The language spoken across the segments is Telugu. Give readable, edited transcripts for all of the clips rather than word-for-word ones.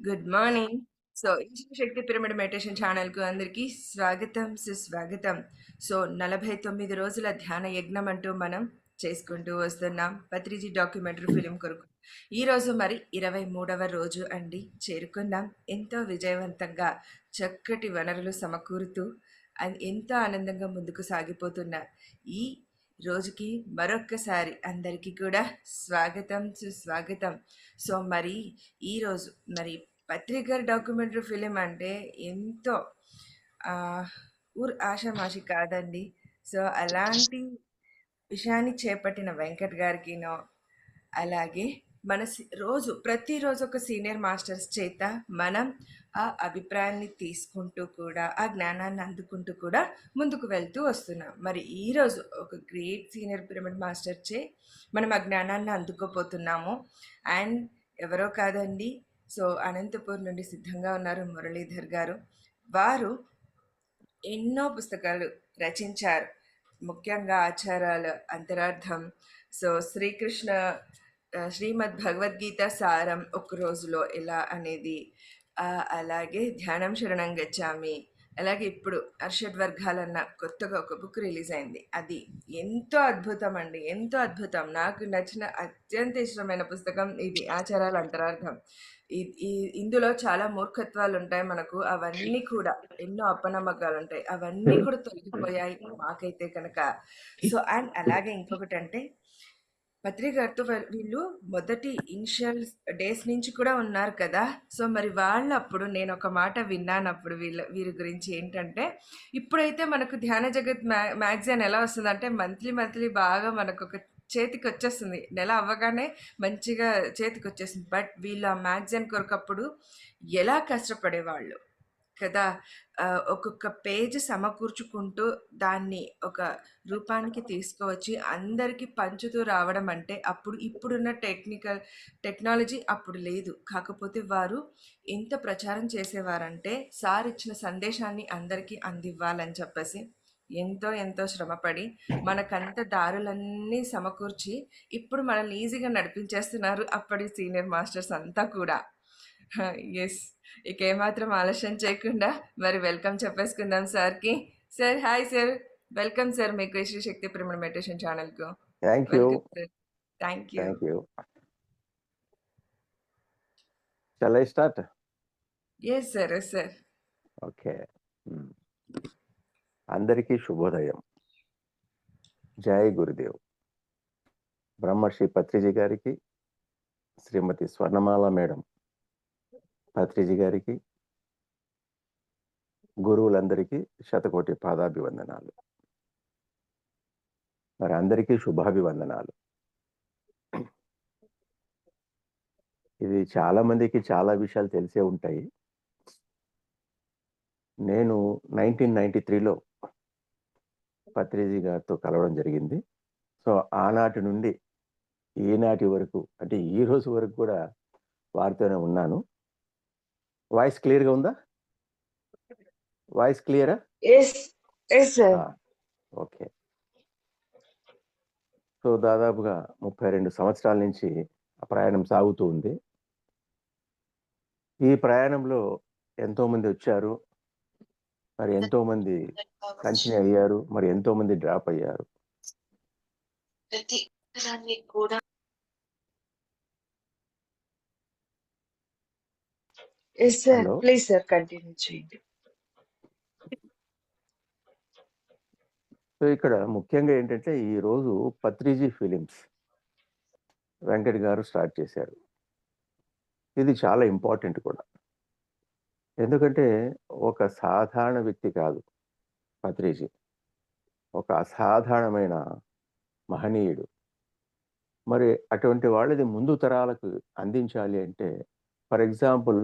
Good morning. సో, ఈశ్వర శక్తి పిరమిడ్ మెడిటేషన్ ఛానల్‌కు అందరికీ స్వాగతం, సుస్వాగతం. సో, 49 రోజుల ధ్యాన యజ్ఞం అంటూ మనం చేసుకుంటూ వస్తున్నాం. పత్రిజీ డాక్యుమెంటరీ ఫిల్మ్ కొరకు. ఈరోజు మరి 23వ రోజు అండి. చేరుకున్నాం. ఎంతో విజయవంతంగా చక్కటి వనరులు సమకూరుతూ ఎంతో ఆనందంగా ముందుకు సాగిపోతున్న ఈ రోజుకి మరొక్కసారి అందరికీ కూడా స్వాగతం, సుస్వాగతం. సో, మరి ఈరోజు మరి పత్రికర్ డాక్యుమెంటరీ ఫిలిం అంటే ఎంతో ఆషామాషి కాదండి. సో అలాంటి విషయాన్ని చేపట్టిన వెంకట్ గారికినో, అలాగే మన ప్రతిరోజు ఒక సీనియర్ మాస్టర్స్ చేత మనం ఆ అభిప్రాయాన్ని తీసుకుంటూ కూడా ఆ జ్ఞానాన్ని అందుకుంటూ కూడా ముందుకు వెళ్తూ వస్తున్నాం. మరి ఈరోజు ఒక గ్రేట్ సీనియర్ పిరమిడ్ మాస్టర్ చే మనం ఆ జ్ఞానాన్ని అందుకోపోతున్నాము. అండ్ ఎవరో కాదండి, సో అనంతపూర్ నుండి సిద్ధంగా ఉన్నారు మురళీధర్ గారు. వారు ఎన్నో పుస్తకాలు రచించారు, ముఖ్యంగా ఆచారాల అంతరార్థం, సో శ్రీకృష్ణ శ్రీమద్ భగవద్గీత సారం ఒక రోజులో ఎలా అనేది, అలాగే ధ్యానం శరణం గచ్చామి, అలాగే ఇప్పుడు అర్షడ్ వర్గాలన్న కొత్తగా ఒక బుక్ రిలీజ్ అయింది. అది ఎంతో అద్భుతం అండి, ఎంతో అద్భుతం. నాకు నచ్చిన అత్యంత ఇష్టమైన పుస్తకం ఇది, ఆచారాల అంతరార్థం. ఇందులో చాలా మూర్ఖత్వాలు ఉంటాయి మనకు, అవన్నీ కూడా ఎన్నో అపనమ్మకాలు ఉంటాయి, అవన్నీ కూడా తొలగిపోయాయి మాకైతే కనుక. సో అండ్ అలాగే ఇంకొకటి అంటే పత్రికతో వీళ్ళు మొదటి ఇనిషియల్ డేస్ నుంచి కూడా ఉన్నారు కదా. సో మరి వాళ్ళప్పుడు నేను ఒక మాట విన్నానప్పుడు వీరి గురించి ఏంటంటే, ఇప్పుడైతే మనకు ధ్యాన జగత్ మ్యాగజైన్ ఎలా వస్తుందంటే మంత్లీ బాగా మనకు ఒక చేతికి వచ్చేస్తుంది, నెల అవ్వగానే మంచిగా చేతికి వచ్చేస్తుంది. బట్ వీళ్ళు ఆ మ్యాగజైన్ కొరకప్పుడు ఎలా కష్టపడేవాళ్ళు కదా. ఒక్కొక్క పేజ్ సమకూర్చుకుంటూ దాన్ని ఒక రూపానికి తీసుకువచ్చి అందరికీ పంచుతూ రావడం అంటే, ఇప్పుడున్న టెక్నాలజీ అప్పుడు లేదు. కాకపోతే వారు ఎంత ప్రచారం చేసేవారంటే, సార్ ఇచ్చిన సందేశాన్ని అందరికీ అందివ్వాలని చెప్పేసి ఎంతో శ్రమపడి మనకంత దారులన్నీ సమకూర్చి ఇప్పుడు మనల్ని ఈజీగా నడిపించేస్తున్నారు అప్పటి సీనియర్ మాస్టర్స్ అంతా కూడా. ఎస్, ఇక ఏమాత్రం ఆలస్యం చేయకుండా మరి వెల్కమ్ చెప్పేసుకుందాం సార్కి. Sir hi sir, welcome sir మీకు శ్రీ శక్తి పిరమిడ్ మెడిటేషన్ ఛానల్కు. Thank you. Welcome sir. Thank you. Shall I start? Yes sir, yes sir. Okay. అందరికీ శుభోదయం. జై గురుదేవ్. బ్రహ్మశ్రీ పత్రిజీ గారికి, శ్రీమతి స్వర్ణమాల మేడం పత్రిజీ గారికి, గురువులందరికీ శతకోటి పాదాభివందనాలు. మరి అందరికీ శుభాభివందనాలు. ఇది చాలా మందికి చాలా విషయాలు తెలిసే ఉంటాయి. నేను 1993లో పత్రిజీ గారితో కలవడం జరిగింది. సో ఆనాటి నుండి ఈనాటి వరకు, అంటే ఈ రోజు వరకు కూడా వారితోనే ఉన్నాను. వాయిస్ క్లియర్గా ఉందా? వాయిస్ క్లియరా? ఓకే. సో దాదాపుగా 32 సంవత్సరాల నుంచి ఆ ప్రయాణం సాగుతూ ఉంది. ఈ ప్రయాణంలో ఎంతో మంది వచ్చారు, మరి ఎంతో మంది కంటిన్యూ అయ్యారు, మరి ఎంతో మంది డ్రాప్ అయ్యారు. ప్లీజ్ సార్ కంటిన్యూ చేయండి. సో ఇక్కడ ముఖ్యంగా ఏంటంటే, ఈరోజు పత్రిజీ ఫిలిమ్స్ వెంకట్ గారు స్టార్ట్ చేశారు. ఇది చాలా ఇంపార్టెంట్ కూడా, ఎందుకంటే ఒక సాధారణ వ్యక్తి కాదు పత్రిజీ, ఒక అసాధారణమైన మహనీయుడు. మరి అటువంటి వాళ్ళది ముందు తరాలకు అందించాలి అంటే, ఫర్ ఎగ్జాంపుల్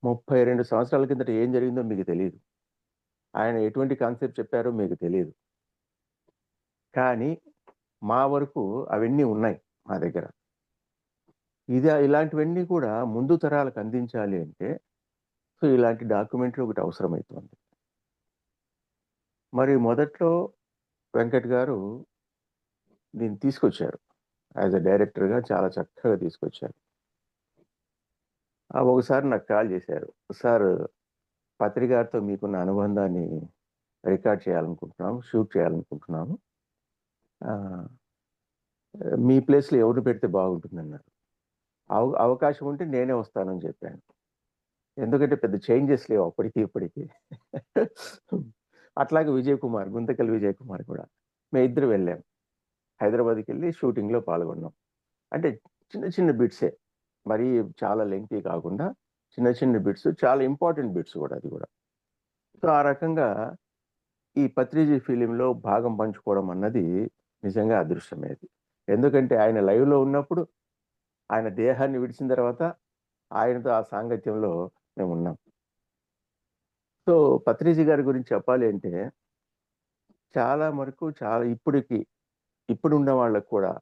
32 సంవత్సరాల కిందట ఏం జరిగిందో మీకు తెలియదు, ఆయన ఎటువంటి కాన్సెప్ట్ చెప్పారో మీకు తెలియదు. కానీ మా వరకు అవన్నీ ఉన్నాయి మా దగ్గర. ఇలాంటివన్నీ కూడా ముందు తరాలకు అందించాలి అంటే, సో ఇలాంటి డాక్యుమెంటరీ ఒకటి అవసరమవుతుంది. మరి మొదట్లో వెంకట్ గారు దీన్ని తీసుకొచ్చారు, యాజ్ అ డైరెక్టర్గా చాలా చక్కగా తీసుకొచ్చారు. ఒకసారి నాకు కాల్ చేశారు. సార్, పత్రి గారితో మీకున్న అనుబంధాన్ని రికార్డ్ చేయాలనుకుంటున్నాము. షూట్ చేయాలనుకుంటున్నాము. ఆహ్, మీ ప్లేస్‌లో ఎవరిని పెడితే బాగుంటుందన్నారు. అవకాశం ఉంటే నేనే వస్తానని చెప్పాను. ఎందుకంటే పెద్ద చేంజెస్ లేవు అప్పటికి, ఇప్పటికి. అట్లాగే విజయ్ కుమార్, గుంతకల్ విజయ్ కుమార్ కూడా. మేమిద్దరం వెళ్ళాం. హైదరాబాద్‌కెళ్ళి షూటింగ్‌లో పాల్గొన్నాం. అంటే చిన్న చిన్న బిట్సే. మరీ చాలా లెంగ్తీ కాకుండా చిన్న చిన్న బిట్స్, చాలా ఇంపార్టెంట్ బిట్స్ కూడా అది కూడా. సో, ఆ రకంగా ఈ 'పత్రిజీ' ఫిల్మ్‌లో భాగం పంచుకోవడం అన్నది నిజంగా అదృష్టమే అది. ఎందుకంటే ఆయన లైవ్‌లో ఉన్నప్పుడు, ఆయన దేహాన్ని విడిచిన తర్వాత ఆయనతో ఆ సాంగత్యంలో మేమున్నాం. సో, 'పత్రిజీ' గారి గురించి చెప్పాలి అంటే చాలా వరకు చాలా ఇప్పుడున్న వాళ్ళకి కూడా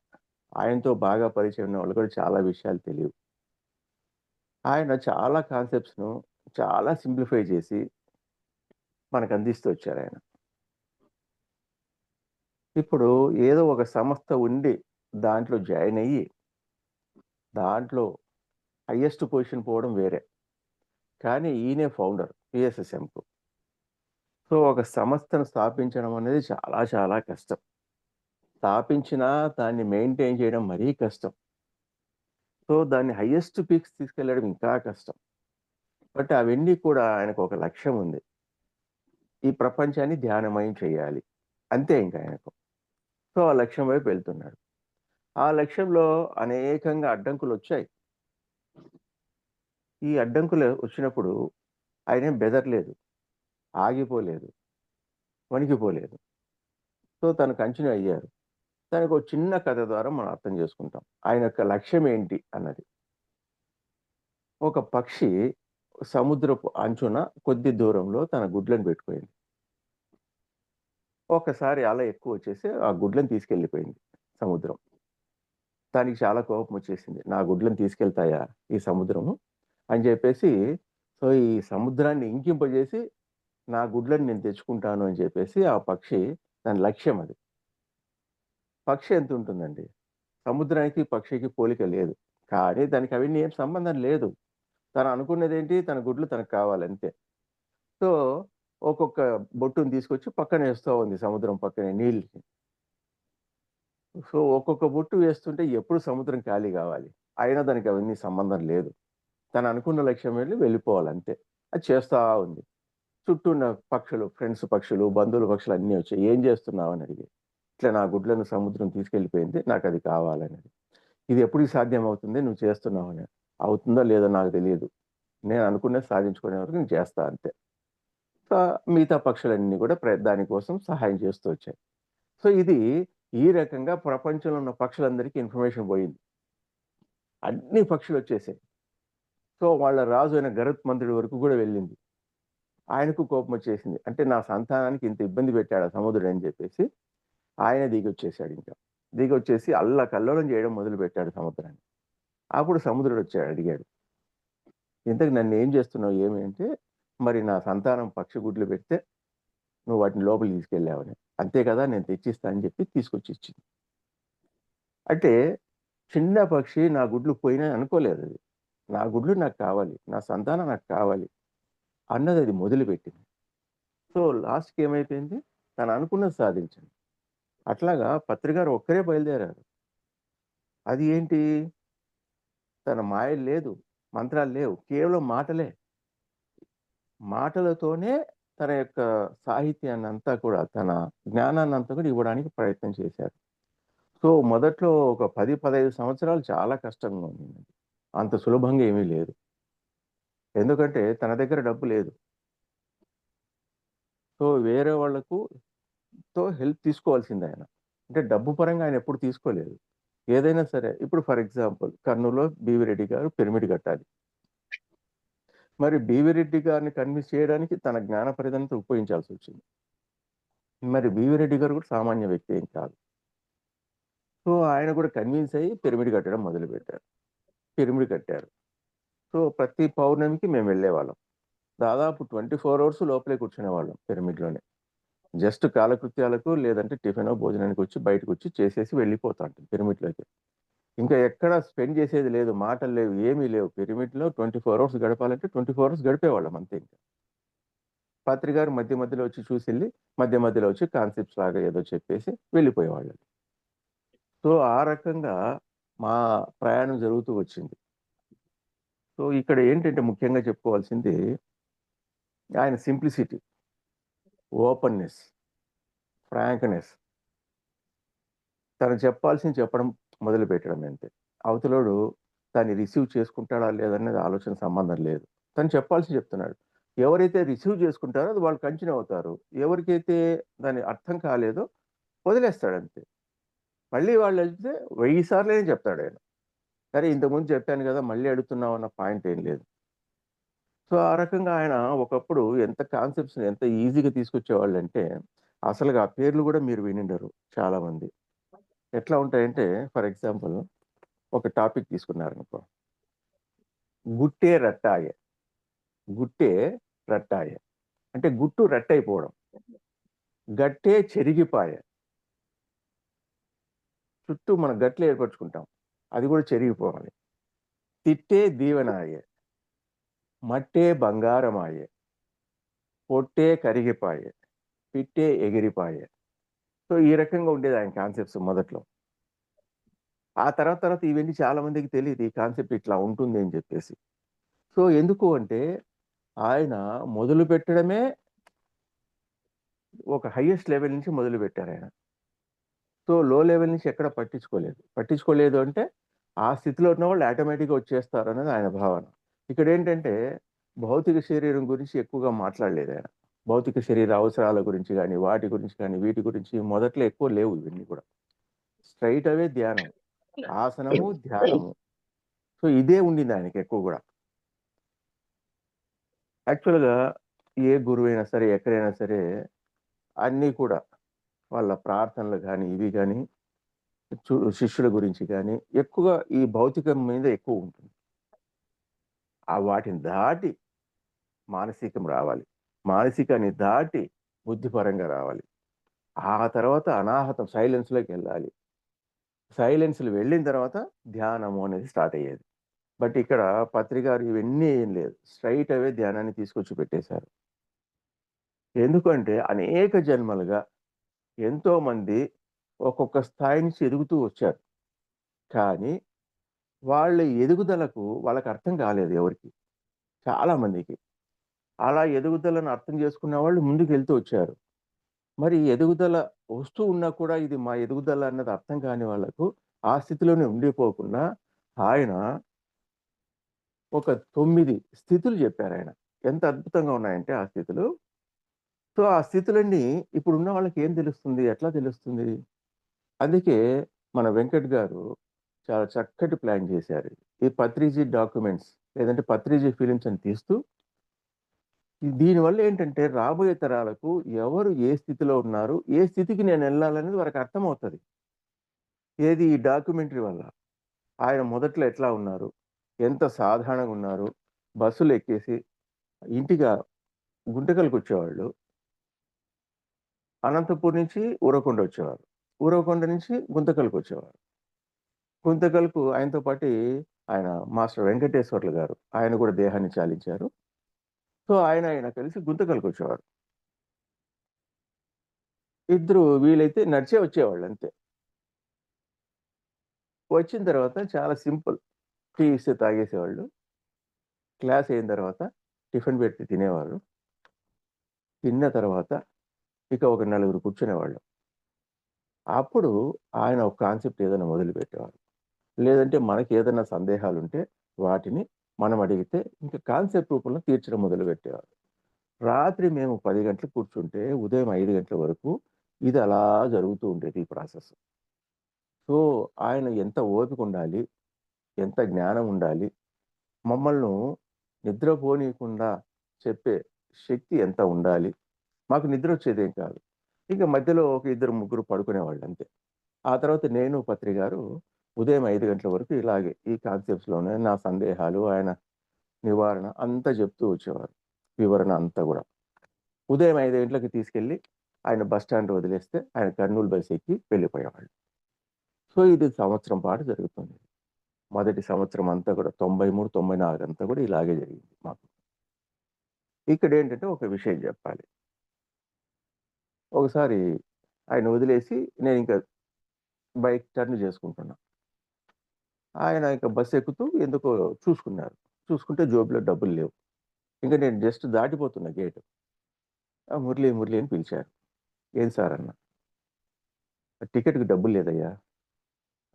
ఆయనతో బాగా పరిచయం ఉన్న వాళ్ళకి కూడా చాలా విషయాలు తెలియవు. ఆయన చాలా కాన్సెప్ట్స్‌ను చాలా సింప్లిఫై చేసి మనకు అందిస్తూ వచ్చారాయన. ఇప్పుడు ఏదో ఒక సంస్థ ఉండి దాంట్లో జాయిన్ అయ్యి, దాంట్లో హైయెస్ట్ పొజిషన్ పోవడం వేరే. కానీ ఈయనే ఫౌండర్ పిఎస్ఎస్ఎంకు. సో, ఒక సంస్థను స్థాపించడం అనేది చాలా చాలా కష్టం. స్థాపించినా దాన్ని మెయింటైన్ చేయడం మరీ కష్టం. సో, దాన్ని హైయెస్ట్ పీక్స్ తీసుకెళ్లడం ఇంకా కష్టం. బట్ అవన్నీ కూడా ఆయనకు ఒక లక్ష్యం ఉంది. ఈ ప్రపంచాన్ని ధ్యానమయం చేయాలి. అంతే ఇంక ఆయనకు. సో, ఆ లక్ష్యం వైపు వెళ్తున్నాడు. ఆ లక్ష్యంలో అనేకంగా అడ్డంకులొచ్చాయి. ఈ అడ్డంకులు వచ్చినప్పుడు ఆయనేం బెదరలేదు, ఆగిపోలేదు, వణికిపోలేదు. సో, తను కంటిన్యూ అయ్యారు. దానికో చిన్న కథ ద్వారా మనం అర్థం చేసుకుంటాం. ఆయన యొక్క లక్ష్యం ఏంటి అన్నది. ఒక పక్షి సముద్రపు అంచున కొద్ది దూరంలో తన గుడ్లను పెట్టుకుంది. ఒక్కసారి అల ఎక్కువొచ్చేసి ఆ గుడ్లను తీసుకెళ్ళిపోయింది సముద్రం. దానికి చాలా కోపమొచ్చేసింది. నా గుడ్లను తీసుకెళ్తాయా ఈ సముద్రము అని జెప్పేసి, సో, ఈ సముద్రాన్ని ఇంకింపజేసి నా గుడ్లను నేను తెచ్చుకుంటాను అని చెప్పేసి ఆ పక్షి, దాని లక్ష్యం అది. పక్షి ఎంతుంటుందండి? సముద్రానికి, పక్షికి పోలిక లేదు. కానీ దానికి అవన్నీ ఏం సంబంధం లేదు. తను అనుకున్నదేంటి? తన గుడ్లు తనకు కావాలంతే. సో, ఒక్కొక్క బొట్టుని తీసుకొచ్చి పక్కన ఏస్తా ఉంది సముద్రం పక్కనే నీళ్ళకి. సో, ఒక్కొక్క బొట్టు వేస్తుంటే ఎప్పుడు సముద్రం ఖాళీ గావాలి. అయినా దానికి అవన్నీ సంబంధం లేదు. తను అనుకున్న లక్ష్యం వెళ్ళిపోవాలంతే. అది చేస్తా ఉంది. చుట్టూ ఉన్న పక్షులు, ఫ్రెండ్స్ పక్షులు, బంధువుల పక్షులు అన్నీ వచ్చాయి. "ఏం చేస్తున్నావని" అడిగాయి. "ఇట్లా నా గుడ్లను సముద్రం తీసుకెళ్ళిపోయింది. నాకది కావాలన్నది." "ఇది ఎప్పటికి సాధ్యమవుతుంది నువ్వు చేస్తున్నావని." "అవుతుందో లేదో నాకు తెలీదు. నేను అనుకున్నది సాధించుకునే వరకు నేను చేస్తా అంతే." సో, మిగతా పక్షులన్నీ కూడా దాని కోసం సహాయం చేస్తూ వచ్చాయి. సో, ఇది ఈ రకంగా ప్రపంచంలో ఉన్న పక్షులందరికీ ఇన్ఫర్మేషన్ పోయింది. అన్ని పక్షులొచ్చేసాయి. సో, వాళ్ళ రాజు అయిన గరుత్మంతుడి వరకు కూడా వెళ్ళింది. ఆయనకు కోపమొచ్చేసింది. అంటే నా సంతానానికి ఇంత ఇబ్బంది పెట్టాడా సముద్రుడు అని చెప్పేసి, ఆయన దిగొచ్చేసాడింక. దిగొచ్చేసి అల్లకల్లోలం చేయడం మొదలుపెట్టాడు సముద్రాన్ని. అప్పుడు సముద్రుడొచ్చాడు అడిగాడు. ఇంతకి నన్నేం చేస్తున్నావు ఏమి అంటే, మరి నా సంతానం పక్షి గుడ్లు పెడితే నువ్వు వాటిని లోపలికి తీసుకెళ్ళావని. అంతే కదా! నేను తెచ్చిస్తా అని చెప్పి తీసుకొచ్చి ఇచ్చింది. అంటే చిన్న పక్షి నా గుడ్లు పోయినాయి అనుకోలేదది. నా గుడ్లు నాకు కావాలి. నా సంతానం నాకు కావాలి అన్నదది మొదలుపెట్టింది. సో, లాస్ట్‌కి ఏమైపోయింది? తను అనుకున్నది సాధించింది. అట్లాగా పత్రి గారు ఒక్కరే బయలుదేరారు. అది ఏంటి? తన మాయలు లేదు, మంత్రాలు లేవు. కేవలం మాటలే. మాటలతోనే తన యొక్క సాహిత్యాన్నంతా కూడా, తన జ్ఞానాన్నంతా కూడా ఇవ్వడానికి ప్రయత్నం చేశారు. సో, మొదట్లో ఒక 10, 15 సంవత్సరాలు చాలా కష్టంగా ఉండింది. అంత సులభంగా ఏమీ లేదు. ఎందుకంటే తన దగ్గర డబ్బు లేదు. సో, వేరే వాళ్ళకు హెల్ప్ తీసుకోవాల్సిందాయన. అంటే డబ్బు పరంగా ఆయన ఎప్పుడు తీసుకోలేదు. ఏదైనా సరే ఇప్పుడు ఫర్ ఎగ్జాంపుల్ కర్నూల్‌లో బీవీ రెడ్డి గారు పిరమిడ్ కట్టాలి. మరి బీవీ రెడ్డి గారిని కన్విన్స్ చేయడానికి తన జ్ఞాన పరిధంతా ఉపయోగించాల్సొచ్చింది. మరి బీవీ రెడ్డి గారు కూడా సామాన్య వ్యక్తి ఏం కాదు. సో, ఆయన కూడా కన్విన్స్ అయ్యి పిరమిడ్ కట్టడం మొదలుపెట్టారు. పిరమిడ్ కట్టారు. సో, ప్రతి పౌర్ణమికి మేము వెళ్ళేవాళ్ళం. దాదాపు 24 అవర్స్ లోపలే కూర్చునేవాళ్ళం పిరమిడ్‌లోనే. జస్ట్ కాలకృత్యాలకు లేదంటే టిఫినో, భోజనానికొచ్చి బయటకొచ్చి చేసేసి వెళ్ళిపోతాంటిమి పిరమిడ్‌లోకి. ఇంకా ఎక్కడ స్పెండ్ చేసేది లేదు, మాటలు లేవు, ఏమీ లేవు. పిరమిడ్లో 24 అవర్స్ గడపాలంటే 24 అవర్స్ గడిపేవాళ్ళం అంతే. ఇంకా పత్రికారు మధ్య మధ్యలో వచ్చి చూసి వెళ్ళి మధ్య మధ్యలో వచ్చి కాన్సెప్ట్స్ లాగా ఏదో చెప్పేసి వెళ్ళిపోయేవాళ్ళు. సో ఆ రకంగా మా ప్రయాణం జరుగుతూ వచ్చింది. సో ఇక్కడ ఏంటంటే ముఖ్యంగా చెప్పుకోవాల్సింది ఆయన సింప్లిసిటీ, ఓపెన్నెస్, ఫ్రాంక్నెస్. తను చెప్పాల్సింది చెప్పడం మొదలు పెట్టడం అంతే. అవతలోడు దాన్ని రిసీవ్ చేసుకుంటాడా లేదనేది ఆలోచన సంబంధం లేదు. తను చెప్పాల్సింది చెప్తున్నాడు. ఎవరైతే రిసీవ్ చేసుకుంటారో అది వాళ్ళు కంటిన్యూ అవుతారు. ఎవరికైతే దాని అర్థం కాలేదో వదిలేస్తాడు అంతే. మళ్ళీ వాళ్ళు వెళ్తే 1000 సార్లే చెప్తాడు ఆయన. సరే ఇంతకుముందు చెప్పాను కదా మళ్ళీ అడుగుతున్నావు అన్న పాయింట్ ఏం లేదు. సో ఆ రకంగా ఆయన ఒకప్పుడు ఎంత కాన్సెప్ట్స్ ఎంత ఈజీగా తీసుకొచ్చేవాళ్ళంటే అసలుగా ఆ పేర్లు కూడా మీరు వినిండరు చాలా మంది. ఎట్లా ఉంటాయంటే ఫర్ ఎగ్జాంపుల్ ఒక టాపిక్ తీసుకున్నారనుకో, గుట్టే రట్టాయే. గుట్టే రట్టాయే అంటే గుట్టు రట్టయిపోవడం, గట్టే చెరిగిపాయే. చుట్టూ మన గట్లు ఏర్పరచుకుంటాం, అది కూడా చెరిగిపోవాలి. తిట్టే దీవెనాయే, మట్టే బంగారమాయే, పొట్టే కరిగిపాయే, పిట్టే ఎగిరిపాయే. సో ఈ రకంగా ఉండేది ఆయన కాన్సెప్ట్స్ మొదట్లో. ఆ తర్వాత తర్వాత ఇవన్నీ చాలా మందికి తెలియదు ఈ కాన్సెప్ట్ ఇట్లా ఉంటుంది అని చెప్పేసి. సో ఎందుకు అంటే ఆయన మొదలు పెట్టడమే ఒక హైయెస్ట్ లెవెల్ నుంచి మొదలు పెట్టారు ఆయన. సో లో లెవెల్ నుంచి ఎక్కడ పట్టించుకోలేదు అంటే ఆ స్థితిలో ఉన్న వాళ్ళు ఆటోమేటిక్గా వచ్చేస్తారు అనేది ఆయన భావన. ఇక్కడ ఏంటంటే భౌతిక శరీరం గురించి ఎక్కువగా మాట్లాడలేదు ఆయన. భౌతిక శరీర అవసరాల గురించి కానీ వాటి గురించి కానీ వీటి గురించి మొదట్లో ఎక్కువ లేవు ఇవన్నీ కూడా. స్ట్రైట్ అవే ధ్యానం, ఆసనము, ధ్యానము. సో ఇదే ఉండింది ఆయనకి ఎక్కువ కూడా. యాక్చువల్గా ఏ గురువు అయినా సరే ఎక్కడైనా సరే అన్నీ కూడా వాళ్ళ ప్రార్థనలు కానీ ఇవి కానీ శిష్యుల గురించి కానీ ఎక్కువగా ఈ భౌతికం మీద ఎక్కువ ఉంటుంది. ఆ వాటిని దాటి మానసికం రావాలి, మానసికాన్ని దాటి బుద్ధిపరంగా రావాలి. ఆ తర్వాత అనాహతం సైలెన్స్లోకి వెళ్ళాలి. సైలెన్స్లో వెళ్ళిన తర్వాత ధ్యానము అనేది స్టార్ట్ అయ్యేది. బట్ ఇక్కడ పత్రికారు ఇవన్నీ ఏం లేదు, స్ట్రైట్ అవే ధ్యానాన్ని తీసుకొచ్చి పెట్టేశారు. ఎందుకంటే అనేక జన్మలుగా ఎంతో మంది ఒక్కొక్క స్థాయి నుంచి ఎదుగుతూ వచ్చారు. కానీ వాళ్ళ ఎదుగుదలకు వాళ్ళకి అర్థం కాలేదు ఎవరికి, చాలా మందికి. అలా ఎదుగుదలను అర్థం చేసుకున్న వాళ్ళు ముందుకు వెళ్తూ వచ్చారు. మరి ఎదుగుదల వస్తూ ఉన్నా కూడా ఇది మా ఎదుగుదల అన్నది అర్థం కాని వాళ్ళకు ఆ స్థితిలోనే ఉండిపోకుండా ఆయన ఒక 9 స్థితులు చెప్పారు ఆయన. ఎంత అద్భుతంగా ఉన్నాయంటే ఆ స్థితులు. సో ఆ స్థితులన్నీ ఇప్పుడున్న వాళ్ళకి ఏం తెలుస్తుంది, ఎట్లా తెలుస్తుంది? అందుకే మన వెంకట్ గారు చాలా చక్కటి ప్లాన్ చేశారు. ఈ పత్రిజీ డాక్యుమెంట్స్ లేదంటే పత్రిజీ ఫిలిమ్స్ అని తీస్తూ దీనివల్ల ఏంటంటే రాబోయే తరాలకు ఎవరు ఏ స్థితిలో ఉన్నారు, ఏ స్థితికి నేను వెళ్ళాలనేది వారికి అర్థమవుతుంది. ఏది ఈ డాక్యుమెంటరీ వల్ల. ఆయన మొదట్లో ఎట్లా ఉన్నారు, ఎంత సాధారణంగా ఉన్నారు, బస్సులు ఎక్కేసి ఇంటిగా గుంటకల్కి వచ్చేవాళ్ళు, అనంతపూర్ నుంచి ఊరకొండ వచ్చేవారు, ఊరకొండ నుంచి గుంతకల్కి వచ్చేవారు. గుంతకల్కు ఆయనతో పాటు ఆయన మాస్టర్ వెంకటేశ్వర్లు గారు, ఆయన కూడా దేహాన్ని చాలించారు. సో ఆయన కలిసి గుంతకల్కి వచ్చేవారు. ఇద్దరు వీలైతే నడిచే వచ్చేవాళ్ళు అంతే. వచ్చిన తర్వాత చాలా సింపుల్, టీ ఇస్తే తాగేసేవాళ్ళు. క్లాస్ అయిన తర్వాత టిఫిన్ పెట్టి తినేవారు. తిన్న తర్వాత ఇక ఒక నలుగురు కూర్చునేవాళ్ళు. అప్పుడు ఆయన ఒక కాన్సెప్ట్ ఏదైనా మొదలుపెట్టేవారు. లేదంటే మనకి ఏదైనా సందేహాలు ఉంటే వాటిని మనం అడిగితే ఇంకా కాన్సెప్ట్ రూపంలో తీర్చడం మొదలుపెట్టేవారు. రాత్రి మేము 10 గంటలకు కూర్చుంటే ఉదయం 5 గంటల వరకు ఇది అలా జరుగుతూ ఉండేది ఈ ప్రాసెస్. సో ఆయన ఎంత ఓపిక ఉండాలి, ఎంత జ్ఞానం ఉండాలి, మమ్మల్ని నిద్రపోనీయకుండా చెప్పే శక్తి ఎంత ఉండాలి. మాకు నిద్ర వచ్చేదేం కాదు. ఇక మధ్యలో ఒక ఇద్దరు ముగ్గురు పడుకునేవాళ్ళు అంతే. ఆ తర్వాత నేను పత్రి గారు ఉదయం 5 గంటల వరకు ఇలాగే ఈ కాన్సెప్ట్స్లోనే నా సందేహాలు ఆయన నివారణ అంతా చెప్తూ వచ్చేవారు. వివరణ అంతా కూడా. ఉదయం 5 గంటలకు తీసుకెళ్ళి ఆయన బస్ స్టాండ్ వదిలేస్తే ఆయన కర్నూలు బస్ ఎక్కి వెళ్ళిపోయేవాళ్ళు. సో ఇది సంవత్సరం పాటు జరుగుతుంది. మొదటి సంవత్సరం అంతా కూడా 93, 94 అంతా కూడా ఇలాగే జరిగింది మాకు. ఇక్కడేంటంటే ఒక విషయం చెప్పాలి. ఒకసారి ఆయన వదిలేసి నేనింక బైక్ టర్న్ చేసుకుంటున్నా. ఆయన ఇక బస్ ఎక్కుతూ ఎందుకో చూసుకున్నారు. చూసుకుంటే జేబులో డబ్బులు లేవు. ఇంక నేను జస్ట్ దాటిపోతున్నా గేటు. మురళి, మురళి అని పిలిచారు. "ఏది సార్" అన్నా. "టికెట్‌కి డబ్బులు లేదయ్యా.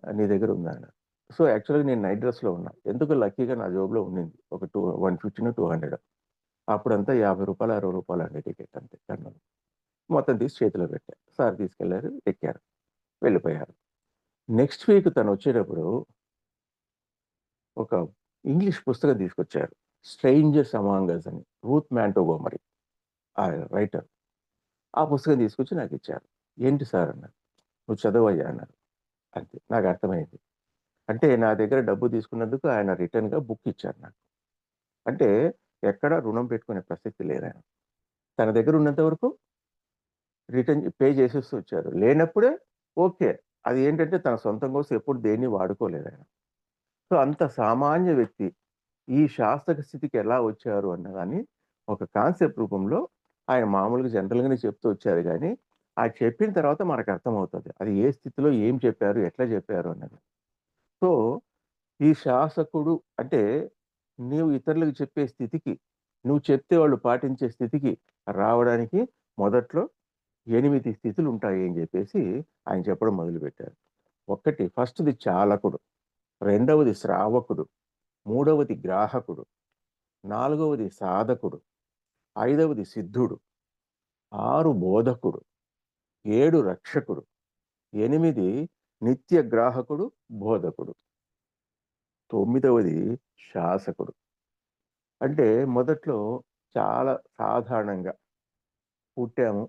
నీ దగ్గర ఉందా" అన్నారు. సో, యాక్చువల్‌గా నేను నైట్ డ్రెస్‌లో ఉన్నా. ఎందుకో లక్కీగా నా జేబులో ఉండింది. ఒక 150నో, 200 అప్పుడంతా రూ. 50, రూ. 60 అండి టికెట్ అంతే టర్న్. మొత్తం తీసి చేతిలో పెట్టా. సార్ తీసుకెళ్లారు, ఎక్కారు, వెళ్ళిపోయారు. నెక్స్ట్ వీక్ తనొచ్చేటప్పుడు ఒక ఇంగ్లీష్ పుస్తకం తీసుకొచ్చారు. 'స్ట్రేంజర్స్ అమాంగ్ అస్' అని. రూత్ మాంటోగోమరి ఆ రైటర్. ఆ పుస్తకం తీసుకొచ్చి నాకిచ్చారు. "ఏంటి సార్" అన్నారు. "నువ్వు చదవయ్యా" అన్నారు. అంతే. నాకర్థమైంది. అంటే నా దగ్గర డబ్బు తీసుకున్నందుకు ఆయన రిటర్న్‌గా బుక్ ఇచ్చారు నాకు. అంటే ఎక్కడ రుణం పెట్టుకునే ప్రసక్తి లేదాయన. తన దగ్గర ఉన్నంత వరకు రిటర్న్ పే చేసేస్తూ వచ్చారు. లేనప్పుడే ఓకే. అది ఏంటంటే తన సొంతం కోసం ఎప్పుడు దేన్ని వాడుకోలేదాయన. సో, అంత సామాన్య వ్యక్తి ఈ శాశ్వత స్థితికి ఎలా వచ్చారు అన్నదాన్ని ఒక కాన్సెప్ట్ రూపంలో ఆయన మామూలుగా జనరల్‌గానే చెప్తూ వచ్చారు గానీ, ఆ చెప్పిన తర్వాత మనకర్థమవుతది. అది ఏ స్థితిలో ఏం చెప్పారు, ఎట్లా చెప్పారు అన్నది. సో, ఈ శాసకుడు అంటే నీవు ఇతరులకు చెప్పే స్థితికి, నువ్వు చెప్తే వాళ్ళు పాటించే స్థితికి రావడానికి మొదట్లో 8 స్థితులుంటాయి అని జెప్పేసి ఆయన చెప్పడం మొదలుపెట్టారు. ఒకటి ఫస్ట్‌ది చాలకుడు, రెండవది శ్రావకుడు, మూడవది గ్రాహకుడు, నాలుగవది సాధకుడు, ఐదవది సిద్ధుడు, 6 బోధకుడు, 7 రక్షకుడు, 8 నిత్య గ్రాహకుడు, బోధకుడు, తొమ్మిదవది శాసకుడు. అంటే మొదట్లో చాలా సాధారణంగా పుట్టాము,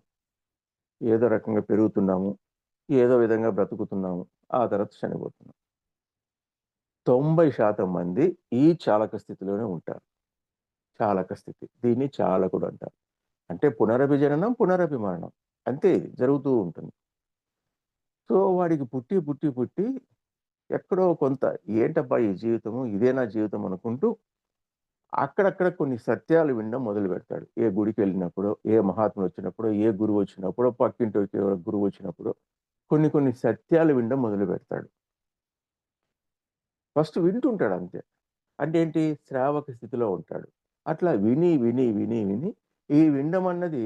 ఏదో రకంగా పెరుగుతున్నాము, ఏదో విధంగా బ్రతుకుతున్నాము. ఆ తర్వాత చనిపోతున్నాం. 90% మంది ఈ చాలక స్థితిలోనే ఉంటారు. చాలక స్థితి. దీన్ని చాలకుడు అంటారు. అంటే పునరపి జననం, పునరపి మరణం. అంతే ఇది జరుగుతూ ఉంటుంది. సో, వాడికి పుట్టి, పుట్టి, పుట్టి ఎక్కడో కొంత ఏంటబ్బా ఈ జీవితము, ఇదే నా జీవితం అనుకుంటూ అక్కడక్కడ కొన్ని సత్యాలు వినడం మొదలుపెడతాడు. ఏ గుడికెళ్ళినప్పుడో, ఏ మహాత్ముడొచ్చినప్పుడో, ఏ గురువొచ్చినప్పుడో, పక్కింటోకి ఎవరో గురువొచ్చినప్పుడో కొన్ని కొన్ని సత్యాలు వినడం మొదలుపెడతాడు. ఫస్ట్ వింటుంటాడంతే. అంటే ఏంటి? శ్రావక స్థితిలో ఉంటాడు. అట్లా విని, విని, విని, విని ఈ వినడం అన్నది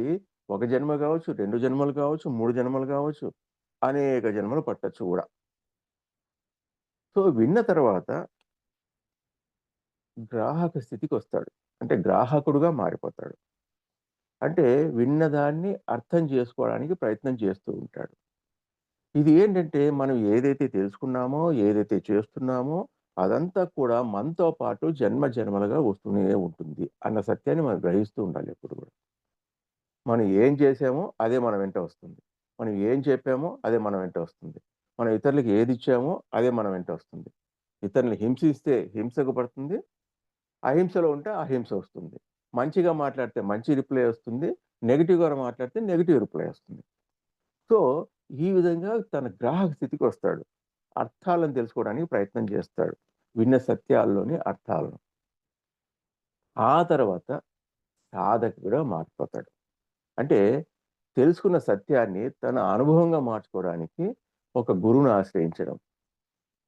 ఒక జన్మ గావచ్చు, 2 జన్మలు కావచ్చు, 3 జన్మలు కావచ్చు, అనేక జన్మలు పట్టొచ్చు గూడా. సో, విన్న తర్వాత గ్రాహక స్థితికొస్తాడు. అంటే గ్రాహకుడుగా మారిపోతాడు. అంటే విన్నదాన్ని అర్థం చేసుకోవడానికి ప్రయత్నం చేస్తూ ఉంటాడు. ఇది ఏంటంటే మనం ఏదైతే తెలుసుకున్నామో, ఏదైతే చేస్తున్నామో అదంతా కూడా మనతో పాటు జన్మ జన్మలుగా వస్తూనే ఉంటుంది అన్న సత్యాన్ని మనం గ్రహిస్తూ ఉండాలి ఎప్పుడు గూడా. మనం ఏం చేసామో అదే మన వెంట వస్తుంది. మనం ఏం చెప్పామో అదే మన వెంట వస్తుంది. మనం ఇతరులకి ఏదిచ్చామో అదే మన వెంట వస్తుంది. ఇతరుల్ని హింసిస్తే హింసకు పడుతుంది. అహింసలో ఉంటే అహింస వస్తుంది. మంచిగా మాట్లాడితే మంచి రిప్లై వస్తుంది. నెగెటివ్‌గా మాట్లాడితే నెగెటివ్ రిప్లై వస్తుంది. సో, ఈ విధంగా తన గ్రాహక స్థితికొస్తాడు. అర్థాలను తెలుసుకోవడానికి ప్రయత్నం చేస్తాడు. విన్న సత్యాల్లోని అర్థాలను. ఆ తర్వాత సాధకుడుగా మారిపోతాడు. అంటే తెలుసుకున్న సత్యాన్ని తన అనుభవంగా మార్చుకోవడానికి ఒక గురువుని ఆశ్రయించడం.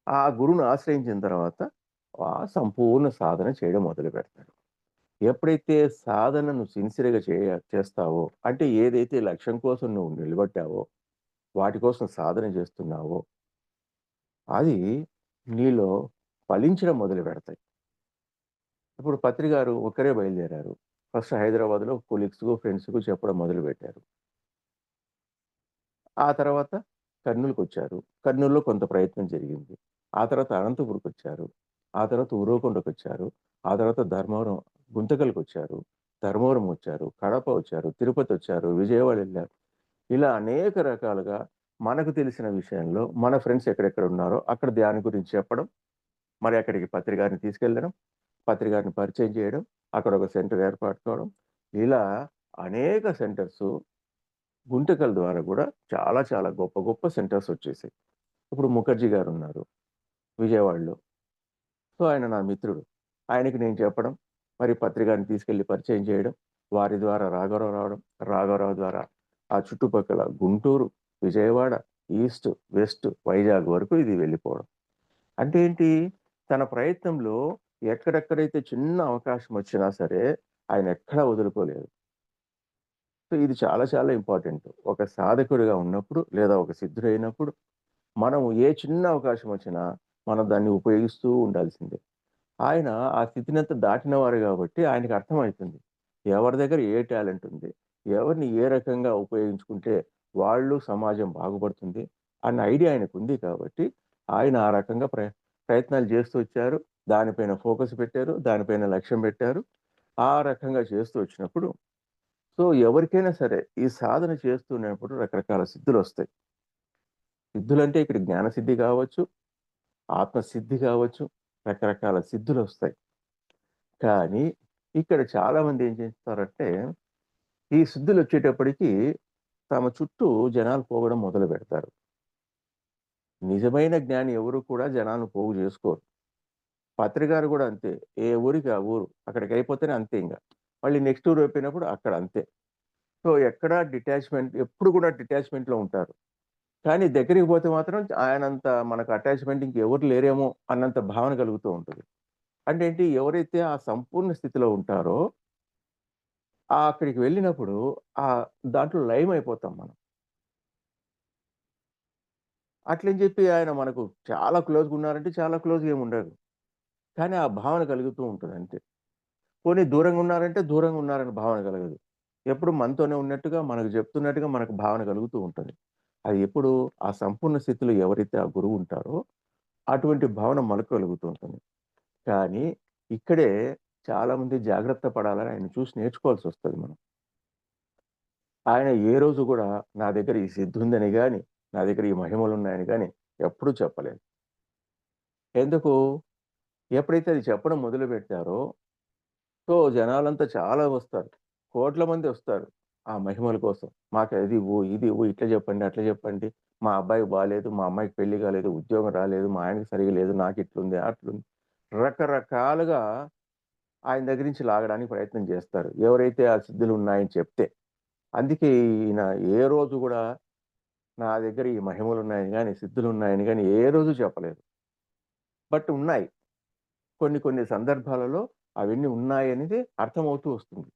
ఆ గురువుని ఆశ్రయించిన తర్వాత సంపూర్ణ సాధన చేయడం మొదలుపెడతాడు. ఎప్పుడైతే సాధనను సిన్సియర్‌గా చేస్తావో, అంటే ఏదైతే లక్ష్యం కోసం నువ్వు నిలబడ్డావో, వాటి కోసం సాధన చేస్తున్నావో, అది నీలో ఫలించడం మొదలుపెడతాయి. ఇప్పుడు పత్రి గారు ఒక్కరే బయలుదేరారు. ఫస్ట్ హైదరాబాద్‌లో కొలీగ్స్‌కు, ఫ్రెండ్స్‌కు చెప్పడం మొదలుపెట్టారు. ఆ తర్వాత కర్నూలుకొచ్చారు. కర్నూలులో కొంత ప్రయత్నం జరిగింది. ఆ తర్వాత అనంతపురంకొచ్చారు. ఆ తర్వాత ఉరవకొండకొచ్చారు. ఆ తర్వాత ధర్మవరం, గుంతకల్‌కొచ్చారు. ధర్మవరం వచ్చారు. కడప వచ్చారు. తిరుపతొచ్చారు. విజయవాడ ఎళ్లారు. ఇలా అనేక రకాలుగా మనకు తెలిసిన విషయంలో మన ఫ్రెండ్స్ ఎక్కడెక్కడ ఉన్నారో అక్కడ దాని గురించి చెప్పడం. మరి అక్కడికి పత్రి గారిని తీసుకెళ్ళడం. పత్రి గారిని పరిచయం చేయడం. అక్కడ ఒక సెంటర్ ఏర్పాటు కావడం. ఇలా అనేక సెంటర్సు గుంటకల్ ద్వారా గూడా చాలా చాలా గొప్ప గొప్ప సెంటర్స్ వచ్చేసాయి. ఇప్పుడు ముఖర్జీ గారున్నారు విజయవాడలో. సో, ఆయన నా మిత్రుడు. ఆయనకి నేను చెప్పడం, మరి పత్రికని తీసుకెళ్ళి పరిచయం చేయడం, వారి ద్వారా రాఘవరావు రావడం, రాఘవరావు ద్వారా ఆ చుట్టుపక్కల గుంటూరు, విజయవాడ, ఈస్ట్, వెస్ట్, వైజాగ్ వరకు ఇది వెళ్ళిపోవడం. అంటే ఏంటి? తన ప్రయత్నంలో ఎక్కడెక్కడైతే చిన్న అవకాశం వచ్చినా సరే, ఆయన ఎక్కడా వదులుకోలేదు. సో, ఇది చాలా చాలా ఇంపార్టెంట్. ఒక సాధకుడిగా ఉన్నప్పుడు, లేదా ఒక సిద్ధుడైనప్పుడు, మనం ఏ చిన్న అవకాశం వచ్చినా, మనం దాన్ని ఉపయోగిస్తూ ఉండాల్సిందే. ఆయన ఆ స్థితినంతా దాటినవారు గాబట్టి ఆయనకి అర్థమైతుంది. ఎవరి దగ్గర ఏ టాలెంట్ ఉంది? ఎవరిని ఏ రకంగా ఉపయోగించుకుంటే వాళ్ళు, సమాజం బాగుపడుతుంది అన్న ఐడియా ఆయనకుంది కాబట్టి, ఆయన ఆ రకంగా ప్రయత్నాలు చేస్తూ వచ్చారు. దానిపైన ఫోకస్ పెట్టారు. దానిపైన లక్ష్యం పెట్టారు. ఆ రకంగా చేస్తూ వచ్చినప్పుడు సో, ఎవరికైనా సరే ఈ సాధన చేస్తున్నప్పుడు రకరకాల సిద్ధులొస్తాయి. సిద్ధులంటే ఇక్కడ జ్ఞానసిద్ధి గావచ్చు, ఆత్మసిద్ధి గావచ్చు, రకరకాల సిద్ధులొస్తాయి. కానీ ఇక్కడ చాలామంది ఏం చేస్తారంటే, ఈ సిద్ధులొచ్చేటప్పటికి తమ చుట్టూ జనాలు పోగడం మొదలుపెడతారు. నిజమైన జ్ఞాని ఎవరు కూడా జనాలను పోగు జేసుకోరు. పత్రికారు గూడా అంతే. ఏ ఊరికి ఆ ఊరు. అక్కడికయిపోతేనే అంతే ఇంగ. మళ్ళీ నెక్స్ట్ ఊరు అయిపోయినప్పుడు అక్కడ అంతే. సో, ఎక్కడా డిటాచ్‌మెంట్ ఎప్పుడు కూడా డిటాచ్‌మెంట్‌లో ఉంటారు. కానీ దగ్గరికి పోతే మాత్రం ఆయనంత మనకు అటాచ్‌మెంట్ ఇంకెవరు లేరేమో అన్నంత భావన కలుగుతూ ఉంటది. అంటే ఏంటి? ఎవరైతే ఆ సంపూర్ణ స్థితిలో ఉంటారో అక్కడికి వెళ్ళినప్పుడు దాంట్లో లయమైపోతాం మనం. అట్లని చెప్పి ఆయన మనకు చాలా క్లోజ్‌గున్నారంటే చాలా క్లోజ్‌గా ఏముండరు. కానీ ఆ భావన కలుగుతూ ఉంటదంతే. పోనీ దూరంగా ఉన్నారంటే దూరంగా ఉన్నారని భావన కలగదు. ఎప్పుడు మనతోనే ఉన్నట్టుగా, మనకు చెప్తున్నట్టుగా మనకు భావన కలుగుతూ ఉంటది. అది ఎప్పుడు ఆ సంపూర్ణ స్థితిలో ఎవరైతే ఆ గురువు ఉంటారో అటువంటి భావన మనకు కలుగుతూ ఉంటుంది. కానీ ఇక్కడే చాలామంది జాగ్రత్త పడాలని ఆయన చూసి నేర్చుకోవాల్సొస్తది మనం. ఆయన ఏ రోజు గూడా నా దగ్గర ఈ సిద్ధుందని గాని, నా దగ్గర ఈ మహిమలున్నాయని గాని ఎప్పుడూ చెప్పలేదు. ఎందుకు? ఎప్పుడైతే అది చెప్పడం మొదలుపెట్టారో, సో జనాలంతా చాలా వస్తారు. కోట్ల మంది వస్తారు. ఆ మహిమల కోసం. మాకు అది ఇవ్వు, ఇది ఇవ్వు, ఇట్లా చెప్పండి, అట్లా చెప్పండి. మా అబ్బాయికి బాలేదు, మా అమ్మాయికి పెళ్లి కాలేదు, ఉద్యోగం రాలేదు, మా ఆయనకి సరిగ్గా లేదు, నాకిట్లుంది, అట్లుంది. రకరకాలుగా ఆయన దగ్గర నుంచి లాగడానికి ప్రయత్నం చేస్తారు. ఎవరైతే ఆ సిద్ధులున్నాయని చెప్తే. అందుకే ఈయన ఏ రోజు గూడా నా దగ్గర ఈ మహిమలున్నాయని గాని, సిద్ధులున్నాయని గాని ఏ రోజు చెప్పలేదు. బట్ ఉన్నాయి. కొన్ని కొన్ని సందర్భాలలో అవన్నీ ఉన్నాయనేది అర్థమవుతూ వస్తుంది.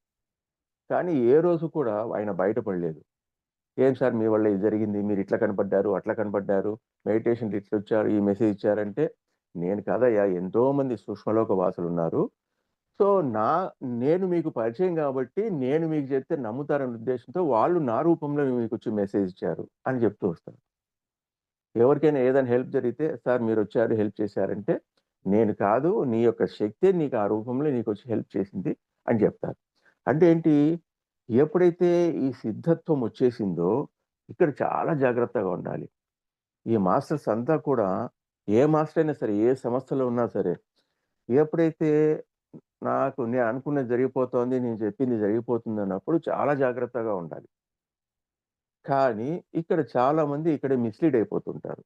కానీ ఏ రోజు కూడా ఆయన బయటపడలేదు. "ఏం సార్ మీ వల్ల ఇది జరిగింది. మీరిట్లా కనపడ్డారు, అట్లా కనపడ్డారు. మెడిటేషన్‌లో ఇట్లొచ్చారు, ఈ మెసేజ్ ఇచ్చారంటే" నేను కాదయ్యా ఎంతోమంది సూక్ష్మలోక వాసులున్నారు. సో, నేను మీకు పరిచయం గాబట్టి, నేను మీకు చెప్తే నమ్ముతారనే ఉద్దేశ్యంతో వాళ్ళు నా రూపంలో మీకొచ్చి మెసేజ్ ఇచ్చారు అని చెప్తూ వస్తాను. ఎవరికైనా ఏదైనా హెల్ప్ జరిగితే, "సార్ మీరొచ్చారు, హెల్ప్ చేశారంటే" నేను కాదు, నీ యొక్క శక్తే నీకు ఆ రూపంలో నీకొచ్చి హెల్ప్ చేసింది అని జెప్తారు. అంటే ఏంటి? ఎప్పుడైతే ఈ సిద్ధత్వం వచ్చేసిందో, ఇక్కడ చాలా జాగ్రత్తగా ఉండాలి. ఈ మాస్టర్స్ అంతా కూడా ఏ మాస్టర్ అయినా సరే, ఏ సంస్థలో ఉన్నా సరే, ఎప్పుడైతే నేను అనుకున్నది జరిగిపోతోంది, నేను చెప్పింది జరిగిపోతుందన్నప్పుడు చాలా జాగ్రత్తగా ఉండాలి. కానీ ఇక్కడ చాలామంది ఇక్కడే మిస్‌లీడ్ అయిపోతుంటారు.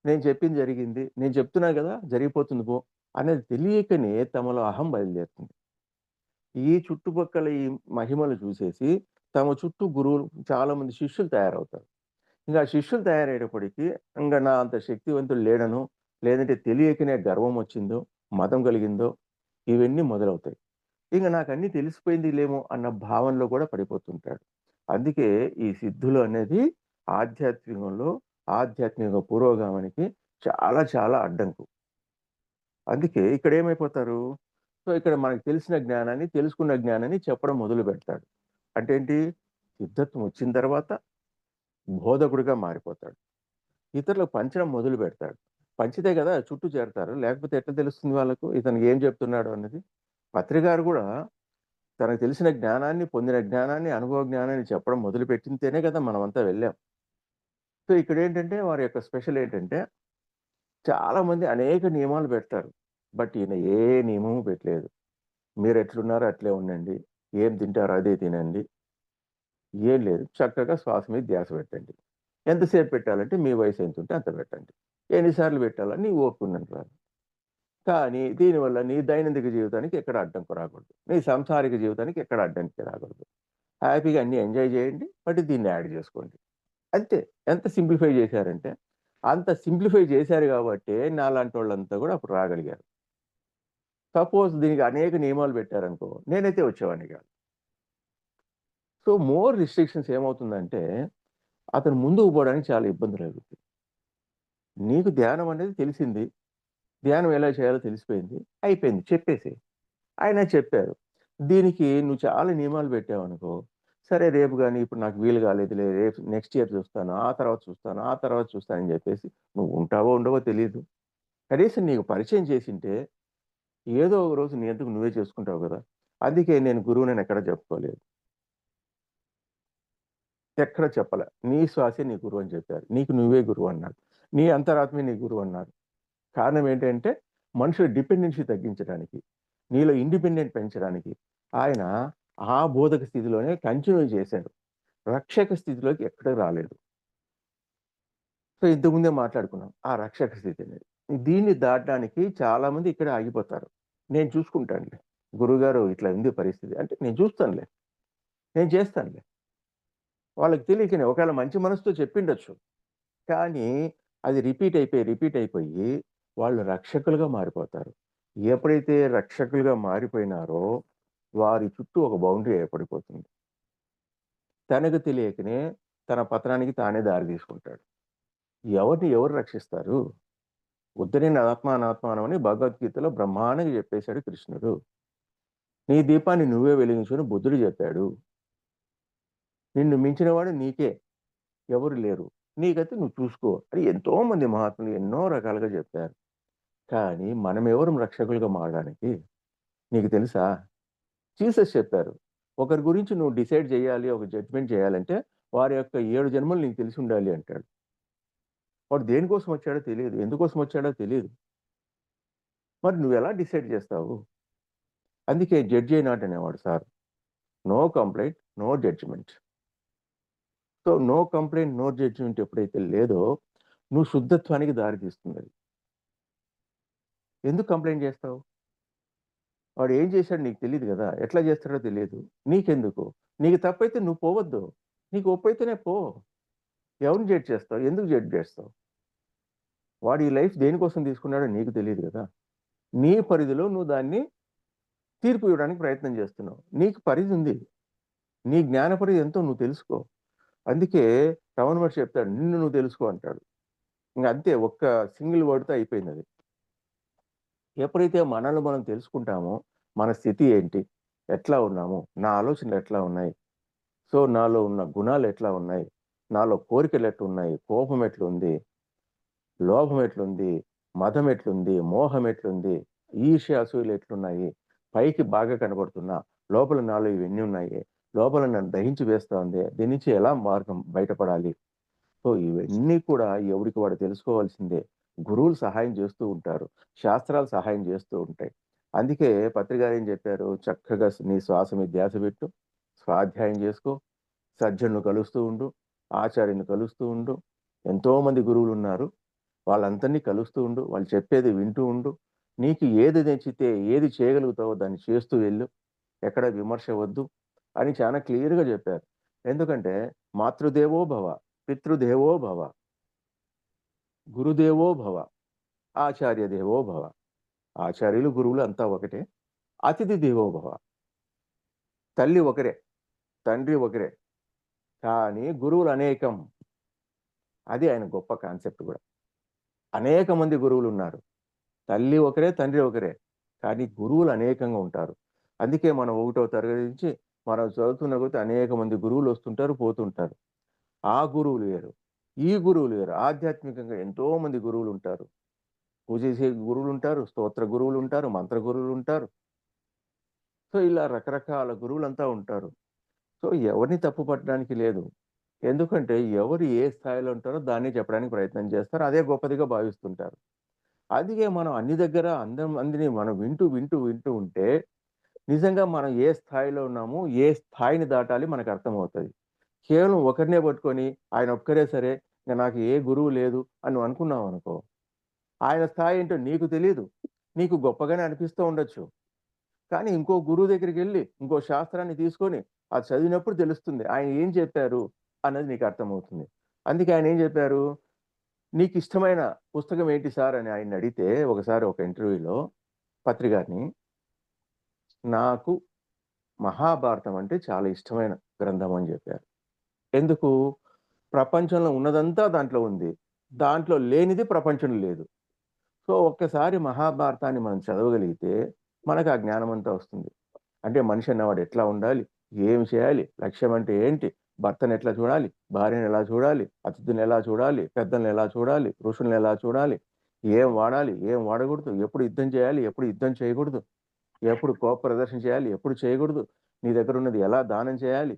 నేను చెప్పింది జరిగింది. నేను చెప్తున్నా గదా! జరిగిపోతుంది పో అనేది తెలియకనే తమలో అహం బయలుదేరుతుంది. ఈ చుట్టుపక్కల ఈ మహిమలు చూసేసి తమ చుట్టూ గురువులు చాలామంది శిష్యులు తయారవుతారు. ఇంక ఆ శిష్యులు తయారయ్యేటప్పటికి నా అంత శక్తివంతుడు లేడనో, లేదంటే తెలియకనే గర్వం వచ్చిందో, మదం కలిగిందో ఇవన్నీ మొదలవుతాయి. నాకన్నీ తెలిసిపోయిందిలేమో అన్న భావనలో కూడా పడిపోతుంటాడు. అందుకే ఈ సిద్ధులు అనేది ఆధ్యాత్మికంలో ఆధ్యాత్మిక పురోగమనానికి చాలా చాలా అడ్డంకు. అందుకే ఇక్కడేమైపోతారు, సో, ఇక్కడ మనకు తెలిసిన జ్ఞానాన్ని, తెలుసుకున్న జ్ఞానాన్ని చెప్పడం మొదలుపెడతాడు. అంటే ఏంటి? సిద్ధత్వం వచ్చిన తర్వాత బోధకుడిగా మారిపోతాడు. ఇతరులకు పంచడం మొదలుపెడతాడు. పంచితే గదా చుట్టూ చేరతారు. లేకపోతే ఎట్లా తెలుస్తుంది వాళ్ళకు ఇతను ఏం చెప్తున్నాడు అన్నది? పత్రికారు గూడా తనకు తెలిసిన జ్ఞానాన్ని, పొందిన జ్ఞానాన్ని, అనుభవ జ్ఞానాన్ని చెప్పడం మొదలుపెట్టింతేనే కదా మనమంతా వెళ్ళాం. సో, ఇక్కడేంటంటే వారి యొక్క స్పెషల్ ఏంటంటే, చాలామంది అనేక నియమాలు పెడతారు. బట్ ఈయన ఏ నియమము పెట్టలేదు. మీరెట్లున్నారో అట్లే ఉండండి. ఏం తింటారో అదే తినండి. ఏం లేదు. చక్కగా శ్వాస మీద ధ్యాస పెట్టండి. ఎంతసేపు పెట్టాలంటే మీ వయసు ఎంతుంటే అంత పెట్టండి. ఎన్ని సార్లు పెట్టాలని ఓపిక ఉన్నంత వరకు. కానీ దీనివల్ల నీ దైనందిక జీవితానికి ఎక్కడ అడ్డంకి రాకూడదు. నీ సాంసారిక జీవితానికి ఎక్కడ అడ్డంకి రాకూడదు. హ్యాపీగా అన్నీ ఎంజాయ్ చేయండి. బట్ దీన్ని యాడ్ చేసుకోండి. అంతే. ఎంత సింప్లిఫై చేశారంటే, అంత సింప్లిఫై చేశారు గాబట్టే నాలాంటోళ్ళంతా గూడా అప్పుడు రాగలిగారు. సపోజ్ దీనికి అనేక నియమాలు పెట్టారనుకో, నేనైతే వచ్చేవాడిని గాదు. సో, మోర్ రిస్ట్రిక్షన్స్ ఏమవుతుందంటే, అతను ముందుకు పోవడానికి చాలా ఇబ్బందులెదుగుతాయి. నీకు ధ్యానం అనేది తెలిసింది. ధ్యానం ఎలా చేయాలో తెలిసిపోయింది. అయిపోయింది చెప్పేసేయి. ఆయన చెప్పారు. దీనికి నువ్వు చాలా నియమాలు పెట్టావనుకో, సరే రేపు గాని ఇప్పుడు నాకు వీలు కాలేదులే. రేపు నెక్స్ట్ ఇయర్ చూస్తాను. ఆ తర్వాత చూస్తాను. ఆ తర్వాత చూస్తానని చెప్పేసి నువ్వు ఉంటావో ఉండవో తెలీదు. కనీసం నీకు పరిచయం చేసుంటే ఏదో ఒక రోజు నీ అంతకు నువ్వే చేసుకుంటావు గదా! అందుకే నేను గురువునని ఎక్కడ చెప్పుకోలేదు. ఎక్కడ చెప్పల. నీ శ్వాసే నీ గురువు అని చెప్పారు. నీకు నువ్వే గురువు అన్నారు. నీ అంతరాత్మే నీ గురువు అన్నారు. కారణం ఏంటంటే మనుషుల డిపెండెన్సీ తగ్గించడానికి, నీలో ఇండిపెండెంట్ పెంచడానికి ఆయన ఆ బోధక స్థితిలోనే కంటిన్యూ చేశారు. రక్షక స్థితిలోకి ఎక్కడికి రాలేదు. సో, ఇంతకుముందే మాట్లాడుకున్నాం. ఆ రక్షక స్థితి అనేది. దీన్ని దాటడానికి చాలామంది ఇక్కడే ఆగిపోతారు. నేను చూసుకుంటానులే. గురువుగారు ఇట్లా ఉంది పరిస్థితి. అంటే నేను చూస్తానులే. నేను చేస్తానులే. వాళ్ళకి తెలియకనే ఒకవేళ మంచి మనసుతో చెప్పిండొచ్చు. కానీ అది రిపీట్ అయిపోయి వాళ్ళు రక్షకులుగా మారిపోతారు. ఎప్పుడైతే రక్షకులుగా మారిపోయినారో వారి చుట్టూ ఒక బౌండరీ ఏర్పడిపోతుంది. తనకు తెలియకనే తన పతనానికి తానే దారి తీసుకుంటాడు. ఎవరిని ఎవరు రక్షిస్తారు? ఉద్ధరిని ఆత్మానాత్మానం అని భగవద్గీతలో బ్రహ్మాండంగా చెప్పేశాడు కృష్ణుడు. నీ దీపాన్ని నువ్వే వెలిగించు అని బుద్ధుడు చెప్పాడు. నిన్ను మించినవాడు నీకే ఎవరు లేరు. నీకైతే నువ్వు చూసుకో అని ఎంతోమంది మహాత్ములు ఎన్నో రకాలుగా చెప్పారు. కానీ మనమెవరం రక్షకులుగా మారడానికి? నీకు తెలుసా? జీసస్ చెప్పారు. ఒకరి గురించి నువ్వు డిసైడ్ చేయాలి, ఒక జడ్జ్‌మెంట్ చేయాలంటే వారి యొక్క 7 జన్మలు నీకు తెలిసి ఉండాలి అంటాడు. వాడు దేనికోసం వచ్చాడో తెలీదు. ఎందుకోసం వచ్చాడో తెలీదు. మరి నువ్వెలా డిసైడ్ చేస్తావు? అందుకే జడ్జ్ నాట్ అనేవాడు సార్. No complaint, no judgement. So, no complaint, no judgement ఎప్పుడైతే లేదో నువ్వు శుద్ధత్వానికి దారి తీస్తుందది. ఎందుకు కంప్లెయింట్ చేస్తావు? వాడు ఏం చేశాడో నీకు తెలీదు గదా! ఎట్లా చేస్తాడో తెలీదు. నీకెందుకు? నీకు తప్పైతే నువ్వు పోవద్దు. నీకు ఒప్పైతేనే పో. ఎవరిని జడ్జ్ చేస్తావు? ఎందుకు జడ్జ్ చేస్తావు? వాడు ఈ లైఫ్ దేనికోసం తీసుకున్నాడో నీకు తెలీదు గదా! నీ పరిధిలో నువ్వు దాన్ని తీర్పు ఇవ్వడానికి ప్రయత్నం చేస్తున్నావు. నీకు పరిధుంది. నీ జ్ఞాన పరిధి ఎంతో నువ్వు తెలుసుకో. అందుకే రమణ మహర్షి చెప్తాడు. నిన్ను నువ్వు తెలుసుకో అంటాడు. అంతే ఒక్క సింగిల్ వర్డ్‌తో అయిపోయిందది. ఎప్పుడైతే మనల్ని మనం తెలుసుకుంటామో, మన స్థితి ఏంటి? ఎట్లా ఉన్నాము? నా ఆలోచనలు ఎట్లా ఉన్నాయి? సో, నాలో ఉన్న గుణాలు ఎట్లా ఉన్నాయి? నాలో కోరికలు ఎట్లున్నాయి? కోపం ఎట్లుంది? లోభం ఎట్లుంది? మదం ఎట్లుంది? మోహం ఎట్లుంది? ఈర్ష్య, అసూయలు ఎట్లున్నాయి? పైకి బాగా కనబడుతున్నా, లోపల నాలో ఇవన్నీ ఉన్నాయి. లోపల నన్ను దహించి వేస్తా ఉంది. దీని నుంచి ఎలా మార్గం బయటపడాలి? సో, ఇవన్నీ కూడా ఎవరికి వాడు తెలుసుకోవాల్సిందే. గురువులు సహాయం చేస్తూ ఉంటారు. శాస్త్రాలు సహాయం చేస్తూ ఉంటాయి. అందుకే పత్రి గారేం చెప్పారు, చక్కగా నీ శ్వాస మీద ధ్యాస పెట్టు, స్వాధ్యాయం చేసుకో, సజ్జనులు కలుస్తూ ఉండు, ఆచార్యుని కలుస్తూ ఉండు. ఎంతోమంది గురువులున్నారు. వాళ్ళందరినీ కలుస్తూ ఉండు. వాళ్ళు చెప్పేది వింటూ ఉండు. నీకు ఏది నచ్చితే, ఏది చేయగలుగుతావో దాన్ని చేస్తూ వెళ్ళు. ఎక్కడ విమర్శ వద్దు అని చాలా క్లియర్‌గా చెప్పారు. ఎందుకంటే మాతృదేవో భవ, పితృదేవో భవ, గురుదేవో భవ, ఆచార్య దేవో భవ. ఆచార్యులు, గురువులు అంతా ఒకటే. అతిథి దేవో భవ. తల్లి ఒకరే, తండ్రి ఒకరే. కానీ గురువులు అనేకం. అది ఆయన గొప్ప కాన్సెప్ట్ గూడా. అనేక మంది గురువులున్నారు. తల్లి ఒకరే, తండ్రి ఒకరే. కానీ గురువులు అనేకంగా ఉంటారు. అందుకే మనం ఒకటో తరగతి నుంచి మనం చదువుతున్న కొద్దీ అనేక మంది గురువులొస్తుంటారు, పోతుంటారు. ఆ గురువులు వేరు. ఈ గురువులు వేరు. ఆధ్యాత్మికంగా ఎంతో మంది గురువులుంటారు. పూజ చేసే గురువులుంటారు, స్తోత్ర గురువులుంటారు, మంత్ర గురువులుంటారు. సో, ఇలా రకరకాల గురువులంతా ఉంటారు. సో, ఎవరిని తప్పు పట్టడానికి లేదు. ఎందుకంటే ఎవరు ఏ స్థాయిలో ఉంటారో దాన్నే చెప్పడానికి ప్రయత్నం చేస్తారు. అదే గొప్పదిగా భావిస్తుంటారు. అందుకే మనం అన్ని దగ్గర మందిని మనం వింటూ ఉంటే నిజంగా మనం ఏ స్థాయిలో ఉన్నామో, ఏ స్థాయిని దాటాలి మనకర్థమవుతది. కేవలం ఒకరినే పట్టుకొని ఆయన ఒక్కరే సరే, ఇంక నాకు ఏ గురువు లేదు అని నువ్వు అనుకున్నావనుకో, ఆయన స్థాయి ఏంటో నీకు తెలీదు. నీకు గొప్పగానే అనిపిస్తూ ఉండొచ్చు. కానీ ఇంకో గురువు దగ్గరికెళ్ళి, ఇంకో శాస్త్రాన్ని తీసుకొని, అది చదివినప్పుడు తెలుస్తుంది. ఆయన ఏం చెప్పారు అన్నది నీకు అర్థమవుతుంది. అందుకే ఆయన ఏం చెప్పారు, "నీకిష్టమైన పుస్తకం ఏంటి సార్" అని ఆయన్నడిగితే ఒకసారి ఒక ఇంటర్వ్యూలో పత్రిగారిని, "నాకు మహాభారతం అంటే చాలా ఇష్టమైన గ్రంథం" అని చెప్పారు. ఎందుకు? ప్రపంచంలో ఉన్నదంతా దాంట్లో ఉంది. దాంట్లో లేనిది ప్రపంచంలో లేదు. సో, ఒక్కసారి మహాభారతాన్ని మనం చదవగలిగితే మనకు ఆ జ్ఞానమంతా వస్తుంది. అంటే మనిషి అన్నవాడు ఎట్లా ఉండాలి? ఏమి చేయాలి? లక్ష్యం అంటే ఏంటి? భర్తను ఎట్లా చూడాలి? భార్యను ఎలా చూడాలి? అతిథిని ఎలా చూడాలి? పెద్దల్ని ఎలా చూడాలి? ఋషుల్ని ఎలా చూడాలి? ఏం వాడాలి? ఏం వాడకూడదు? ఎప్పుడు యుద్ధం చేయాలి? ఎప్పుడు యుద్ధం చేయకూడదు? ఎప్పుడు కోప ప్రదర్శన చేయాలి? ఎప్పుడు చేయకూడదు? నీ దగ్గరున్నది ఎలా దానం చేయాలి?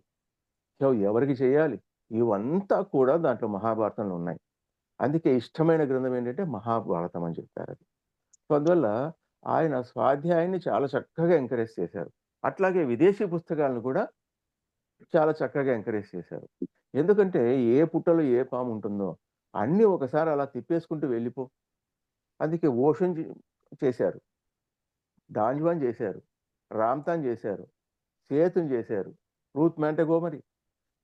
సో, ఎవరికి చేయాలి? ఇవంతా కూడా దాంట్లో మహాభారతంలో ఉన్నాయి. అందుకే ఇష్టమైన గ్రంథం ఏంటంటే మహాభారతం అని చెప్పారది. సో, అందువల్ల ఆయన స్వాధ్యాయాన్ని చాలా చక్కగా ఎంకరేజ్ చేశారు. అట్లాగే విదేశీ పుస్తకాలను కూడా చాలా చక్కగా ఎంకరేజ్ చేశారు. ఎందుకంటే ఏ పుట్టలో ఏ పాము ఉంటుందో అన్నీ ఒకసారి అలా తిప్పేసుకుంటూ వెళ్ళిపో. అందుకే ఓషన్ చేశారు. డాన్ చేశారు. రామ్‌తాన్ చేశారు. సేతుని చేశారు. రూత్ మాంటగోమరి.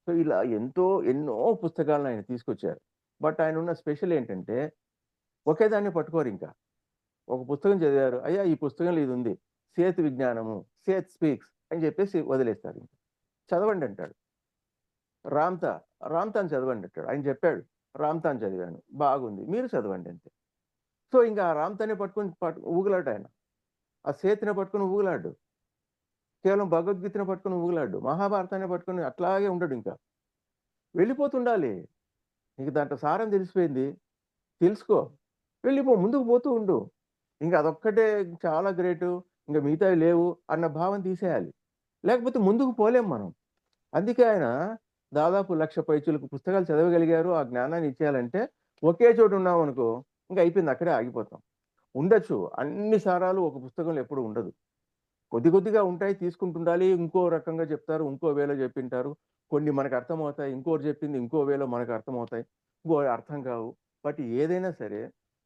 సో, ఇలా ఎన్నో పుస్తకాలను ఆయన తీసుకొచ్చారు. బట్ ఆయనున్న స్పెషల్ ఏంటంటే ఒకే దాన్ని పట్టుకోరింకా. ఒక పుస్తకం చదివారు. అయ్యా! ఈ పుస్తకంలో ఇదుంది. 'సేతు విజ్ఞానము', 'సేత్ స్పీక్స్' అని చెప్పేసి వదిలేస్తారు. చదవండి అంటాడు. 'రామ్‌తా', 'రామ్‌తాన్' చదవండి అంటాడు. ఆయన చెప్పాడు. 'రామ్‌తాన్' చదివాను. బాగుంది. మీరు చదవండి అంతే. సో, ఇంక ఆ 'రామ్‌తానే' పట్టుకొని ఊగులాడాయన. ఆ 'సేతునే' పట్టుకొని ఊగులాడు. కేవలం భగవద్గీతనే పట్టుకొని ఊగులాడు. 'మహాభారతాన్ని' పట్టుకొని అట్లాగే ఉండడింకా. వెళ్ళిపోతుండాలి. నీకు దాంట్లో సారం తెలిసిపోయింది. తెలుసుకో. వెళ్ళిపో. ముందుకు పోతూ ఉండు. ఇంక అదొక్కటే చాలా గ్రేటు. ఇంక మిగతావి లేవు అన్న భావం తీసేయాలి. లేకపోతే ముందుకు పోలేం మనం. అందుకే ఆయన దాదాపు 1,00,000 పైచిలుకు పుస్తకాలు చదవగలిగారు. ఆ జ్ఞానాన్ని ఇచ్చేయాలంటే ఒకే చోట ఉన్నామనుకో ఇంక అయిపోయింది. అక్కడే ఆగిపోతాం. ఉండొచ్చు. అన్ని సారాలు ఒక పుస్తకంలో ఎప్పుడు ఉండదు. కొద్ది కొద్దిగా ఉంటాయి. తీసుకుంటుండాలి. ఇంకో రకంగా చెప్తారు. ఇంకో వేలో చెప్పింటారు. కొన్ని మనకు అర్థమవుతాయి. ఇంకోరు చెప్పింది ఇంకో వేలో మనకు అర్థమవుతాయి. ఇంకోటి అర్థం కావు. బట్ ఏదైనా సరే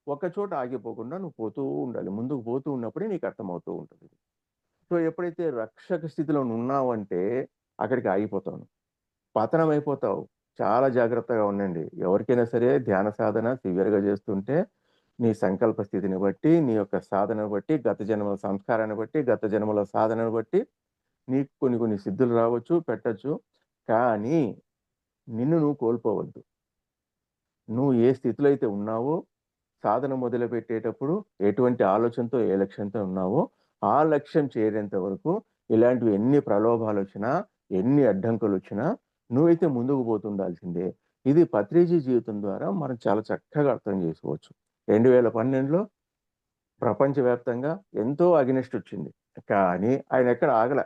ఒక చోట ఆగిపోకుండా నువ్వు పోతూ ఉండాలి. ముందుకు పోతూ ఉన్నప్పుడే నీకు అర్థమవుతూ ఉంటది. సో, ఎప్పుడైతే రక్షక స్థితిలో నున్నావంటే అక్కడికి ఆగిపోతావు. పతనమైపోతావు. చాలా జాగ్రత్తగా ఉండండి. ఎవరికైనా సరే ధ్యాన సాధన సివియర్‌గా చేస్తుంటే నీ సంకల్ప స్థితిని బట్టి, నీ యొక్క సాధనను బట్టి, గత జన్మల సంస్కారాన్ని బట్టి, గత జన్మల సాధనను బట్టి నీకు కొన్ని కొన్ని సిద్ధులు రావచ్చు, పెట్టొచ్చు. కానీ నిన్ను నువ్వు కోల్పోవద్దు. నువ్వు ఏ స్థితిలో అయితే ఉన్నావో, సాధన మొదలుపెట్టేటప్పుడు ఎటువంటి ఆలోచనతో, ఏ లక్ష్యంతో ఉన్నావో, ఆ లక్ష్యం చేరేంత వరకు ఇలాంటివి ఎన్ని ప్రలోభాలొచ్చినా, ఎన్ని అడ్డంకులొచ్చినా నువ్వైతే ముందుకు పోతుండాల్సిందే. ఇది పత్రిజీ జీవితం ద్వారా మనం చాలా చక్కగా అర్థం చేసుకోవచ్చు. 2012లో ప్రపంచవ్యాప్తంగా ఎంతో అగెనిస్ట్ వచ్చింది. కానీ ఆయనెక్కడ ఆగల.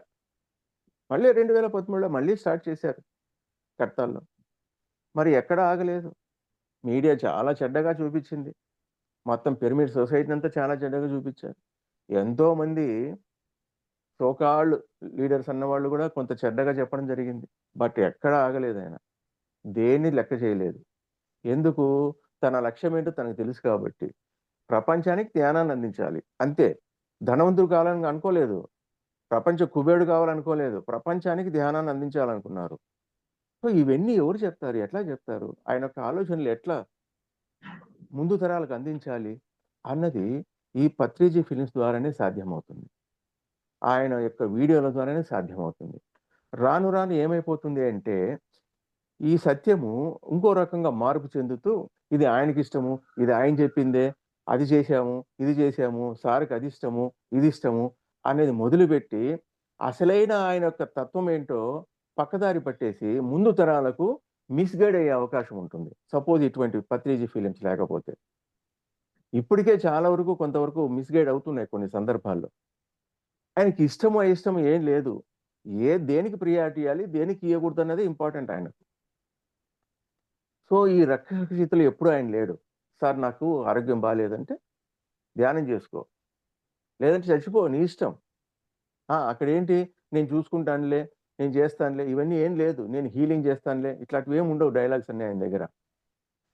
మళ్ళీ 2013లో మళ్ళీ స్టార్ట్ చేశారు కడతాల్లో. మరి ఎక్కడ ఆగలేదు. మీడియా చాలా చెడ్డగా చూపిచ్చింది. మొత్తం పిరమిడ్ సొసైటీనంతా చాలా చెడ్డగా చూపిచ్చారు. ఎంతోమంది సో కాల్డ్ లీడర్స్ అన్నవాళ్ళు గూడా కొంత చెడ్డగా చెప్పడం జరిగింది. బట్ ఎక్కడ ఆగలేదాయన. దేన్ని లెక్క చేయలేదు. ఎందుకు? తన లక్ష్యమేంటో తనకు తెలుసు కాబట్టి. ప్రపంచానికి జ్ఞానాన్ని అందించాలి. అంతే. ధనవంతుడు కావాలని అనుకోలేదు. ప్రపంచ కుబేరుడు కావాలనుకోలేదు. ప్రపంచానికి ధ్యానాన్ని అందించాలనుకున్నారు. సో, ఇవన్నీ ఎవరు చెప్తారు? ఎట్లా చెప్తారు? ఆయన యొక్క ఆలోచనలు ఎట్లా ముందు తరాలకు అందించాలి అన్నది ఈ పత్రిజీ ఫిల్మ్స్ ద్వారానే సాధ్యమవుతుంది. ఆయన యొక్క వీడియోల ద్వారానే సాధ్యమవుతుంది. రాను రాను ఏమైపోతుంది అంటే, ఈ సత్యము ఇంకో రకంగా మార్పు చెందుతూ, ఇది ఆయనకిష్టము, ఇది ఆయన చెప్పిందే, అది చేశాము, ఇది చేశాము, సార్‌కి అదిష్టము, ఇదిష్టము అనేది మొదలుపెట్టి, అసలైన ఆయన యొక్క తత్వం ఏంటో పక్కదారి పట్టేసి, ముందు తరాలకు మిస్‌గైడ్ అయ్యే అవకాశం ఉంటుంది. సపోజ్ ఇటువంటి పత్రిజీ ఫిలిమ్స్ లేకపోతే. ఇప్పటికే చాలా వరకు కొంతవరకు మిస్‌గైడ్ అవుతున్నాయి కొన్ని సందర్భాల్లో. ఆయనకి ఇష్టము, అయిష్టము ఏం లేదు. దేనికి ప్రియారిటీ ఇయ్యాలి, దేనికి ఇయ్యకూడదన్నదే ఇంపార్టెంట్ ఆయనకు. సో, ఈ రక్షక స్థితిలో ఎప్పుడు ఆయన లేడు. సార్ నాకు ఆరోగ్యం బాలేదంటే ధ్యానం చేసుకో. లేదంటే చచ్చిపో నీ ఇష్టం. అక్కడేంటి నేను చూసుకుంటానులే, నేను చేస్తానులే ఇవన్నీ ఏం లేదు. నేను హీలింగ్ చేస్తానులే ఇట్లాంటివేమి ఉండవు డైలాగ్స్ అన్నీ ఆయన దగ్గర.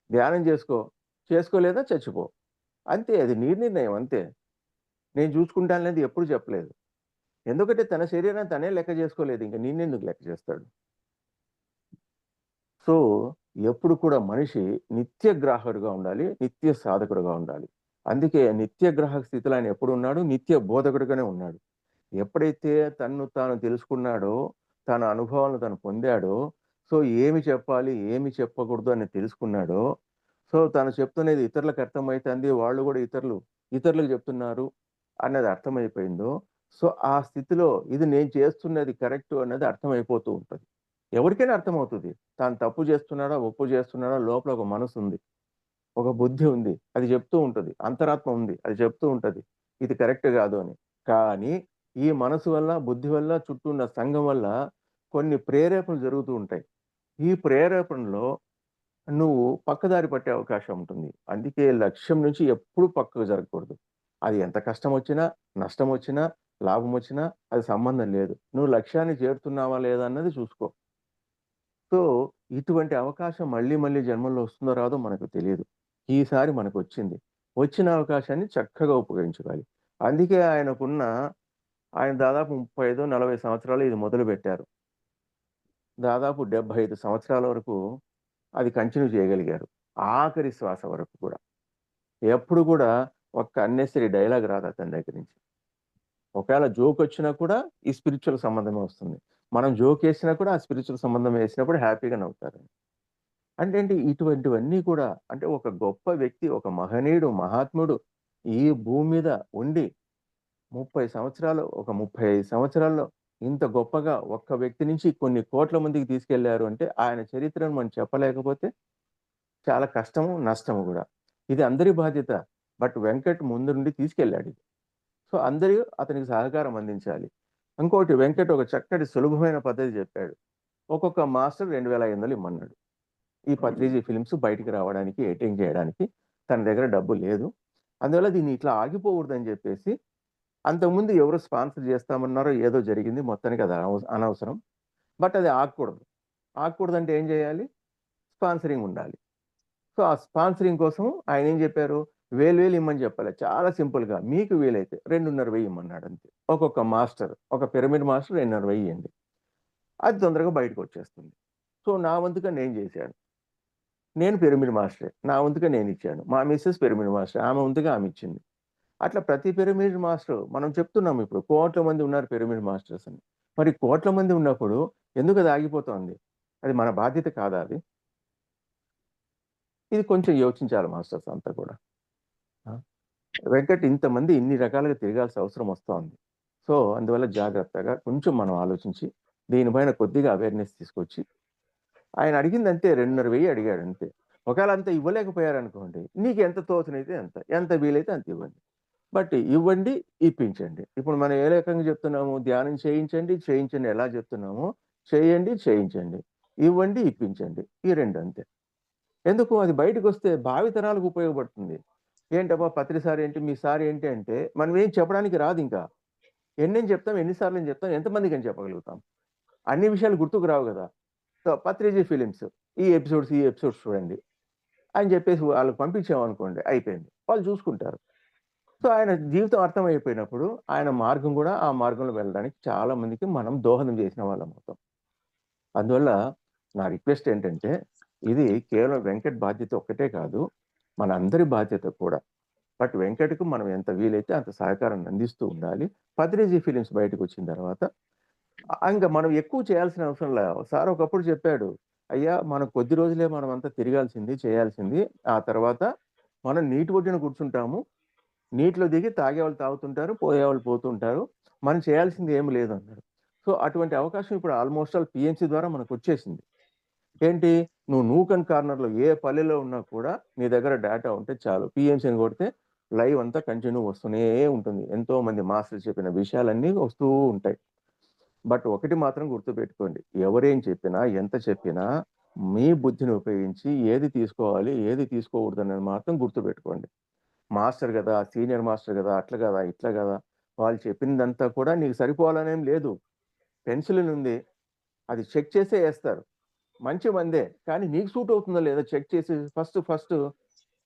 ధ్యానం చేసుకో. చేసుకోలేదా చచ్చిపో. అంతే అది నీ నిర్ణయం అంతే. నేను చూసుకుంటాననేది ఎప్పుడు చెప్పలేదు. ఎందుకంటే తన శరీరాన్ని తనే లెక్క చేసుకోలేదు. ఇంక నిన్నెందుకు లెక్క చేస్తాడు? సో, ఎప్పుడు కూడా మనిషి నిత్యగ్రాహకుడుగా ఉండాలి. నిత్య సాధకుడుగా ఉండాలి. అందుకే నిత్యగ్రాహక స్థితిలో ఆయన ఎప్పుడున్నాడు? నిత్య బోధకుడుగానే ఉన్నాడు. ఎప్పుడైతే తన్ను తాను తెలుసుకున్నాడో, తన అనుభవాలను తను పొందాడో, సో, ఏమి చెప్పాలి, ఏమి చెప్పకూడదు అని తెలుసుకున్నాడో, సో, తను చెప్తున్నది ఇతరులకు అర్థమైతంది. వాళ్ళు గూడా ఇతరులకు చెప్తున్నారు అన్నది అర్థమైపోయిందో, సో, ఆ స్థితిలో ఇది నేను చేస్తున్నది కరెక్టు అన్నది అర్థమైపోతూ ఉంటది. ఎవరికైనా అర్థమవుతది. తాను తప్పు చేస్తున్నాడా, ఒప్పు చేస్తున్నాడా లోపల ఒక మనసుంది. ఒక బుద్ధి ఉంది. అది చెప్తూ ఉంటది. అంతరాత్మ ఉంది. అది చెప్తూ ఉంటది. ఇది కరెక్ట్ గాదు అని. కానీ ఈ మనసు వల్ల, బుద్ధి వల్ల, చుట్టూ ఉన్న సంఘం వల్ల కొన్ని ప్రేరేపణలు జరుగుతూ ఉంటాయి. ఈ ప్రేరేపణలో నువ్వు పక్కదారి పట్టే అవకాశం ఉంటుంది. అందుకే లక్ష్యం నుంచి ఎప్పుడు పక్కకు జరగకూడదు. అది ఎంత కష్టమొచ్చినా, నష్టమొచ్చినా, లాభమొచ్చినా అది సంబంధం లేదు. నువ్వు లక్ష్యాన్ని చేరుతున్నావా లేదా అన్నది చూసుకో. సో, ఇటువంటి అవకాశం మళ్ళీ మళ్ళీ జన్మల్లో వస్తుందో రాదో మనకు తెలీదు. ఈసారి మనకొచ్చింది. వచ్చిన అవకాశాన్ని చక్కగా ఉపయోగించుకోవాలి. అందుకే ఆయన దాదాపు 35, 40 సంవత్సరాలు ఇది మొదలుపెట్టారు. దాదాపు 75 సంవత్సరాల వరకు అది కంటిన్యూ చేయగలిగారు. ఆఖరి శ్వాస వరకు కూడా. ఎప్పుడు కూడా ఒక్క అన్నెసెసరీ డైలాగ్ రాదు అతని దగ్గర నుంచి. ఒకవేళ జోకొచ్చినా కూడా ఈ స్పిరిచ్యువల్ సంబంధమే వస్తుంది. మనం జోకేసినా కూడా ఆ స్పిరిచ్యువల్ సంబంధం వేసినప్పుడు హ్యాపీగా నవ్వుతారు. అంటే ఏంటి ఇటువంటివన్నీ కూడా అంటే ఒక గొప్ప వ్యక్తి, ఒక మహనీయుడు, మహాత్ముడు ఈ భూమి మీద ఉండి 30 సంవత్సరాలు, ఒక 35 సంవత్సరాల్లో ఇంత గొప్పగా ఒక్క వ్యక్తి నుంచి కొన్ని కోట్ల మందికి తీసుకెళ్లారు అంటే ఆయన చరిత్రను మనం చెప్పలేకపోతే చాలా కష్టము, నష్టము గూడా. ఇది అందరి బాధ్యత. బట్ వెంకట్ ముందుండి తీసుకెళ్ళాడు. సో, అందరూ అతనికి సహకారం అందించాలి. ఇంకోటి వెంకట్ ఒక చక్కటి సులభమైన పద్ధతి చెప్పాడు. ఒక్కొక్క మాస్టర్ 2500 ఇమ్మన్నాడు. ఈ పత్రిజీ ఫిల్మ్స్ బయటికి రావడానికి, ఎడిటింగ్ చేయడానికి తన దగ్గర డబ్బు లేదు. అందువల్ల దీన్ని ఇట్లా ఆగిపోకూడదని చెప్పేసి అంతకుముందు ఎవరో స్పాన్సర్ చేస్తామన్నారో ఏదో జరిగింది. మొత్తానికి అది అనవసరం. బట్ అది ఆగకూడదు. ఆగకూడదంటే ఏం చేయాలి? స్పాన్సరింగ్ ఉండాలి. సో, ఆ స్పాన్సరింగ్ కోసం ఆయనేం చెప్పారు? 1000 ఇమ్మని చెప్పలే. చాలా సింపుల్‌గా మీకు వీలైతే 2500 ఇమ్మన్నాడు అంతే. ఒక్కొక్క మాస్టర్, ఒక పిరమిడ్ మాస్టర్ 2500 ఇయ్యండి. అది తొందరగా బయటకొచ్చేస్తుంది. సో, నా వంతుగా నేను చేశాను. నేను పిరమిడ్ మాస్టరే. నా వంతుగా నేనిచ్చాను. మా మిసెస్ పిరమిడ్ మాస్టర్. ఆమె వంతుగా ఆమె ఇచ్చింది. అట్లా ప్రతి పిరమిడ్ మాస్టర్ మనం చెప్తున్నాం ఇప్పుడు కోట్ల మంది ఉన్నారు పిరమిడ్ మాస్టర్స్ అని. మరి కోట్ల మంది ఉన్నప్పుడు ఎందుకది ఆగిపోతోంది? అది మన బాధ్యత కాదా అది? ఇది కొంచెం యోచించాలి మాస్టర్స్ అంతా కూడా. ఆ! వెంకట్ ఇంతమంది ఇన్ని రకాలుగా తిరగాల్సిన అవసరం వస్తోంది. సో, అందువల్ల జాగ్రత్తగా కొంచెం మనం ఆలోచించి దీనిపైన కొద్దిగా అవేర్‌నెస్ తీసుకొచ్చి ఆయన అడిగిందంతే 2500 అడిగాడంతే. ఒకవేళ అంత ఇవ్వలేకపోయారనుకోండి, నీకెంత తోచినైతే అంత. ఎంత వీలైతే అంత ఇవ్వండి. బట్ ఇవ్వండి, ఇప్పించండి. ఇప్పుడు మనం ఏ రకంగా చెప్తున్నాము? ధ్యానం చేయించండి, చేయించండి ఎలా చెప్తున్నామో, చేయండి, చేయించండి. ఇవ్వండి, ఇప్పించండి. ఈ 2 అంతే. ఎందుకు? అది బయటకొస్తే భావితరాలకు ఉపయోగపడుతుంది. ఏంటబ్బా! పత్రి సార్ ఏంటి? మీ సార్ ఏంటి? అంటే మనమేం చెప్పడానికి రాదింకా. ఎన్నని చెప్తాం? ఎన్ని సార్లని చెప్తాం? ఎంతమందికని చెప్పగలుగుతాం? అన్ని విషయాలు గుర్తుకు రావు గదా! సో, పత్రిజీ ఫిలిమ్స్ ఈ ఎపిసోడ్స్ చూడండి అని చెప్పేసి వాళ్ళకి పంపించామనుకోండి అయిపోయింది. వాళ్ళు చూసుకుంటారు. సో, ఆయన జీవితం అర్థమైపోయినప్పుడు ఆయన మార్గం గూడా ఆ మార్గంలో వెళ్ళడానికి చాలా మందికి మనం దోహదం చేసిన వాళ్ళమవుతాం. అందువల్ల నా రిక్వెస్ట్ ఏంటంటే, ఇది కేవలం వెంకట్ బాధ్యత ఒక్కటే కాదు, మనందరి బాధ్యత కూడా. బట్ వెంకట్‌కి మనం ఎంత వీలైతే అంత సహకారాన్ని అందిస్తూ ఉండాలి. పత్రిజీ ఫిలిమ్స్ బయటకొచ్చిన తర్వాత ఇంక మనం ఎక్కువ చేయాల్సిన అవసరంలా. సార్ ఒకప్పుడు చెప్పాడు, "అయ్యా! మనం కొద్ది రోజులే మనమంతా తిరగాల్సింది, చేయాల్సింది. ఆ తర్వాత మనం నీటి ఒడ్డున కూర్చుంటాము. నీటిలో దిగి తాగేవాళ్ళు తాగుతుంటారు, పోయేవాళ్ళు పోతుంటారు. మనం చేయాల్సింది ఏమి లేదన్నాడు. సో, అటువంటి అవకాశం ఇప్పుడు ఆల్‌మోస్ట్ ఆల్ పీఎంసీ ద్వారా మనకొచ్చేసింది. ఏంటి? నువ్వు నూకన్ కార్నర్‌లో ఏ పల్లెలో ఉన్నా కూడా నీ దగ్గర డేటా ఉంటే చాలు. పీఎంసీ అని కొడితే లైవ్ అంతా కంటిన్యూ వస్తూనే ఉంటుంది. ఎంతోమంది మాస్టర్స్ చెప్పిన విషయాలన్నీ వస్తూ ఉంటాయి. బట్ ఒకటి మాత్రం గుర్తుపెట్టుకోండి. ఎవరేం చెప్పినా, ఎంత చెప్పినా మీ బుద్ధిని ఉపయోగించి ఏది తీసుకోవాలి, ఏది తీసుకోకూడదనేది మాత్రం గుర్తుపెట్టుకోండి. మాస్టర్ గదా! సీనియర్ మాస్టర్ గదా! అట్లా గదా! ఇట్లా గదా! వాళ్ళు చెప్పిందంతా కూడా నీకు సరిపోవాలనేం లేదు. పెన్సిలినుంది. అది చెక్ చేసే ఏస్తారు. మంచి మందే. కానీ నీకు సూట్ అవుతుందో లేదో చెక్ చేసి ఫస్ట్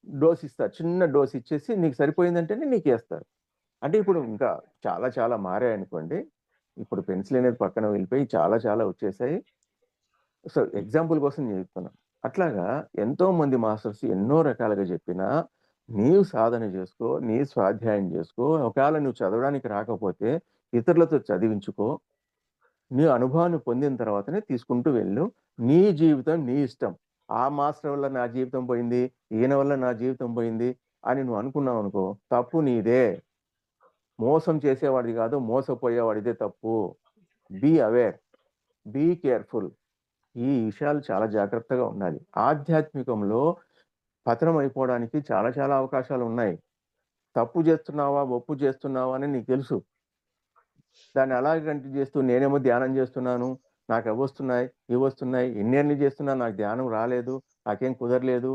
డోస్ ఇస్తారు. చిన్న డోస్ ఇచ్చేసి నీకు సరిపోయిందంటేనే నీకేస్తారు. అంటే ఇప్పుడు ఇంకా చాలా చాలా మారాయనుకోండి. ఇప్పుడు పెన్సిల్ అనేది పక్కన వెళ్ళిపోయి చాలా చాలా వచ్చేసాయి. సో ఎగ్జాంపుల్ కోసం చెప్తున్నాను. అట్లాగా ఎంతో మంది మాస్టర్స్ ఎన్నో రకాలుగా చెప్పినా నీవు సాధన చేసుకో, నీ స్వాధ్యాయం చేసుకో. ఒకవేళ నువ్వు చదవడానికి రాకపోతే ఇతరులతో చదివించుకో. నీ అనుభవాన్ని పొందిన తర్వాతనే తీసుకుంటూ వెళ్ళు. నీ జీవితం నీ ఇష్టం. ఆ మాస్టర్ వల్ల నా జీవితం పోయింది, ఈయన వల్ల నా జీవితం పోయింది అని నువ్వు అనుకున్నావు అనుకో, తప్పు నీదే. మోసం చేసేవాడిది కాదు, మోసపోయేవాడిదే తప్పు. Be aware, be careful. ఈ విషయాలు చాలా జాగ్రత్తగా ఉండాలి. ఆధ్యాత్మికంలో పతనం అయిపోవడానికి చాలా చాలా అవకాశాలు ఉన్నాయి. తప్పు చేస్తున్నావా, ఒప్పు చేస్తున్నావా అని నీకు తెలుసు. దాన్ని అలాగే కంటిన్యూ చేస్తూ నేనేమో ధ్యానం చేస్తున్నాను, నాకు అవి వస్తున్నాయి, ఇవి వస్తున్నాయి, ఎన్ని చేస్తున్నా నాకు ధ్యానం రాలేదు, నాకేం కుదరలేదు,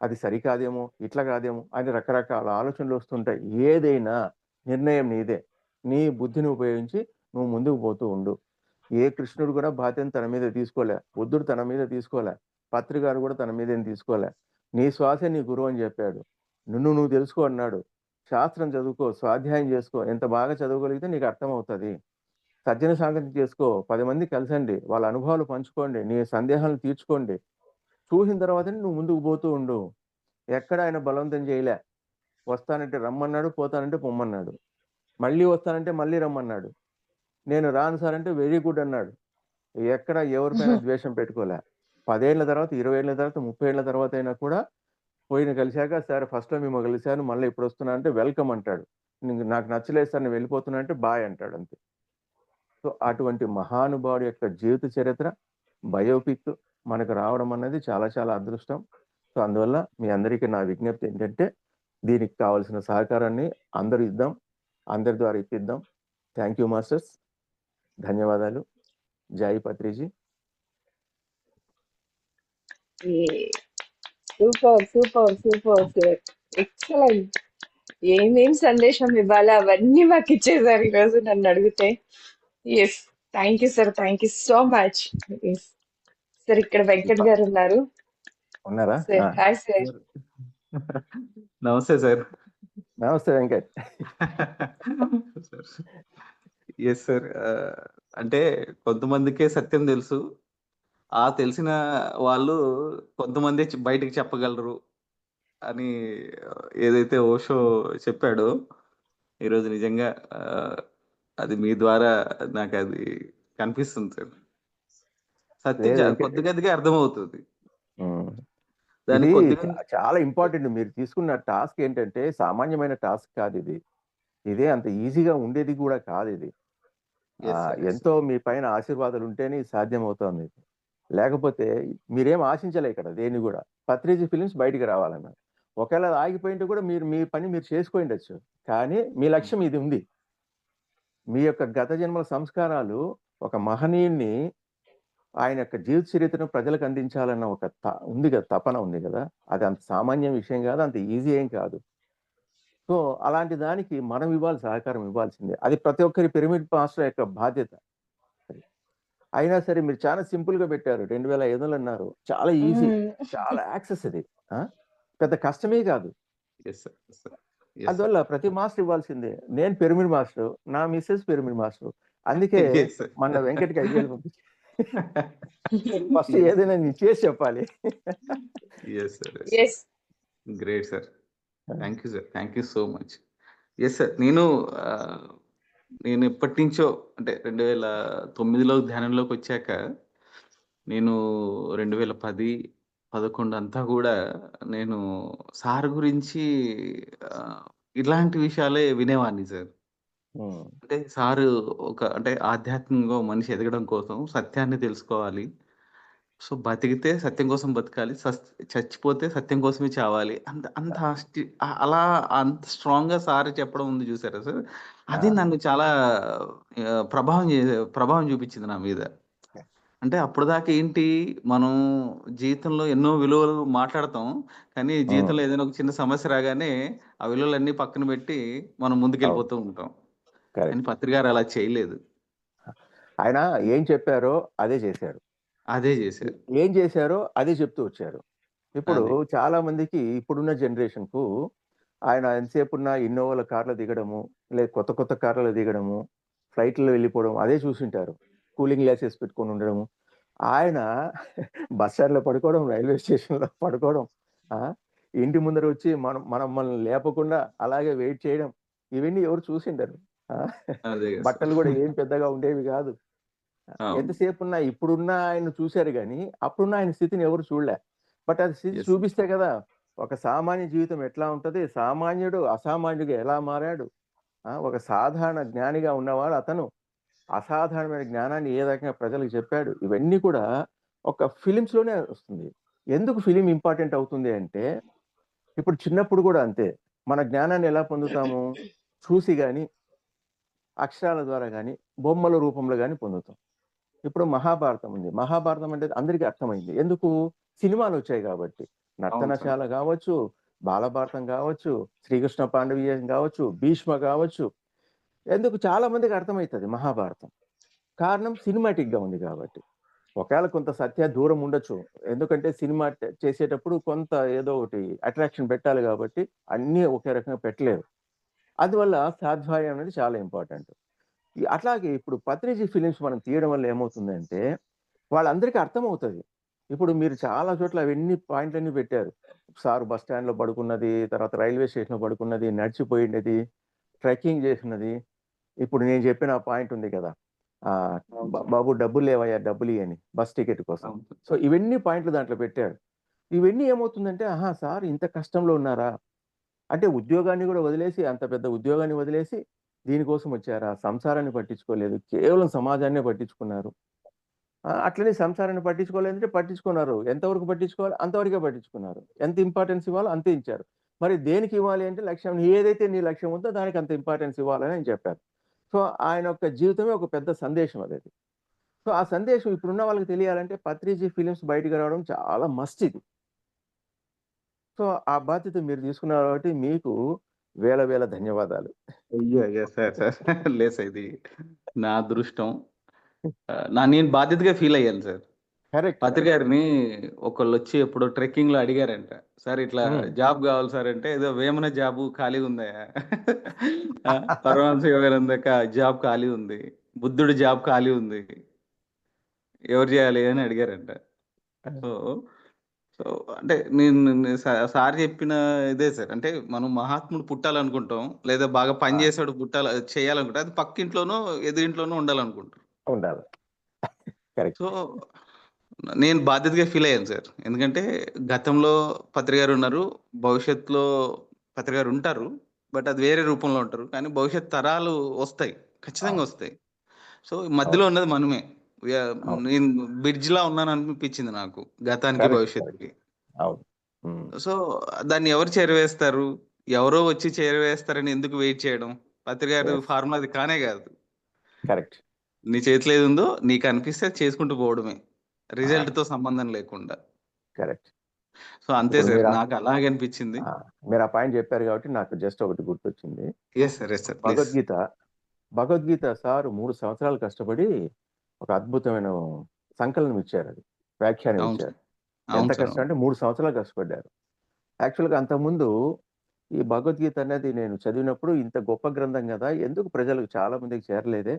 అది సరికాదేమో, ఇట్లా కాదేమో అని రకరకాల ఆలోచనలు వస్తుంటాయి. ఏదైనా నిర్ణయం నీదే. నీ బుద్ధిని ఉపయోగించి నువ్వు ముందుకు పోతూ ఉండు. ఏ కృష్ణుడు కూడా బాధ్యతను తన మీద తీసుకోలే, బుద్ధుడు తన మీద తీసుకోలే, పత్రి గారు కూడా తన మీద ఏం తీసుకోలే. నీ శ్వాసే నీ గురువు అని చెప్పాడు. నువ్వు తెలుసుకో అన్నాడు. శాస్త్రం చదువుకో, స్వాధ్యాయం చేసుకో. ఎంత బాగా చదవగలిగితే నీకు అర్థమవుతుంది. సజ్జన సాంగత్యం చేసుకో, 10 మంది కలిసండి, వాళ్ళ అనుభవాలు పంచుకోండి, నీ సందేహాలను తీర్చుకోండి. చూసిన తర్వాతనే నువ్వు ముందుకు పోతూ ఉండు. ఎక్కడ ఆయన బలవంతం చేయలే. వస్తానంటే రమ్మన్నాడు, పోతానంటే పొమ్మన్నాడు, మళ్ళీ వస్తానంటే మళ్ళీ రమ్మన్నాడు. నేను రాను సార్ అంటే వెరీ గుడ్ అన్నాడు. ఎక్కడ ఎవరిపైన ద్వేషం పెట్టుకోలే. 10 ఏళ్ల తర్వాత, 20 ఏళ్ల తర్వాత, 30 ఏళ్ల తర్వాత అయినా కూడా పోయిన కలిశాక, సార్ ఫస్ట్లో మేము కలిశాను, మళ్ళీ ఇప్పుడు వస్తున్నా అంటే వెల్కమ్ అంటాడు. నాకు నచ్చలేదు సార్, నేను వెళ్ళిపోతున్నా అంటే బాయ్ అంటాడు, అంతే. సో అటువంటి మహానుభావుడి యొక్క జీవిత చరిత్ర బయోపిక్ మనకు రావడం అన్నది చాలా చాలా అదృష్టం. సో అందువల్ల మీ అందరికీ నా విజ్ఞప్తి ఏంటంటే, దీనికి కావాల్సిన సహకారాన్ని అందరూ ఇద్దాం, అందరి ద్వారా ఇప్పిద్దాం. థ్యాంక్ యూ మాస్టర్స్, ధన్యవాదాలు. జై Patriji. Super super super sir, excellent. ఏమేం సందేశం ఇవ్వాలా అవన్నీ మాకు ఇచ్చేసారు ఈరోజు నన్ను అడిగితే. Yes, thank you sir, thank you so much. Yes sir, ఇక్కడ వెంకట్ గారు ఉన్నారు. ఉన్నారా? Sir hi sir. నమస్తే సార్. నమస్తే వెంకట్. Yes sir. అంటే కొంతమందికే సత్యం తెలుసు, ఆ తెలిసిన వాళ్ళు కొంతమంది బయటికి చెప్పగలరు అని ఏదైతే ఓషో చెప్పాడో ఈరోజు నిజంగా అది మీ ద్వారా నాకు అది కనిపిస్తుంది సార్. సత్యం కొద్దిగా అర్థమవుతుంది. ఇది చాలా ఇంపార్టెంట్. మీరు తీసుకున్న టాస్క్ ఏంటంటే సామాన్యమైన టాస్క్ కాదు ఇది. ఇదే అంత ఈజీగా ఉండేది కూడా కాదు ఇది. ఎంతో మీ పైన ఆశీర్వాదాలు ఉంటేనే సాధ్యం అవుతుంది. లేకపోతే మీరేం ఆశించలే ఇక్కడ దేన్ని కూడా. పత్రిజీ ఫిలిమ్స్ బయటికి రావాలన్నారు. ఒకవేళ ఆగిపోయింటే కూడా మీరు మీ పని మీరు చేసుకోండొచ్చు, కానీ మీ లక్ష్యం ఇది ఉంది. మీ యొక్క గత జన్మల సంస్కారాలు ఒక మహనీయుణ్ణి, ఆయన యొక్క జీవిత చరిత్రను ప్రజలకు అందించాలన్న ఒక ఉంది కదా, తపన ఉంది కదా. అది అంత సామాన్య విషయం కాదు, అంత ఈజీ ఏం కాదు. సో అలాంటి దానికి మనం సహకారం ఇవ్వాల్సిందే. అది ప్రతి ఒక్కరి పిరమిడ్ మాస్టర్ యొక్క బాధ్యత. అయినా సరే మీరు చాలా సింపుల్ గా పెట్టారు. 2005 అన్నారు. చాలా ఈజీ, చాలా యాక్సెస్. అది పెద్ద కష్టమే కాదు. అందువల్ల ప్రతి మాస్టర్ ఇవ్వాల్సిందే. నేను పిరమిడ్ మాస్టర్, నా మిస్సెస్ పిరమిడ్ మాస్టర్. అందుకే మన వెంకట్కి 5,000 పంపించి ఫస్ట్ ఏదైనా నేను చేసి చెప్పాలి. Great sir, thank you sir, thank you so much. Yes sir, నేను ఎప్పటి నుంచో అంటే 2009లో ధ్యానంలోకి వచ్చాక, నేను 2010, 2011 అంతా కూడా నేను సార్ గురించి ఇలాంటి విషయాలే వినేవాడిని సార్. అంటే సారు అంటే ఆధ్యాత్మికంగా మనిషి ఎదగడం కోసం సత్యాన్ని తెలుసుకోవాలి, సో బతికితే సత్యం కోసం బతకాలి, చచ్చిపోతే సత్యం కోసమే చావాలి, అంత అలా అంత స్ట్రాంగ్ గా సార్ చెప్పడం ఉంది చూసారా సార్. అది నన్ను చాలా ప్రభావం చూపించింది నా మీద. అంటే అప్పుడు దాకా ఏంటి, మనం జీవితంలో ఎన్నో విలువలు మాట్లాడతాం, కానీ జీవితంలో ఏదైనా ఒక చిన్న సమస్య రాగానే ఆ విలువలన్నీ పక్కన పెట్టి మనం ముందుకెళ్ళిపోతూ ఉంటాం. కానీ పత్రి గారు అలా చేయలేదు. ఆయన ఏం చెప్పారో అదే చేశారు. ఏం చేశారో అదే చెప్తూ వచ్చారు. ఇప్పుడు చాలా మందికి, ఇప్పుడున్న జనరేషన్ కు ఆయన ఎంతసేపున్న ఇన్నోవాల కార్‌లో దిగడము, కొత్త కొత్త కార్‌లలో దిగడము, ఫ్లైట్‌లో వెళ్ళిపోవడం అదే చూసుంటారు. కూలింగ్ గ్లాసెస్ పెట్టుకొని ఉండడము. ఆయన బస్ స్టాండ్‌లో పడుకోవడం, రైల్వే స్టేషన్‌లో పడుకోవడం. ఆ! ఇంటి ముందర వచ్చి మనల్ని లేపకుండా అలాగే వెయిట్ చేయడం. ఇవన్నీ ఎవరు చూసిండరు. ఆ! అదే కదా సార్. బట్టలు కూడా ఏం పెద్దగా ఉండేవి కాదు. అవును. ఎంతసేపున్నా ఇప్పుడున్న ఆయన్ని చూసారు గానీ, అప్పుడున్న ఆయన స్థితిని ఎవరు చూడలే. బట్ అది స్థితి యెస్. చూపిస్తే కదా! ఒక సామాన్య జీవితం ఎట్లా ఉంటది? సామాన్యుడు అసామాన్యుడిగా ఎలా మారాడు? ఒక సాధారణ జ్ఞానిగా ఉన్నవాడు అతను అసాధారణమైన జ్ఞానాన్ని ఏ రకంగా ప్రజలకు చెప్పాడు. ఇవన్నీ కూడా ఒక ఫిలిమ్స్‌లోనే వస్తుంది. ఎందుకు ఫిల్మ్ ఇంపార్టెంట్ అవుతుంది అంటే, ఇప్పుడు చిన్నప్పుడు కూడా అంతే. మన జ్ఞానాన్ని ఎలా పొందుతాము? చూసి గాని, అక్షరాల ద్వారా గాని, బొమ్మల రూపంలో గాని పొందుతాం. ఇప్పుడు మహాభారతం ఉంది. మహాభారతం అంటే అందరికీ అర్థమైంది. ఎందుకు? సినిమాలొచ్చాయి గాబట్టి. అవును సార్. నర్తనశాల గావచ్చు, బాలభారతం గావచ్చు, శ్రీకృష్ణ పాండవీయం గావచ్చు, భీష్మ గావచ్చు. ఎందుకు చాలా మందికి అర్థమైతది మహాభారతం. కారణం సినిమాటిక్‌గా ఉంది గాబట్టి. ఒకేళ కొంత సత్య దూరం ఉండొచ్చు. ఎందుకంటే సినిమా చేసేటప్పుడు కొంత ఏదో ఒకటి అట్రాక్షన్ పెట్టాలి గాబట్టి అన్నీ ఒకే రకంగా పెట్టలేరు. అందువల్ల స్వాధ్యాయం అనేది చాలా ఇంపార్టెంట్. అట్లాగే ఇప్పుడు పత్రిజీ ఫిలిమ్స్ మనం తీయడం వల్ల ఏమవుతుందంటే, వాళ్ళందరికీ అర్థమవుతది. ఇప్పుడు మీరు చాలా చోట్ల అవన్నీ పాయింట్లన్నీ పెట్టారు. సారు బస్ స్టాండ్‌లో పడుకున్నది, తర్వాత రైల్వే స్టేషన్‌లో పడుకున్నది, నడిచిపోయినది, ట్రెక్కింగ్ చేసినది. ఇప్పుడు నేను చెప్పిన ఆ పాయింట్ ఉంది కదా! ఆహ్, అవును సార్. బాబు డబ్బులు లేవయ్యా డబ్బులియ్యని బస్ టికెట్ కోసం. అవును సార్. సో, ఇవన్నీ పాయింట్లు దాంట్లో పెట్టాడు. ఇవన్నీ ఏమవుతుందంటే, ఆహా! సార్ ఇంత కష్టంలో ఉన్నారా? అంటే ఉద్యోగాన్ని గూడా వదిలేసి, అంత పెద్ద ఉద్యోగాన్ని వదిలేసి, దీనికోసం వచ్చారా? సంసారాన్ని పట్టించుకోలేదు. కేవలం సమాజాన్నే పట్టించుకున్నారు. అట్లనే సంసారాన్ని పట్టించుకోలేదంటే పట్టించుకున్నారు. ఎంతవరకు పట్టించుకోవాలో అంతవరకే పట్టించుకున్నారు. ఎంత ఇంపార్టెన్స్ ఇవ్వాలో అంతే ఇచ్చారు. మరి దేనికి ఇవ్వాలి అంటే లక్ష్యం ఏదైతే నీ లక్ష్యం ఉందో దానికి అంత ఇంపార్టెన్స్ ఇవ్వాలని ఆయన చెప్పారు. సో, ఆయన యొక్క జీవితమే ఒక పెద్ద సందేశం అదది. సో, ఆ సందేశం ఇప్పుడున్న వాళ్ళకి తెలియాలంటే పత్రిజీ ఫిలిమ్స్ బయటికి రావడం చాలా మస్ట్ ఇది. సో, ఆ బాధ్యత మీరు తీసుకున్నారు కాబట్టి మీకు వేల వేల ధన్యవాదాలు. అయ్యయ్యో! Sir sir. లేదు సార్ ఇది నా అదృష్టం. నేను బాధ్యతగా ఫీల్ అయ్యాను సార్. కరెక్ట్. పత్రి గారిని ఒకళ్ళొచ్చి ఎప్పుడో ట్రెక్కింగ్‌లో అడిగారంట. సార్ ఇట్లా హ్మ్. జాబ్ గావాలి సార్ అంటే, ఏదో వేమన జాబు ఖాళీగా ఉందయ్యా. పరమహంస యోగానంద జాబ్ ఖాళీ ఉంది. బుద్ధుడి జాబ్ ఖాళీ ఉంది. ఎవరు చేయాలి అని అడిగారంట. సో, సో అంటే నేను నేను సార్ చెప్పిన ఇదే సార్. అంటే మనం మహాత్ముడు పుట్టాలనుకుంటాం. లేదా బాగా పని ఆ! చేసాడు చేయాలనుకుంటాం. అది పక్కింట్లోనో, ఎదురింట్లోనో ఉండాలనుకుంటాం. ఉండాలి. కరెక్ట్. సో, నేను బాధ్యతగా ఫీల్ అయ్యాను సార్. ఎందుకంటే గతంలో పత్రి గారున్నారు. భవిష్యత్తులో పత్రి గారుంటారు. బట్ అది వేరే రూపంలో ఉంటారు. కానీ భవిష్యత్ తరాలు వస్తాయి. ఖచ్చితంగా అవును. వస్తాయి. సో, మధ్యలో అవును. ఉన్నది మనమే. అవును. నేను బ్రిడ్జ్‌లా ఉన్నాననిపించింది నాకు. గతానికి, కరెక్ట్. కరెక్ట్. భవిష్యత్తుకి. అవును. హ్మ్. సో, దాన్ని ఎవరు చేరవేస్తారు? ఎవరో వచ్చి చేరవేస్తారని ఎందుకు వెయిట్ చేయడం? పత్రి గారి యెస్. ఫార్ములా అది కానే కాదు. కరెక్ట్. నీ చేతిలో ఏదుందో నీకనిపిస్తే అది చేసుకుంటూ పోవడమే. ఆ! రిజల్ట్‌తో సంబంధం లేకుండా. కరెక్ట్. సో, అంతే ఇప్పుడు సార్. నాకు అలాగే అనిపించింది. మీరు ఆ పాయింట్ చెప్పారు కాబట్టి నాకు జస్ట్ ఒకటి గుర్తొచ్చింది. Yes sir. Yes sir. Please. Bhagavad Gita, Bhagavad Gita sir 3 సంవత్సరాలు కష్టపడి ఒక అద్భుతమైన సంకలనం ఇచ్చారది. వ్యాఖ్యానం అవును ఇచ్చారు. సార్. ఎంత అవును సార్. కష్టం అవును. అంటే 3 సంవత్సరాలు కష్టపడ్డారు. యాక్చువల్‌గా అంతకుముందు ఈ భగవద్గీత అనేది నేను చదివినప్పుడు ఇంత గొప్ప గ్రంథం గదా! ఎందుకు ప్రజలకు చాలా మందికి చేరలేదే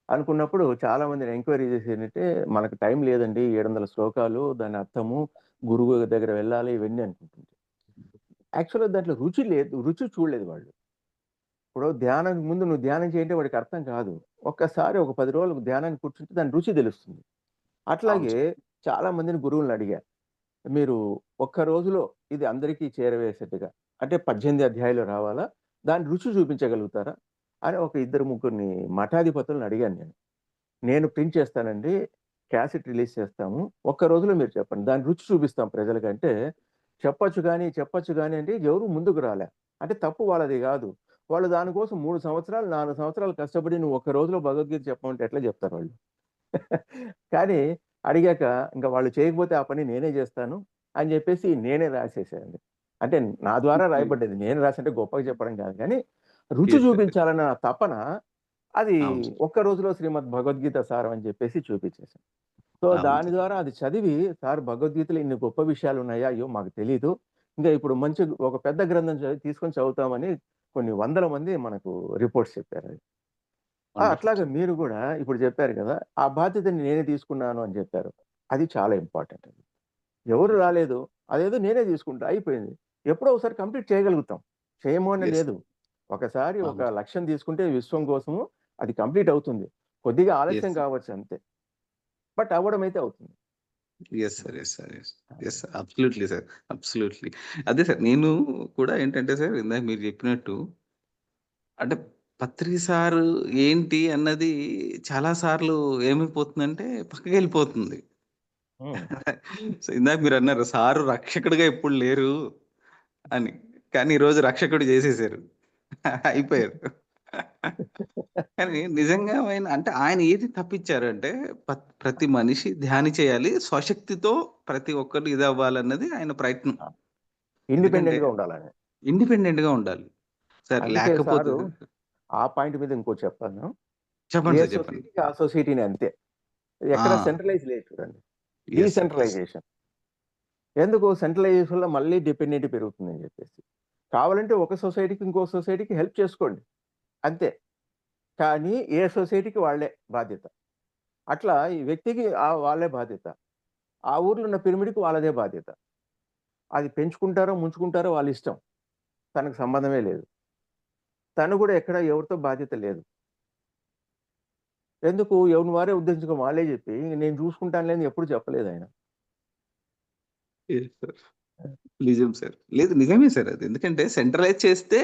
అనుకున్నప్పుడు చాలా మందిని ఎంక్వైరీ చేసి ఏంటంటే, మనకు టైం లేదండి. 700 శ్లోకాలు, దాని అర్థము, గురువు దగ్గర వెళ్ళాలి ఇవన్నీ అనుకుంటుంటే. యాక్చువల్‌గా దాంట్లో రుచి లేదు. రుచి చూడలేదు వాళ్ళు. ఇప్పుడు ధ్యానానికి ముందు నువ్వు ధ్యానం చేయంటే వాడికి అర్థం కాదు. ఒక్కసారి ఒక 10 రోజులు ధ్యానానికి కూర్చుంటే దాని రుచి తెలుస్తుంది. అవును అట్లాగే సార్. చాలా మందిని గురువుల్ని అడిగా. మీరు ఒక్క రోజులో ఇది అందరికీ చేరవేసేట్టుగా అంటే 18 అధ్యాయాలు రావాలా? దాని రుచి చూపించగలుగుతారా? అని ఒక ఇద్దరు ముగ్గురిని మఠాధిపతులను అడిగాను నేను. నేను ప్రింట్ చేస్తానండి. క్యాసెట్ రిలీజ్ చేస్తాము. ఒక్క రోజులో మీరు చెప్పండి. దాని రుచి చూపిస్తాం ప్రజలకంటే, చెప్పొచ్చు గాని అంటే ఎవరు ముందుకు రాలే. అంటే తప్పు వాళ్ళది గాదు. వాళ్ళు దాని కోసం 3 సంవత్సరాలు, 4 సంవత్సరాలు కష్టపడి నువ్వు ఒక్క రోజులో భగవద్గీత చెప్పమంటే ఎట్లా జెప్తారు వాళ్ళు? కానీ అడిగాక ఇంక వాళ్ళు చేయకపోతే ఆ పని నేనే జేస్తాను అని జెప్పేసి నేనే రాసేసానండి. అంటే నా ద్వారా రాయబడ్డది. నేను రాసంటే గొప్పగా చెప్పడం గాదు గానీ, రుచి యెస్ సార్. చూపించాలన్న నా తపన అది అవును సార్. ఒక్క రోజులో శ్రీమద్ భగవద్గీత సారం అని చెప్పేసి చూపించేసాను. సో, అవును దాని సార్. ద్వారా అది చదివి సార్ భగవద్గీతలో ఇన్ని గొప్ప విషయాలున్నాయా? అయ్యో! మాకు తెలీదు. ఇంకా ఇప్పుడు మంచి ఒక పెద్ద గ్రంథం తీసుకొని చదువుతామని కొన్ని వందల మంది మనకు రిపోర్ట్స్ చెప్పారు. వండర్ఫుల్ అట్లాగే సార్. మీరు కూడా ఇప్పుడు చెప్పారు కదా, ఆ బాధ్యతని నేనే తీసుకున్నాను అని చెప్పారు. అది చాలా ఇంపార్టెంట్. ఎవరు రాలేదు, అదేదో నేనే తీసుకుంటా, అయిపోయింది. ఎప్పుడో ఒకసారి కంప్లీట్ చేయగలుగుతాం, చేయము అని ఎస్. లేదు. ఒకసారి ఒక అవును. లక్ష్యం తీసుకుంటే విశ్వం కోసము అది కంప్లీట్ అవుతుంది. కొద్దిగా ఆలస్యం ఎస్. కావచ్చు అంతే, బట్ అవ్వడం అయితే అవుతుంది. Yes sir. Yes sir. Yes. Yes sir. Absolutely sir. Absolutely. అదే సార్, నేను కూడా ఏంటంటే సార్, ఇందాక మీరు చెప్పినట్టు అంటే పత్రి సారు ఏంటి అన్నది చాలా సార్లు ఏమైపోతుందంటే పక్కకెళ్ళిపోతుంది. ఉమ్. సో ఇందాక మీరు అన్నారు సారు రక్షకుడిగా ఎప్పుడు లేరు అని. కానీ ఈరోజు రక్షకుడు చేసేసారు. అయిపోయారు. కానీ నిజంగా అంటే ఆయన ఏది తప్పించారు అంటే ప్రతి మనిషి ధ్యాని చేయాలి. స్వశక్తితో ప్రతి ఒక్కరు ఇది అవ్వాలన్నది ఆయన ప్రయత్నం. ఎందుకంటే ఇండిపెండెంట్ గా ఉండాలని. ఇండిపెండెంట్‌గా ఉండాలి. సార్ అందుకే లేకపోతే సారు ఆ పాయింట్ మీద ఇంకోటి చెప్తాను. చెప్పండి ఏ సార్, చెప్పండి. సొసైటీకి ఆ సొసైటీని అంతే, ఆ! ఎక్కడ సెంట్రలైజ్ లేదు చూడండి. Yes sir. యెస్. డీసెంట్రలైజేషన్. ఎందుకు సెంట్రలైజేషన్ లో మళ్ళీ డిపెండెంట్ పెరుగుతుందని చెప్పేసి, కావాలంటే ఒక సొసైటీకి ఇంకో సొసైటీకి హెల్ప్ చేసుకోండి అంతే, కానీ ఏ సొసైటీకి వాళ్ళే బాధ్యత. అట్లా ఈ వ్యక్తికి వాళ్ళే బాధ్యత, ఆ ఊర్లో ఉన్న పిరమిడ్కి వాళ్ళదే బాధ్యత. అది పెంచుకుంటారో ముంచుకుంటారో వాళ్ళ ఇష్టం, తనకు సంబంధమే లేదు. తను కూడా ఎక్కడ ఎవరితో బాధ్యత లేదు. ఎందుకు ఎవరిని వారే ఉద్దేశించుకో వాళ్ళే చెప్పి నేను చూసుకుంటాను లేని ఎప్పుడు చెప్పలేదు ఆయన. Yes sir. నిజం సార్. లేదు, నిజమే సార్ అది. ఎందుకంటే సెంట్రలైజ్ చేస్తే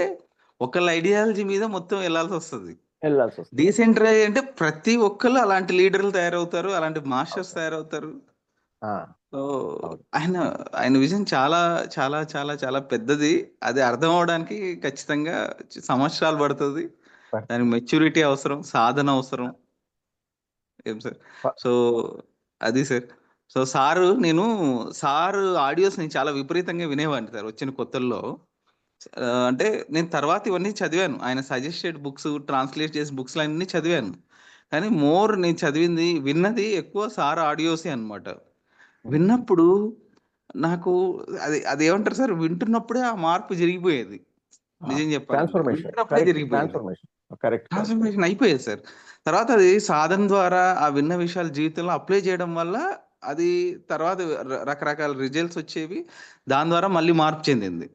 ఒకళ్ళ ఐడియాలజీ మీద మొత్తం ఎళ్ళాల్సొస్తది. వెళ్ళాల్సి వస్తుంది. డీసెంట్రలైజ్ అంటే ప్రతి ఒక్కళ్ళు అలాంటి లీడర్‌లు తయారవుతారు. అలాంటి మాస్టర్స్ అవును. తయారవుతారు. ఆ, సో, అవును. ఆయన ఆయన విజన్ చాలా, చాలా, చాలా, చాలా పెద్దది. అది అర్థం అవ్వడానికి ఖచ్చితంగా సంవత్సరాలు పడతది. దానికి పడుతుంది. మెచ్యూరిటీ అవసరం. సాధన అవసరం. ఏం సార్? ప- సో, అది సార్. సో, నేను సారు ఆడియోస్ నేను చాలా విపరీతంగా వినేవాడిని సార్ వచ్చిన కొత్తల్లో. అంటే నేను తర్వాత ఇవన్నీ చదివాను. ఆయన సజెస్టెడ్ బుక్స్, ట్రాన్స్‌లేట్ చేసిన బుక్స్‌లన్నీ చదివాను. కానీ నేను చదివింది, విన్నది ఎక్కువ సార్ ఆడియోసే అన్నమాట. ఉమ్. విన్నప్పుడు నాకు అదేమంటారు సార్, వింటున్నప్పుడే ఆ మార్పు జరిగిపోయేది. నిజం చెప్పాలంటే. ట్రాన్స్ఫర్మేషన్, వింటున్నప్పుడే కరెక్ట్, జరిగిపోయేది. Transformation. Correct, correct, correct. Transformation అయిపోయేది సార్. తర్వాత అది సాధన ద్వారా ఆ విన్న విషయాలు జీవితంలో అప్లై చేయడం వల్ల అది తర్వాత రకరకాల రిజల్ట్స్ వచ్చేవి. దాని ద్వారా మళ్ళీ మార్పు చెందింది.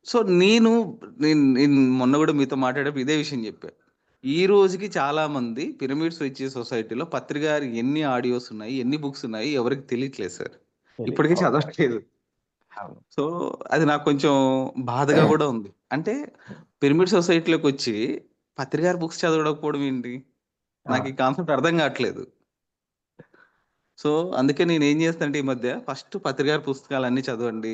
సో, నేను మొన్న గూడా మీతో మాట్లాడేటప్పుడు ఇదే విషయం జెప్పా. ఈ రోజుకి చాలామంది పిరమిడ్స్ వచ్చే సొసైటీలో పత్రి గారి ఎన్ని ఆడియోస్ ఉన్నాయి, ఎన్ని బుక్స్ ఉన్నాయి ఎవరికీ తెలియట్లేదు సార్. తెలియదు. ఇప్పటికి అవును, కరెక్ట్. చదవట్లేదు. అవును. సో, అది నాకు కొంచెం బాధగా గూడా ఉంది. అంటే పిరమిడ్ సొసైటీలోకొచ్చి పత్రి గారి బుక్స్ చదవకపోవడం ఏంటి? ఆ, నాకు ఈ కాన్సెప్ట్ అర్థం గాట్లేదు. సో, అందుకే నేనేం చేస్తానంటే ఈ మధ్య ఫస్ట్ పత్రి గారి పుస్తకాలన్నీ చదవండి.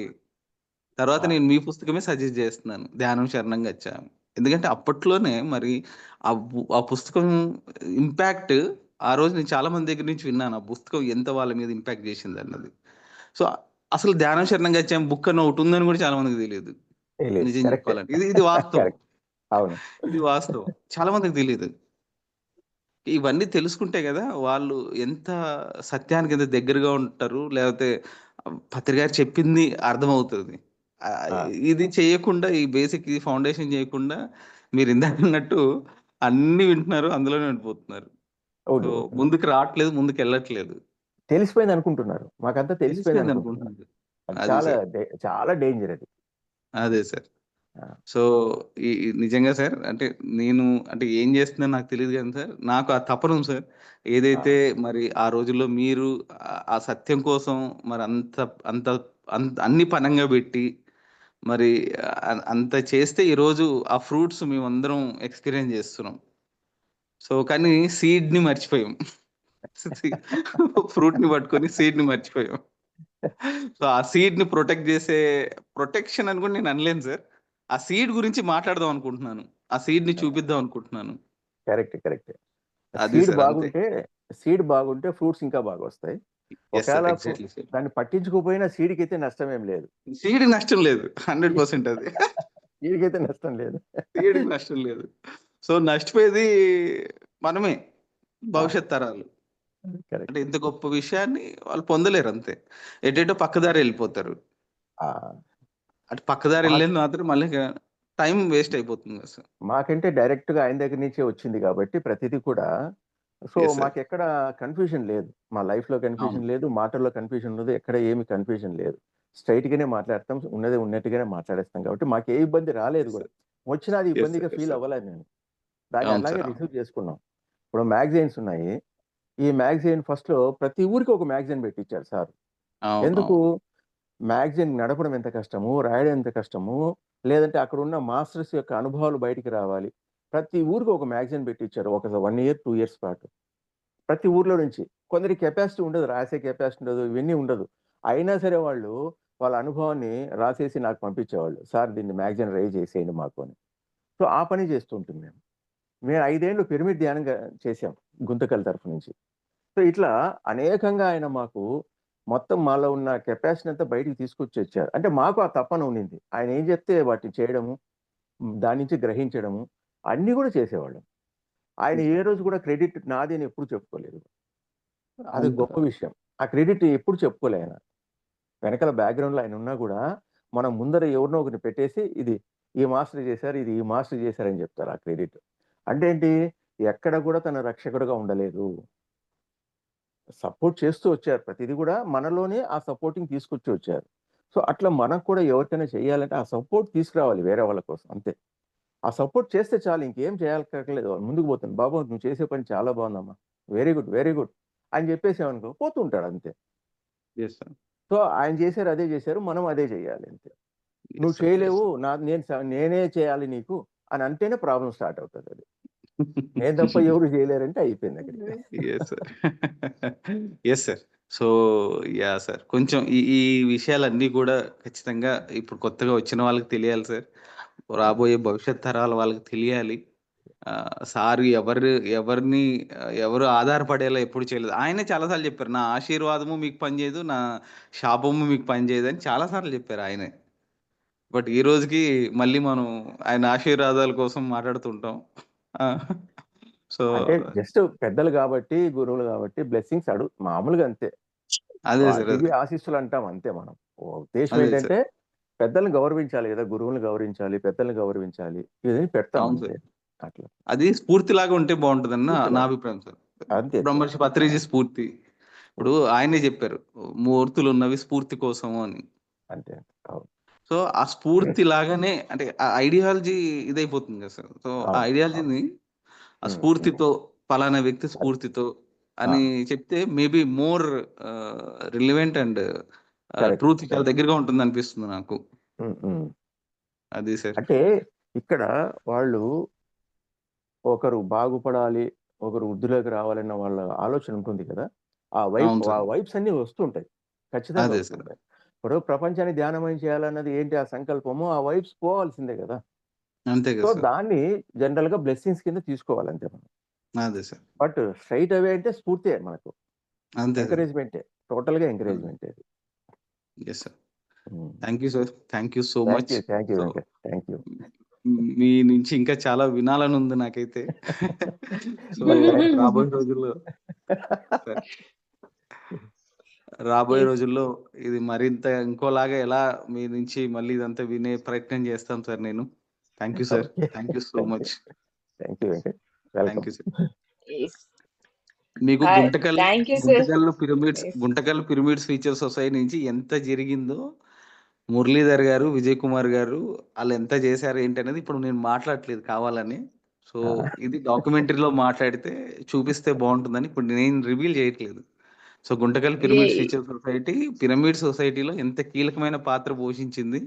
తర్వాత ఆ, నేను మీ పుస్తకమే సజెస్ట్ చేస్తున్నాను. 'ధ్యానం శరణం గచ్చామి.' ఎందుకంటే అప్పట్లోనే మరి ఆ పుస్తకం ఇంపాక్ట్ ఆ రోజు నేను చాలా మంది దగ్గర నుంచి విన్నాను. ఆ పుస్తకం ఎంత వాళ్ళ మీద ఇంపాక్ట్ చేసిందన్నది. సో, అసలు 'ధ్యానం శరణం గచ్చామి' బుక్ అని ఒకటుందని కూడా చాలా మందికి తెలీదు. తెలియదు. నిజం కరెక్టే. చెప్పాలంటే. ఇది ఇది వాస్తవం. కరెక్ట్. అవును. ఇది వాస్తవం. చాలా మందికి తెలీదు. ఇవన్నీ తెలుసుకుంటే గదా! వాళ్ళు ఎంత సత్యానికి ఎంత దగ్గరగా ఉంటారు. లేపోతే పత్రి గారు చెప్పింది అర్థమవుతది. ఆహ్, ఆ, ఇది చేయకుండా ఈ బేసిక్ ఈ ఫౌండేషన్ చేయకుండా మీరిందాకన్నట్టు అన్నీ వింటున్నారు. అందులోనే ఉండిపోతున్నారు. సో, ఉండిపోతున్నారు. ముందుకు రావట్లేదు. ముందుకెళ్ళట్లేదు. తెలిసిపోయింది అనుకుంటున్నారు, మాకంతా తెలిసిపోయింది అనుకుంటున్నారు. తెలిసిపోయిందనుకుంటున్నారు. అది అది చాలా సార్. చాలా డేంజర్ అది. అదే సార్. ఆ, సో, ఈ నిజంగా సార్, అంటే నేను అంటే ఏం చేస్తున్నానో నాకు తెలీదు గానీ సార్, నాకు ఆ తపనుంది సార్. ఆ, ఏదైతే మరి ఆ రోజుల్లో మీరు ఆ సత్యం కోసం మరి అంత అంత అన్ని పణంగా పెట్టి మరి అంత చేస్తే ఈరోజు ఆ ఫ్రూట్స్ మేమందరం ఎక్స్‌పీరియన్స్ చేస్తున్నాం. సో, కానీ సీడ్‌ని మర్చిపోయాం. ఫ్రూట్‌ని పట్టుకొని సీడ్‌ని మర్చిపోయాం. సో, ఆ సీడ్‌ని ప్రొటెక్ట్ చేసే ప్రొటెక్షన్ అని కూడా నేను అనలేను సార్. ఆ సీడ్ గురించి మాట్లాడదాం అనుకుంటున్నాను. ఆ సీడ్‌ని చూపిద్దాం అనుకుంటున్నాను. Correct, correct. అది సీడ్ సార్ అంతే. బాగుంటే సీడ్ బాగుంటే ఫ్రూట్స్ ఇంకా బాగా వస్తాయి. Yes sir. ఒకవేళ ఎగ్జాక్ట్‌లీ సార్. దాన్ని పట్టించుకోకపోయినా సీడ్‌కి అయితే నష్టం ఏం లేదు. సీడ్‌కి నష్టం లేదు. 100% అది. సీడ్‌కి అయితే నష్టం లేదు. సీడ్‌కి నష్టం లేదు. సో, నష్టపోయేది మనమే. ఆ, భవిష్యత్ తరాలు. అంటే కరెక్ట్. ఇంత గొప్ప విషయాన్ని వాళ్ళు పొందలేరు అంతే. ఎటేటో పక్కదారి ఎళ్ళిపోతారు. ఆ, అటు పక్కదారి మాకు వెళ్ళేది మాత్రం మళ్ళీ టైం వేస్ట్ అయిపోతుంది కదా సార్. మాకంటే డైరెక్ట్గా ఆయన దగ్గర నుంచే వచ్చింది కాబట్టి ప్రతిదీ కూడా సో ఎస్ సార్. మాకెక్కడ కన్ఫ్యూజన్ లేదు. మా లైఫ్లో అవును. కన్ఫ్యూజన్ లేదు, మాటల్లో కన్ఫ్యూజన్ లేదు, ఎక్కడ ఏమి కన్ఫ్యూజన్ లేదు. స్ట్రైట్గానే మాట్లాడతాం, ఉన్నది ఉన్నట్టుగానే మాట్లాడేస్తాం కాబట్టి మాకు ఏ ఇబ్బంది రాలేదు ఎస్ కూడా. సార్. వచ్చినా అది ఎస్ ఇబ్బందిగా సార్. Yes feel sir. అవ్వలేదు నేను. దాన్ని అవును అలాగే సార్. అవును. రిసీవ్ చేసుకున్నాం. ఇప్పుడు మ్యాగజైన్స్ ఉన్నాయి. ఈ మ్యాగజైన్ ఫస్ట్లో ప్రతి ఊరికి ఒక మ్యాగజైన్ పెట్టించారు సార్. అవును. ఎందుకు? అవును. మ్యాగజైన్ నడపడం ఎంత కష్టము, రాయడం ఎంత కష్టము, లేదంటే అక్కడ ఉన్న మాస్టర్స్ యొక్క అనుభవాలు బయటికి రావాలి. ప్రతి ఊరికి ఒక మ్యాగజైన్ పెట్టించారు. ఒక 1 ఇయర్, 2 ఇయర్స్ పాటు. ప్రతి ఊర్లో నుంచి. కొందరికి కెపాసిటీ ఉండదు, రాసే కెపాసిటీ ఉండదు, ఇవన్నీ ఉండదు. అయినా సరే వాళ్ళు వాళ్ళ అనుభవాన్ని రాసేసి నాకు పంపించేవాళ్ళు. సార్ దీన్ని మ్యాగజైన్ రైజ్ చేసేయండి మాకు అని. సో ఆ పని చేస్తుంటుంది మేము. మేము 5 ఏళ్ళు పిరమిడ్ ధ్యానంగా చేశాం గుంతకల్ తరఫు నుంచి. సో ఇట్లా అనేకంగా ఆయన మాకు మొత్తం మాలో ఉన్న కెపాసిటీ అంతా బయటికి తీసుకొచ్చి వచ్చారు. అంటే మాకు ఆ తపన ఉండింది. ఆయన ఏం చెప్తే వాటిని చేయడము, దాని నుంచి గ్రహించడము అన్నీ కూడా చేసేవాళ్ళం. ఆయన ఎస్ ఏ సార్. రోజు కూడా క్రెడిట్ నాది అని ఎప్పుడు చెప్పుకోలేదు. అది అవును గొప్ప సార్. విషయం. ఆ క్రెడిట్ ఎప్పుడు చెప్పుకోలే ఆయన. వెనకాల బ్యాక్‌గ్రౌండ్‌లో ఆయన ఉన్నా కూడా మనం ముందర ఎవరినో ఒకరిని పెట్టేసి ఇది ఈ మాస్టర్ చేశారు, ఇది ఈ మాస్టర్ చేశారని చెప్తారు ఆ క్రెడిట్. అంటే ఏంటి? ఎక్కడ కూడా తన రక్షకుడుగా ఉండలేదు. సపోర్ట్ చేస్తూ వచ్చారు. ప్రతిది కూడా మనలోనే ఆ సపోర్టింగ్ తీసుకొచ్చి వచ్చారు. సో, అట్లా మనం కూడా ఎవరికైనా చేయాలంటే ఆ సపోర్ట్ తీసుకురావాలి వేరే వాళ్ళ కోసం అంతే. ఆ సపోర్ట్ చేస్తే చాలు ఇంకేం చేయాలక్కర్లేదు. ముందుకు పోతుంది. బాబు నువ్వు చేసే పని చాలా బాగుందమ్మా. వెరీ గుడ్, వెరీ గుడ్ అని చెప్పేసామనుకో పోతూ ఉంటాడు అంతే. Yes sir. సో, ఆయన చేశారు, అదే చేశారు. మనం అదే చేయాలి అంతే. ఎస్ నువ్వు సార్. ఎస్ చేయలేవు, సార్. నేనే చేయాలి నీకు అని అంటేనే ప్రాబ్లమ్ స్టార్ట్ అవుతది అది. నేను తప్ప ఎవరు చేయలేరంటే అయిపోయింది అక్కడికి. Yes sir. Yes sir. So, yeah! Sir. కొంచెం ఈ ఈ విషయాలన్నీ కూడా ఖచ్చితంగా ఇప్పుడు కొత్తగా వచ్చిన వాళ్ళకి తెలియాలి సార్. రాబోయే భవిష్యత్ తరాల వాళ్ళకి తెలియాలి. సారు ఎవరిని ఎవరు ఆధారపడేలా ఎప్పుడు చేయలేదు. ఆయనే చాలా సార్లు చెప్పారు. నా ఆశీర్వాదము మీకు పనిచేయదు. నా శాపము మీకు పనిచేయదని చాలా సార్లు చెప్పారు ఆయనే. బట్ ఈ రోజుకి మళ్ళీ మనం ఆయన ఆశీర్వాదాల కోసం మాట్లాడుతుంటాం. ఆ! సో, అంటే జస్ట్ పెద్దలు కాబట్టి, గురువులు కాబట్టి బ్లెస్సింగ్స్ మామూలుగా అంతే. అదే సార్. దివ్య అదే. ఆశీస్సులు అంటాం అంతే మనం. ఉద్దేశ్యం అదే సార్. ఏంటంటే పెద్దల్ని గౌరవించాలి కదా! గురువుల్ని గౌరవించాలి, పెద్దల్ని గౌరవించాలి. ఇదని పెడతాం అవును అంతే. సార్. అట్లా. అది స్ఫూర్తిలాగా ఉంటే బావుంటదని నా నా పూర్తిలాగా. అభిప్రాయం సార్. అంతే. బ్రహ్మర్షి పత్రిజీ స్ఫూర్తి. ఇప్పుడు స్ఫూర్తి. ఆయనే చెప్పారు. మూర్తులున్నవి స్ఫూర్తి కోసము అని. అంతే. అవును. సో, ఆ స్ఫూర్తి లాగానే అంటే ఆ ఐడియాలజీ ఇదైపోతుంది కదా సార్. సో, ఆ అవును. అవును. ఐడియాలజీని ఆ హ్మ్. హ్మ్. స్ఫూర్తితో పలానా వ్యక్తి అది. స్ఫూర్తితో ఆ! అని చెప్తే maybe more relevant and correct. Truth చాలా కరెక్ట్. దగ్గరగా ఉంటుందనిపిస్తుంది నాకు. హ్మ్. హ్మ్. అది సార్. అంటే ఇక్కడ వాళ్ళు ఒకరు బాగుపడాలి, ఒకరు వృద్ధిలోకి రావాలన్న వాళ్ళ ఆలోచన ఉంటుంది కదా! అవును ఆ సార్. వైబ్స్ అన్నీ వస్తుంటాయి. ఖచ్చితంగా అదే సార్. వస్తుంటాయి. ఇప్పుడు ప్రపంచాన్ని ధ్యానమయం చేయాలన్నది ఏంటి ఆ సంకల్పము? ఆ వైబ్స్ పోవాల్సిందే కదా! అంతే సో, కదా సార్. దాన్ని జనరల్‌గా బ్లెస్సింగ్స్ కింద తీసుకోవాలి అంతే మనం. అదే సార్. బట్ స్ట్రెయిట్ అవే అంటే స్ఫూర్తే మనకు. అంతే సార్. ఎంకరేజ్‌మెంటే. టోటల్‌గా ఎంకరేజ్‌మెంటే అది. Yes sir. Hmm. Thank you sir. Thank you so much. Thank you so, Venkat. Thank you. మీ నుంచి ఇంకా చాలా వినాలనుంది నాకైతే. So, thank you. రాబోయే రోజుల్లో సార్, రాబోయే Yes. రోజుల్లో ఇది మరింత ఇంకోలాగా ఎలా మీ నుంచి మళ్ళీ ఇదంతా వినే ప్రయత్నం చేస్తాం సార్ నేను. Thank you sir. Okay. Thank you so thank you. Much. Thank you Venkat. Thank welcome. You sir. Yes. మీకు Thank you, sir. Yes. Guntakal pyramids feature society నుంచి ఎంత జరిగిందో మురళీధర్ గారు, విజయ్ కుమార్ గారు ఆళ్ళెంత చేశారు ఏంటనేది ఇప్పుడు నేను మాట్లాడట్లేదు కావాలని. సో, ఆ! ఇది డాక్యుమెంటరీలో మాట్లాడితే చూపిస్తే బావుంటుందని ఇప్పుడు నేను రివీల్ చేయట్లేదు. So, Guntakal pyramids Yay. Feature society, pyramid సొసైటీలో ఎంత కీలకమైన పాత్ర పోషించింది.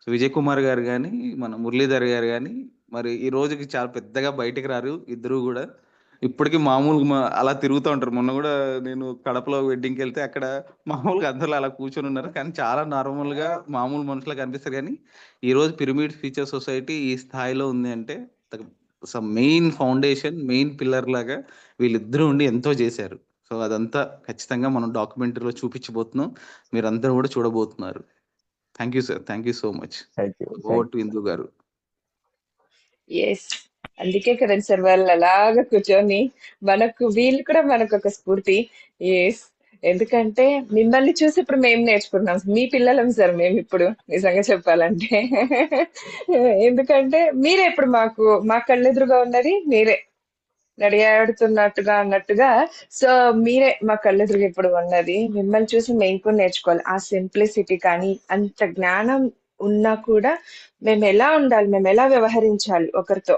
సో, విజయ్ కుమార్ గారు గాని, మన మురళీధర్ గారు గాని, మరి ఈ రోజుకి చాలా పెద్దగా బయటికి రారు ఇద్దరు గూడా. ఇప్పటికి మామూలుగా అలా తిరుగుతా ఉంటారు. మొన్న గూడా నేను కడపలో వెడ్డింగ్‌కెళ్తే అక్కడ మామూలుగా అందరూ అలా కూర్చొనున్నారు. కానీ చాలా నార్మల్‌గా మామూలు మనుషులా కనిపిస్తారు గానీ, ఈరోజు పిరమిడ్ ఫ్యూచర్ సొసైటీ ఈ స్థాయిలో ఉంది అంటే మెయిన్ ఫౌండేషన్, మెయిన్ పిల్లర్ లాగా వీళ్ళిద్దరూ ఉండి ఎంతో జేశారు. సో, అదంతా ఖచ్చితంగా మనం డాక్యుమెంటరీలో చూపించబోతున్నాం. మీరందరూ గూడా చూడబోతున్నారు. Thank you sir. Thank you so much. Thank you. Over thank to you. Indu గారు. ఎస్. అందుకే కదండి సార్ వాళ్ళు అలాగా కూర్చొని వీళ్ళు కూడా మనకొక స్ఫూర్తి. ఎస్. ఎందుకంటే మిమ్మల్ని చూసి ఇప్పుడు మేము నేర్చుకున్నాం. మీ పిల్లలం సార్ మేము ఇప్పుడు నిజంగా చెప్పాలంటే. ఎందుకంటే మీరే ఇప్పుడు మా కళ్ళెదురుగా ఉన్నది మీరే. నడియాడుతున్నట్టుగా అన్నట్టుగా. సో మీరే మా కళ్ళెదురుగా ఇప్పుడు ఉన్నది. మిమ్మల్ని చూసి మేము కూడా నేర్చుకోవాలి. ఆ సింప్లిసిటీ కానీ, అంత జ్ఞానం ఉన్నా కూడా మేము ఎలా ఉండాలి, మేము ఎలా వ్యవహరించాలి ఒకరితో.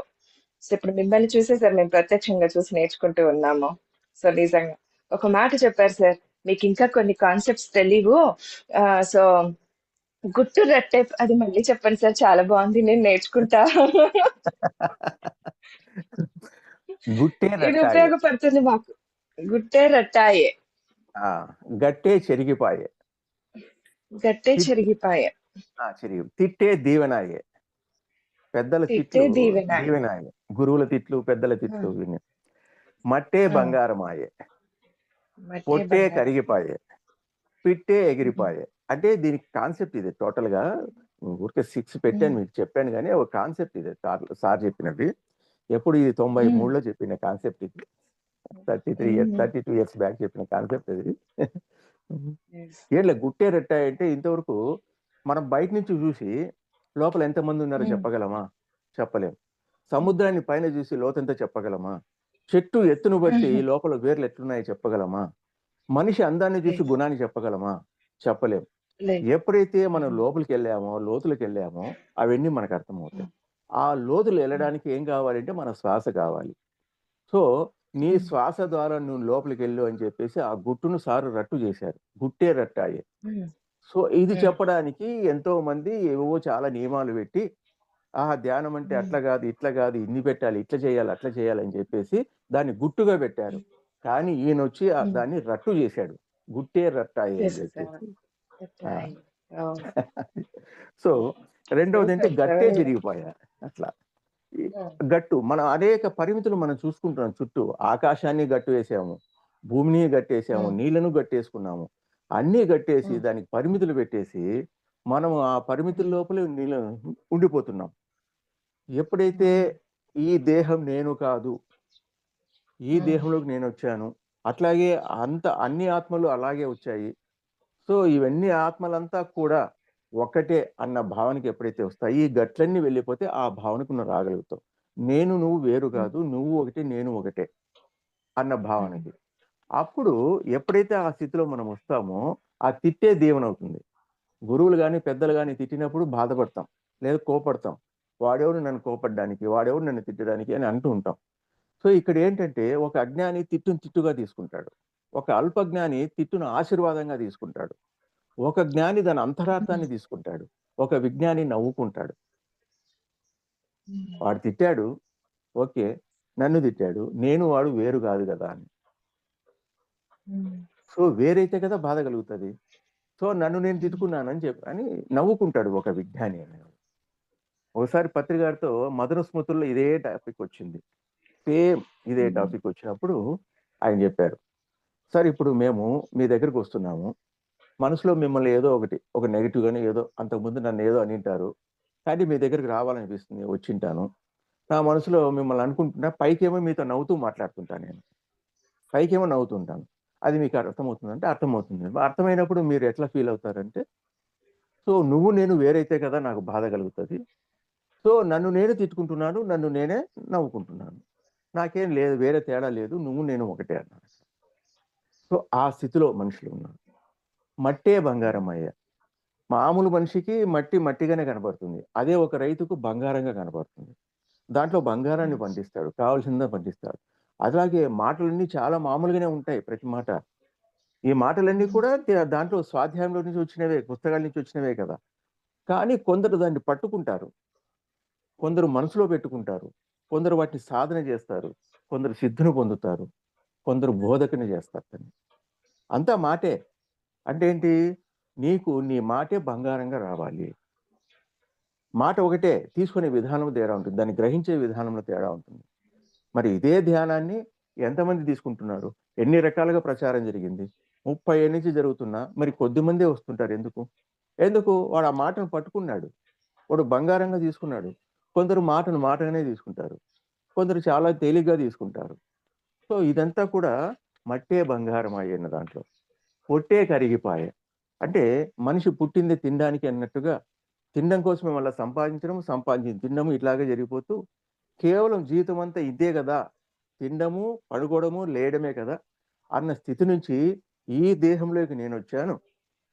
సో ఇప్పుడు మిమ్మల్ని చూసే సార్ మేము ప్రత్యక్షంగా చూసి నేర్చుకుంటూ ఉన్నాము. సో నిజంగా ఒక మాట చెప్పారు సార్, మీకు ఇంకా కొన్ని కాన్సెప్ట్స్ తెలీవు. సో గుట్టు రట్టే అది మళ్ళీ చెప్పండి సార్, చాలా బాగుంది, నేను నేర్చుకుంటా. గుట్టే ఇది రట్టాయే ఉపయోగపడుతుంది మాకు. గుట్టే రట్టాయే, గట్టే చెరిగిపాయే గట్టే తిట్ చెరిగిపాయే, తిట్టే దీవెనాయే పెద్దల తిట్టే తిట్లు దీవెనాయే. దీవెనాయే గురువుల తిట్లు పెద్దల తిట్లు విని మట్టే బంగారమాయే మట్టే పొట్టే బంగారం. కరిగిపాయే పిట్టే ఎగిరిపాయే. అంటే దీనికి కాన్సెప్ట్ ఇది టోటల్ గా. ఊరికే 6 పెట్టాను మీకు చెప్పాను, కానీ ఒక కాన్సెప్ట్ ఇది సార్ చెప్పినది. ఎప్పుడు ఇది 93లో చెప్పిన కాన్సెప్ట్ ఇది. 32 ఇయర్స్ బ్యాక్ చెప్పిన కాన్సెప్ట్ ఇది. ఏట్లా గుట్టే రెట్టాయి అంటే ఇంతవరకు మనం బయట నుంచి చూసి లోపల ఎంతమంది ఉన్నారో చెప్పగలమా? చెప్పలేం. సముద్రాన్ని పైన చూసి లోతెంత చెప్పగలమా? చెట్టు ఎత్తును బట్టి లోపల వేర్లు ఎట్లున్నాయో చెప్పగలమా? మనిషి అందాన్ని చూసి గుణాన్ని చెప్పగలమా? చెప్పలేం. ఎప్పుడైతే మనం లోపలికి వెళ్ళామో, లోతులకు వెళ్ళామో అవన్నీ మనకు అర్థమవుతాయి. ఆ లోతులు వెళ్ళడానికి ఏం కావాలంటే మన శ్వాస కావాలి. సో నీ శ్వాస ద్వారా నువ్వు లోపలికి వెళ్ళు అని చెప్పేసి ఆ గుట్టును సారు రట్టు చేశారు. గుట్టే రట్టాయే. సో ఇది చెప్పడానికి ఎంతో మంది ఏవో చాలా నియమాలు పెట్టి, ధ్యానం అంటే అట్లా కాదు, ఇట్లా కాదు, ఇన్ని పెట్టాలి, ఇట్లా చేయాలి, అట్లా చేయాలి అని చెప్పేసి దాన్ని గుట్టుగా పెట్టారు. కానీ ఈయన వచ్చి దాన్ని రట్టు చేశాడు. గుట్టే రట్టాయే అని చెప్పేసి. సో రెండవది అంటే గట్టే జరిగిపోయా. అట్లా గట్టు మనం అనేక పరిమితులు మనం చూసుకుంటున్నాం చుట్టూ. ఆకాశాన్ని గట్టు వేసాము, భూమిని గట్టేసాము, నీళ్లను గట్టేసుకున్నాము. అన్నీ గట్టేసి దానికి పరిమితులు పెట్టేసి మనం ఆ పరిమితుల లోపలే నీళ్ళు ఉండిపోతున్నాం. ఎప్పుడైతే ఈ దేహం నేను కాదు, ఈ దేహంలోకి నేను వచ్చాను, అట్లాగే అన్ని ఆత్మలు అలాగే వచ్చాయి. సో ఇవన్నీ ఆత్మలంతా కూడా ఒక్కటే అన్న భావనకి ఎప్పుడైతే వస్తాయి, ఈ గట్లన్నీ వెళ్ళిపోతే ఆ భావనకు నువ్వు రాగలుగుతావు. నేను నువ్వు వేరు కాదు, నువ్వు ఒకటే నేను ఒకటే అన్న భావనకి. అప్పుడు ఎప్పుడైతే ఆ స్థితిలో మనం వస్తామో ఆ తిట్టే దేవునవుతుంది. గురువులు కానీ పెద్దలు కానీ తిట్టినప్పుడు బాధపడతాం, లేదా కోపడతాం. వాడెవడు నన్ను కోపడ్డానికి, వాడెవడు నన్ను తిట్టడానికి అని అంటూ ఉంటాం. సో ఇక్కడ ఏంటంటే ఒక అజ్ఞాని తిట్టును తిట్టుగా తీసుకుంటాడు, ఒక అల్పజ్ఞాని తిట్టును ఆశీర్వాదంగా తీసుకుంటాడు, ఒక జ్ఞాని దాని అంతరార్థాన్ని తీసుకుంటాడు, ఒక విజ్ఞాని నవ్వుకుంటాడు. వాడు తిట్టాడు, ఓకే, నన్ను తిట్టాడు, నేను వాడు వేరు కాదు కదా అని. సో వేరైతే కదా బాధ కలుగుతుంది. సో నన్ను నేను తిట్టుకున్నానని అని నవ్వుకుంటాడు ఒక విజ్ఞాని అనేవాడు. ఒకసారి పత్రికారితో మధుర స్మృతుల్లో ఇదే టాపిక్ వచ్చింది. సేమ్ ఇదే టాపిక్ వచ్చినప్పుడు ఆయన చెప్పారు, సార్ ఇప్పుడు మేము మీ దగ్గరికి వస్తున్నాము, మనసులో మిమ్మల్ని ఏదో ఒక నెగిటివ్ గానీ ఏదో అంతకుముందు నన్ను ఏదో అనింటారు, కానీ మీ దగ్గరికి రావాలనిపిస్తుంది, వచ్చింటాను. నా మనసులో మిమ్మల్ని అనుకుంటున్నా, పైకేమో మీతో నవ్వుతూ మాట్లాడుతుంటాను, నేను పైకేమో నవ్వుతుంటాను. అది మీకు అర్థమవుతుందంటే అర్థమవుతుంది. అర్థమైనప్పుడు మీరు ఎట్లా ఫీల్ అవుతారంటే, సో నువ్వు నేను వేరైతే కదా నాకు బాధ కలుగుతుంది. సో నన్ను నేను తిట్టుకుంటున్నాను, నన్ను నేనే నవ్వుకుంటున్నాను, నాకేం లేదు, వేరే తేడా లేదు, నువ్వు నేను ఒకటే అన్నాడు. సో ఆ స్థితిలో మనుషులు ఉన్నారు. మట్టే బంగారం అయ్యా. మామూలు మనిషికి మట్టి మట్టిగానే కనబడుతుంది, అదే ఒక రైతుకు బంగారంగా కనబడుతుంది. దాంట్లో బంగారాన్ని పండిస్తాడు, కావాల్సిందే పండిస్తాడు. అలాగే మాటలన్నీ చాలా మామూలుగానే ఉంటాయి, ప్రతి మాట. ఈ మాటలన్నీ కూడా దాంట్లో స్వాధ్యాయంలో నుంచి వచ్చినవే, పుస్తకాల నుంచి వచ్చినవే కదా. కానీ కొందరు దాన్ని పట్టుకుంటారు, కొందరు మనసులో పెట్టుకుంటారు, కొందరు వాటిని సాధన చేస్తారు, కొందరు సిద్ధును పొందుతారు, కొందరు బోధకుని చేస్తారు. అంతా మాటే. అంటే ఏంటి? నీకు నీ మాటే బంగారంగా రావాలి. మాట ఒకటే, తీసుకునే విధానం తేడా ఉంటుంది, దాన్ని గ్రహించే విధానంలో తేడా ఉంటుంది. మరి ఇదే ధ్యానాన్ని ఎంతమంది తీసుకుంటున్నారు? ఎన్ని రకాలుగా ప్రచారం జరిగింది? 30 ఏళ్ళ నుంచి జరుగుతున్నా మరి కొద్ది మందే వస్తుంటారు. ఎందుకు? వాడు ఆ మాటను పట్టుకున్నాడు, వాడు బంగారంగా తీసుకున్నాడు. కొందరు మాటను మాటగానే తీసుకుంటారు, కొందరు చాలా తేలిగ్గా తీసుకుంటారు. సో ఇదంతా కూడా మట్టే బంగారం అయ్యిన దాంట్లో. పొట్టే కరిగిపాయే. అంటే మనిషి పుట్టింది తినడానికి అన్నట్టుగా తినడం కోసమే మళ్ళీ సంపాదించడం, సంపాదించి తినడము ఇట్లాగే జరిగిపోతూ కేవలం జీవితం అంతా ఇదే కదా, తినడము, పడుకోవడము, లేయడమే కదా అన్న స్థితి నుంచి ఈ దేహంలోకి నేను వచ్చాను.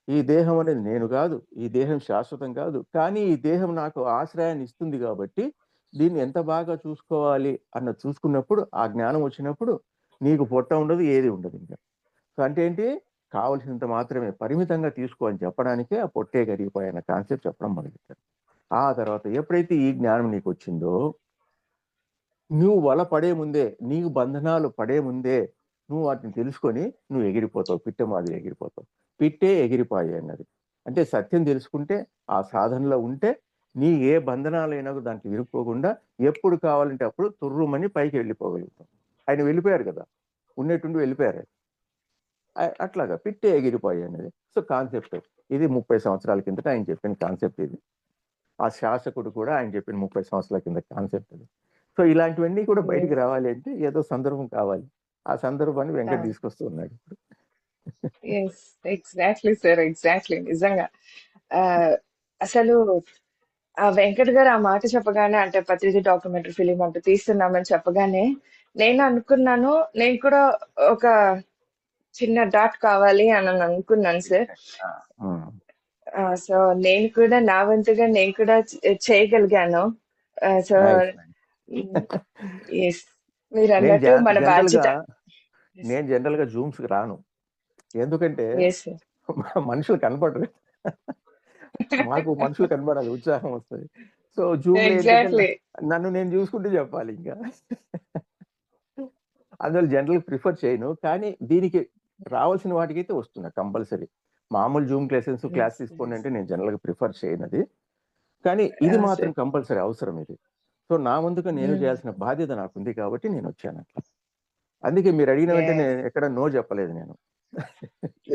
ఈ దేహం అనేది నేను కాదు, ఈ దేహం శాశ్వతం కాదు, కానీ ఈ దేహం నాకు ఆశ్రయాన్ని ఇస్తుంది కాబట్టి దీన్ని ఎంత బాగా చూసుకోవాలి అన్న చూసుకున్నప్పుడు ఆ జ్ఞానం వచ్చినప్పుడు నీకు పొట్ట ఉండదు, ఏది ఉండదు ఇంకా. సో అంటే ఏంటి, కావలసినంత మాత్రమే పరిమితంగా తీసుకో అని చెప్పడానికే ఆ పొట్టే కరిగిపోయిన కాన్సెప్ట్ చెప్పడం మొదలెట్టారు. ఆ తర్వాత ఎప్పుడైతే ఈ జ్ఞానం నీకు వచ్చిందో, నువ్వు వల పడే ముందే, నీకు బంధనాలు పడే ముందే నువ్వు వాటిని తెలుసుకొని నువ్వు ఎగిరిపోతావు, పిట్ట మాదిరి ఎగిరిపోతావు. పిట్టే ఎగిరిపాయి అన్నది అంటే సత్యం తెలుసుకుంటే, ఆ సాధనలో ఉంటే నీ ఏ బంధనాలైనా దానికి ఇరుక్కోకుండా ఎప్పుడు కావాలంటే అప్పుడు తుర్రుమని పైకి వెళ్ళిపోగలుగుతాం. ఆయన వెళ్ళిపోయారు కదా, ఉన్నట్టుండి వెళ్ళిపోయారు. అట్లాగా పిట్టే ఎగిరిపాయి అనేది సో కాన్సెప్ట్ ఇది. 30 సంవత్సరాల కిందట ఆయన చెప్పిన కాన్సెప్ట్ ఇది. ఆ శాసకుడు కూడా ఆయన చెప్పిన 30 సంవత్సరాల కింద కాన్సెప్ట్ ఇది. సో ఇలాంటివన్నీ కూడా బయటికి రావాలి అంటే ఏదో సందర్భం కావాలి. ఆ సందర్భాన్ని వెంకట్ తీసుకొస్తూ ఉన్నాడు ఇప్పుడు. Exactly sir, exactly. నిజంగా అసలు ఆ వెంకట్ గారు ఆ మాట చెప్పగానే, అంటే పత్రిజీ డాక్యుమెంటరీ ఫిలిం అంటూ తీస్తున్నామని చెప్పగానే నేను అనుకున్నాను, నేను కూడా ఒక చిన్న డాట్ కావాలి అని అనుకున్నాను సార్. సో నేను కూడా నా వంతుగా నేను కూడా చేయగలిగాను. సో ఎస్, మీరు అన్నట్టు మన బాధ్యత. నేను జనరల్ గా జూమ్స్ రాను, ఎందుకంటే మనుషులు కనపడరు. మాకు మనుషులు కనపడాలి, ఉత్సాహం వస్తుంది. సో జూమ్ నన్ను నేను చూసుకుంటూ చెప్పాలి ఇంకా. అందువల్ల జనరల్ ప్రిఫర్ చేయను, కానీ దీనికి రావాల్సిన వాటికైతే వస్తున్నా కంపల్సరీ. మామూలు జూమ్ క్లాస్ తీసుకోండి అంటే నేను జనరల్ గా ప్రిఫర్ చేయను అది, కానీ ఇది మాత్రం కంపల్సరీ అవసరం ఇది. సో నా ముందుగా నేను చేయాల్సిన బాధ్యత నాకు ఉంది కాబట్టి నేను వచ్చాను అట్లా. అందుకే మీరు అడిగిన వెంటనే ఎక్కడ నో చెప్పలేదు నేను.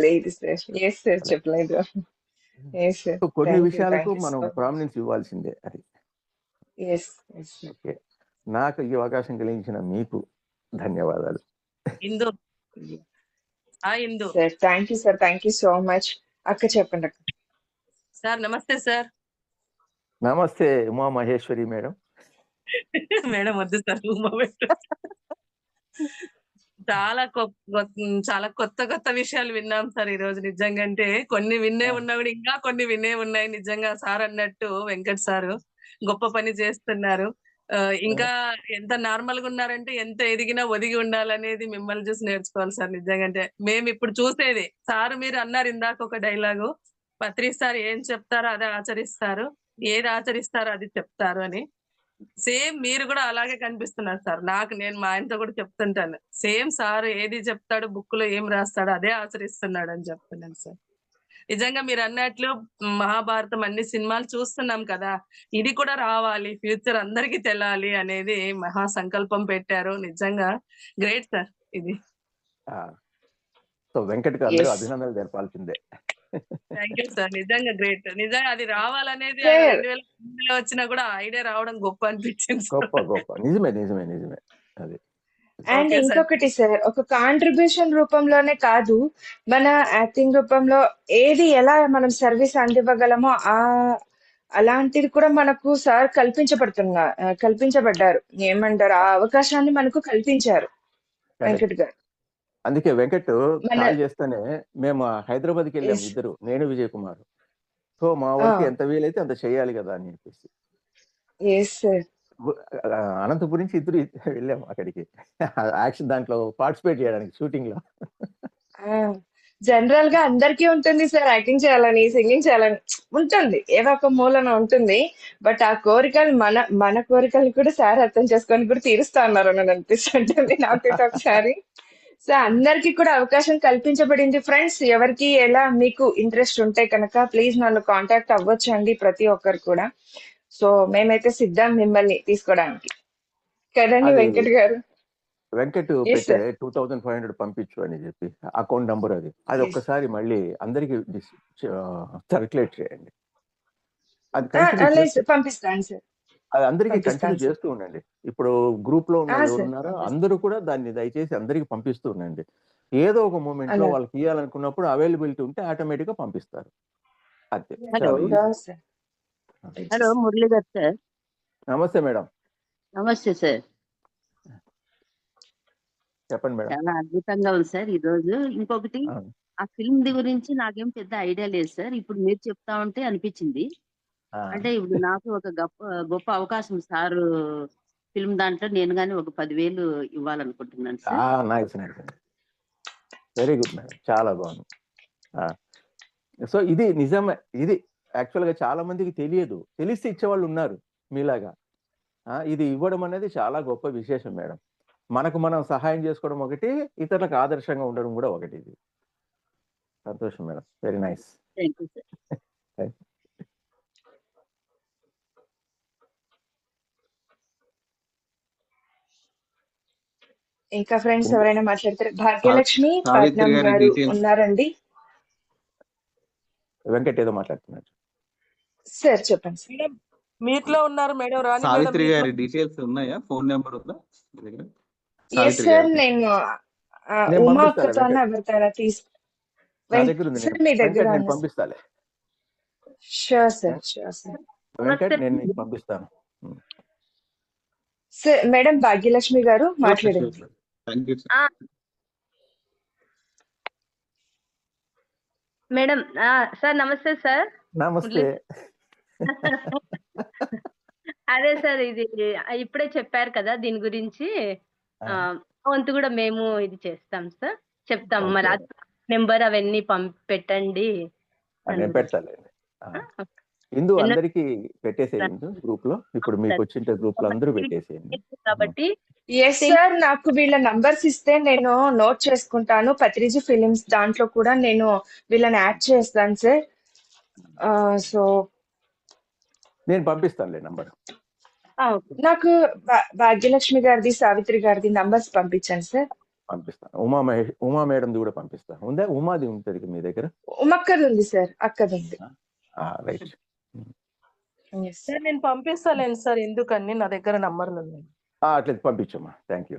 లేదు సార్, చెప్పలేదు. కొన్ని విషయాలకు మనం ప్రామినెన్స్ ఇవ్వాల్సిందే అది. ఓకే, నాకు ఈ అవకాశం కలిగించిన మీకు ధన్యవాదాలు. Thank you sir, thank you so much. అక్క చెప్పండి అక్క. సార్ నమస్తే సార్. నమస్తే ఉమా మహేశ్వరి మేడం. మేడం వద్దు సార్, ఉమా చాలా కొత్త విషయాలు విన్నాం సార్ ఈ రోజు. నిజంగా అంటే కొన్ని విన్నే ఉన్నా కూడా ఇంకా కొన్ని విన్నే ఉన్నాయి. నిజంగా సార్ అన్నట్టు వెంకట్ సారు గొప్ప పని చేస్తున్నారు. ఇంకా ఎంత నార్మల్ గా ఉన్నారంటే ఎంత ఎదిగినా ఒదిగి ఉండాలనేది మిమ్మల్ని చూసి నేర్చుకోవాలి సార్. నిజంగా అంటే మేము ఇప్పుడు చూసేది సార్, మీరు అన్నారు ఇందాక ఒక డైలాగు, పత్రి సార్ ఏం చెప్తారో అదే ఆచరిస్తారు, ఏది ఆచరిస్తారో అది చెప్తారు అని. సేమ్ మీరు కూడా అలాగే కనిపిస్తున్నారు సార్ నాకు. నేను మా ఆయనతో కూడా చెప్తుంటాను, సేమ్ సార్ ఏది చెప్తాడు, బుక్ లో ఏం రాస్తాడో అదే ఆచరిస్తున్నాడు అని చెప్తున్నాను సార్. నిజంగా మీరు అన్నట్లు మహాభారతం అన్ని సినిమాలు చూస్తున్నాం కదా, ఇది కూడా రావాలి, ఫ్యూచర్ అందరికీ తెలాలి అనేది మహా సంకల్పం పెట్టారు. నిజంగా గ్రేట్ సార్ ఇది. సో వెంకట్ గారు అభినందనలు తెలపాల్సిందే. థ్యాంక్ యూ సార్, నిజంగా గ్రేట్. నిజంగా అది రావాలనేది 2009 వచ్చినా కూడా ఐడియా రావడం గొప్ప అనిపించింది. గొప్ప నిజమే అది. అండ్ ఇంకొకటి సార్, ఒక కాంట్రిబ్యూషన్ రూపంలోనే కాదు, మన యాక్టింగ్ రూపంలో ఏది ఎలా మనం సర్వీస్ అందివ్వగలమో అలాంటిది కూడా మనకు సార్ కల్పించబడ్డారు, ఏమంటారు, ఆ అవకాశాన్ని మనకు కల్పించారు వెంకట్ గారు. అందుకే వెంకట్ కాల్ చేస్తేనే మేము హైదరాబాద్కి వెళ్ళాము ఇద్దరు, నేను విజయ్ కుమార్. సో మా వరకు ఎంత వీలైతే అంత చేయాలి కదా అని చెప్పేసి అనంతపురం నుంచి ఇద్దరు వెళ్ళాము అక్కడికి, యాక్షన్ దాంట్లో పార్టిసిపేట్ చేయడానికి, షూటింగ్ లో. జనరల్ గా అందరికీ ఉంటుంది సార్, యాక్టింగ్ చేయాలని, సింగింగ్ చేయాలని ఉంటుంది, ఏదో ఒక మూలన ఉంటుంది. బట్ ఆ కోరికలు మన కోరికలు కూడా సార్ అర్థం చేసుకొని కూడా తీరుస్తా ఉన్నారు అని అనిపిస్తుంటుంది నాకైతే ఒకసారి. సో అందరికి కూడా అవకాశం కల్పించబడింది. ఫ్రెండ్స్, ఎవరికి ఎలా మీకు ఇంట్రెస్ట్ ఉంటే కనుక ప్లీజ్ నన్ను కాంటాక్ట్ అవ్వచ్చు అండి, ప్రతి ఒక్కరు కూడా. సో మేమైతే సిద్ధం మిమ్మల్ని తీసుకోవడానికి, కదండి వెంకట్ గారు. వెంకట్ పెట్టే 2500 పంపించు అని చెప్పి అకౌంట్ నంబర్ అది ఒక్కసారి మళ్ళీ అందరికి సర్క్యులేట్ చేయండి. అది పంపిస్తాను సార్, అది అందరికి కంటిన్యూ చేస్తూ ఉండండి. ఇప్పుడు గ్రూప్ లో ఉన్న ఎవరు ఉన్నారో అందరూ కూడా దాన్ని దయచేసి అందరికి పంపిస్తూ ఉండండి. ఏదో ఒక మూమెంట్లో అలా వాళ్ళకి ఇవ్వాలనుకున్నప్పుడు అవైలబిలిటీ ఉంటే ఆటోమేటిక్గా పంపిస్తారు. అంతే, హలో చాలా easy. Sure sir. Hello Murali గారు సార్, నమస్తే మేడం, నమస్తే సార్. చెప్పండి మేడం. చాలా అద్భుతంగా ఉంది సార్ ఈ రోజు. ఇంకొకటి, ఆ, ఆ ఫిల్మ్ గురించి నాకేం పెద్ద ఐడియా లేదు సార్. ఇప్పుడు మీరు చెప్తా ఉంటే అనిపించింది. ఆ, అంటే ఇప్పుడు నాకు ఒక గొప్ప అవకాశం సార్ ఫిల్మ్ దాంట్లో నేను కానీ ఒక 10,000 ఇవ్వాలనుకుంటున్నాను sir. Nice nice, very good madam, చాలా బాగుంది. సో ఇది నిజమే, ఇది యాక్చువల్గా చాలా మందికి తెలియదు, తెలిసి ఇచ్చేవాళ్ళు ఉన్నారు మీలాగా. ఇది ఇవ్వడం అనేది చాలా గొప్ప విశేషం మేడం. మనకు మనం సహాయం చేసుకోవడం ఒకటి, ఇతరులకు ఆదర్శంగా ఉండడం కూడా ఒకటి. ఇది సంతోషం madam, very nice. Thank you sir. ఇంకా ఫ్రెండ్స్ ఎవరైనా మాట్లాడతారు? భాగ్యలక్ష్మి సావిత్రి పట్నం గారి గారు డీటెయిల్స్. ఉన్నారండి. వెంకట్ ఏదో మాట్లాడుతున్నారు. సార్ చెప్పండి సార్. మేడం మీట్లో ఉన్నారు మేడం, రాణి మేడం సావిత్రి మీట్లో. గారి డీటెయిల్స్ ఉన్నాయా? ఫోన్ నెంబర్ ఉందా మీ దగ్గర? ఎస్ సావిత్రి సార్, గారి నేను నేను ఉమా పంపిస్తాలే అక్కతో వెంకట్, ఎవరితోనా నా దగ్గర ఉంది. సార్ మీ దగ్గర వెంకట్ నేను పంపిస్తాలే. Sure sir, sure sir. Venkat నేను నీకు పంపిస్తాను. సార్ మేడం భాగ్యలక్ష్మి గారు మాట్లాడండి. Thank you. మేడం సార్ నమస్తే సార్. నమస్తే. అదే సార్, ఇది ఇప్పుడే చెప్పారు కదా దీని గురించి. వంతు కూడా మేము ఇది చేస్తాం సార్, చెప్తాం. మరి నెంబర్ అవన్నీ పెట్టండి. నేను పెడతాలే. ఇందు అందరికి పెట్టేసేయండి గ్రూప్ లో. ఇప్పుడు మీకు వచ్చిన గ్రూప్ లో అందరూ పెట్టేసేయండి. కాబట్టి ఎస్ సార్, నాకు వీళ్ళ నంబర్స్ ఇస్తే నేను నోట్ చేసుకుంటాను. పత్రిజీ ఫిలిమ్స్ దాంట్లో కూడా నేను వీళ్ళని యాడ్ చేస్తాను సార్. సో నేను పంపిస్తానులే నంబర్. నాకు భాగ్యలక్ష్మి గారిది, సావిత్రి గారిది నంబర్స్ పంపించండి సార్. పంపిస్తాను. ఉమా మేడంది కూడా పంపిస్తాను. ఉందా? ఉమాది ఉంటుంది మీ దగ్గర? ఉమక్కది ఉంది సార్, అక్కది ఉంది. రైట్ సార్ నేను పంపిస్తాలేండి సార్, ఎందుకని నా దగ్గర నంబర్లు ఉన్నాయి. అట్లయితే పంపించమ్మా. Thank you.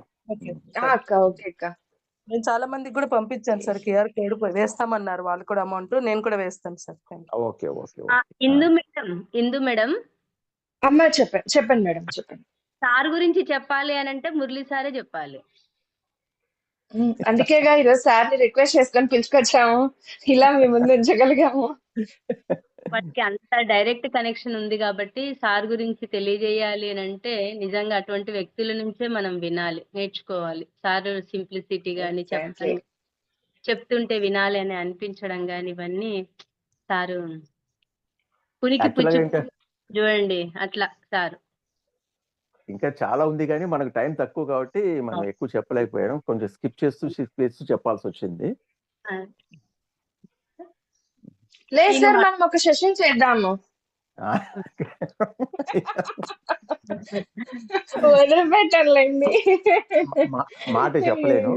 అక్క. ఓకే అక్క. నేను చాలా మందికి కూడా పంపించాను సార్, QR కోడ్ వేస్తామన్నారు వాళ్ళు కూడా, అమౌంట్ నేను కూడా వేస్తాను sir. Okay okay. Indu madam అమ్మ చెప్పండి మేడం, చెప్పండి. సార్ గురించి చెప్పాలి అని అంటే మురళి సారే చెప్పాలి. అందుకేగా ఈరోజు సార్ని రిక్వెస్ట్ చేసుకొని పిలుచుకొచ్చాము, ఇలా మీ ముందు ఉంచగలిగాము. వాటికి అంత డైరెక్ట్ కనెక్షన్ ఉంది కాబట్టి సార్ గురించి తెలియజేయాలి అని అంటే నిజంగా అటువంటి వ్యక్తుల నుంచే మనం వినాలి, నేర్చుకోవాలి. సార్ సింప్లిసిటీ గాని చెప్తుంటే వినాలి అని అనిపించడం గాని, ఇవన్నీ సారు పునికి చూడండి అట్లా సార్. ఇంకా చాలా ఉంది కానీ మనకు టైం తక్కువ కాబట్టి మనం ఎక్కువ చెప్పలేకపోయాం. కొంచెం స్కిప్ చేస్తూ చెప్పాల్సి వచ్చింది. లేదు సార్, మనం ఒక సెషన్ చేద్దాము. వదిలిపెట్టాలండి. మాట చెప్పలేను,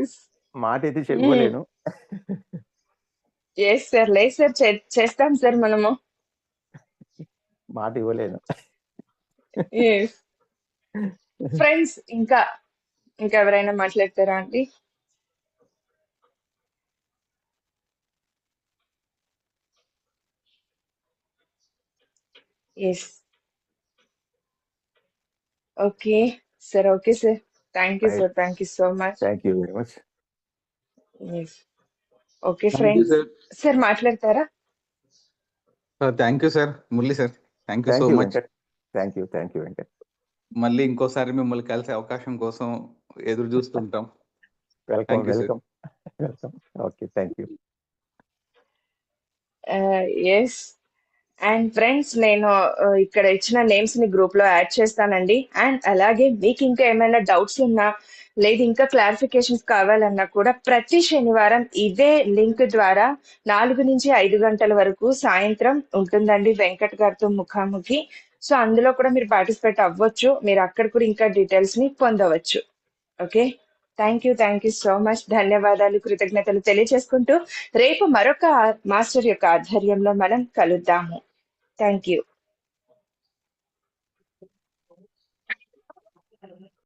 మాట అయితే చెప్పుకోలేను. ఎస్ సార్, లేదు సార్, చేస్తాం సార్ మనము. మాట ఇవ్వలేను. ఫ్రెండ్స్ ఇంకా ఎవరైనా మాట్లాడతారా అండి? Yes. Okay sir, okay sir. Thank you sir, thank you so much. Thank you very much. Okay friends, sir మాట్లాడతారా? Thank you sir Murali sir, thank you so much. Thank you Venkat. మళ్ళీ ఇంకోసారి మిమ్మల్ని కలిసే అవకాశం కోసం ఎదురు చూస్తుంటాం. Welcome. Okay, thank you. Yes. And friends, నేను ఇక్కడ ఇచ్చిన నేమ్స్ ని గ్రూప్ లో యాడ్ చేస్తానండి. అండ్ అలాగే మీకు ఇంకా ఏమైనా డౌట్స్ ఉన్నా, లేదు ఇంకా క్లారిఫికేషన్స్ కావాలన్నా కూడా ప్రతి శనివారం ఇదే లింక్ ద్వారా 4 నుంచి 5 గంటల వరకు సాయంత్రం ఉంటుందండి వెంకట్ గారితో ముఖాముఖి. సో అందులో కూడా మీరు పార్టిసిపేట్ అవ్వచ్చు, మీరు అక్కడ కూడా ఇంకా డీటెయిల్స్ ని పొందవచ్చు. Okay, thank you so much. ధన్యవాదాలు, కృతజ్ఞతలు తెలియజేసుకుంటూ రేపు మరొక మాస్టర్ యొక్క ఆధ్వర్యంలో మనం కలుద్దాము. Thank you.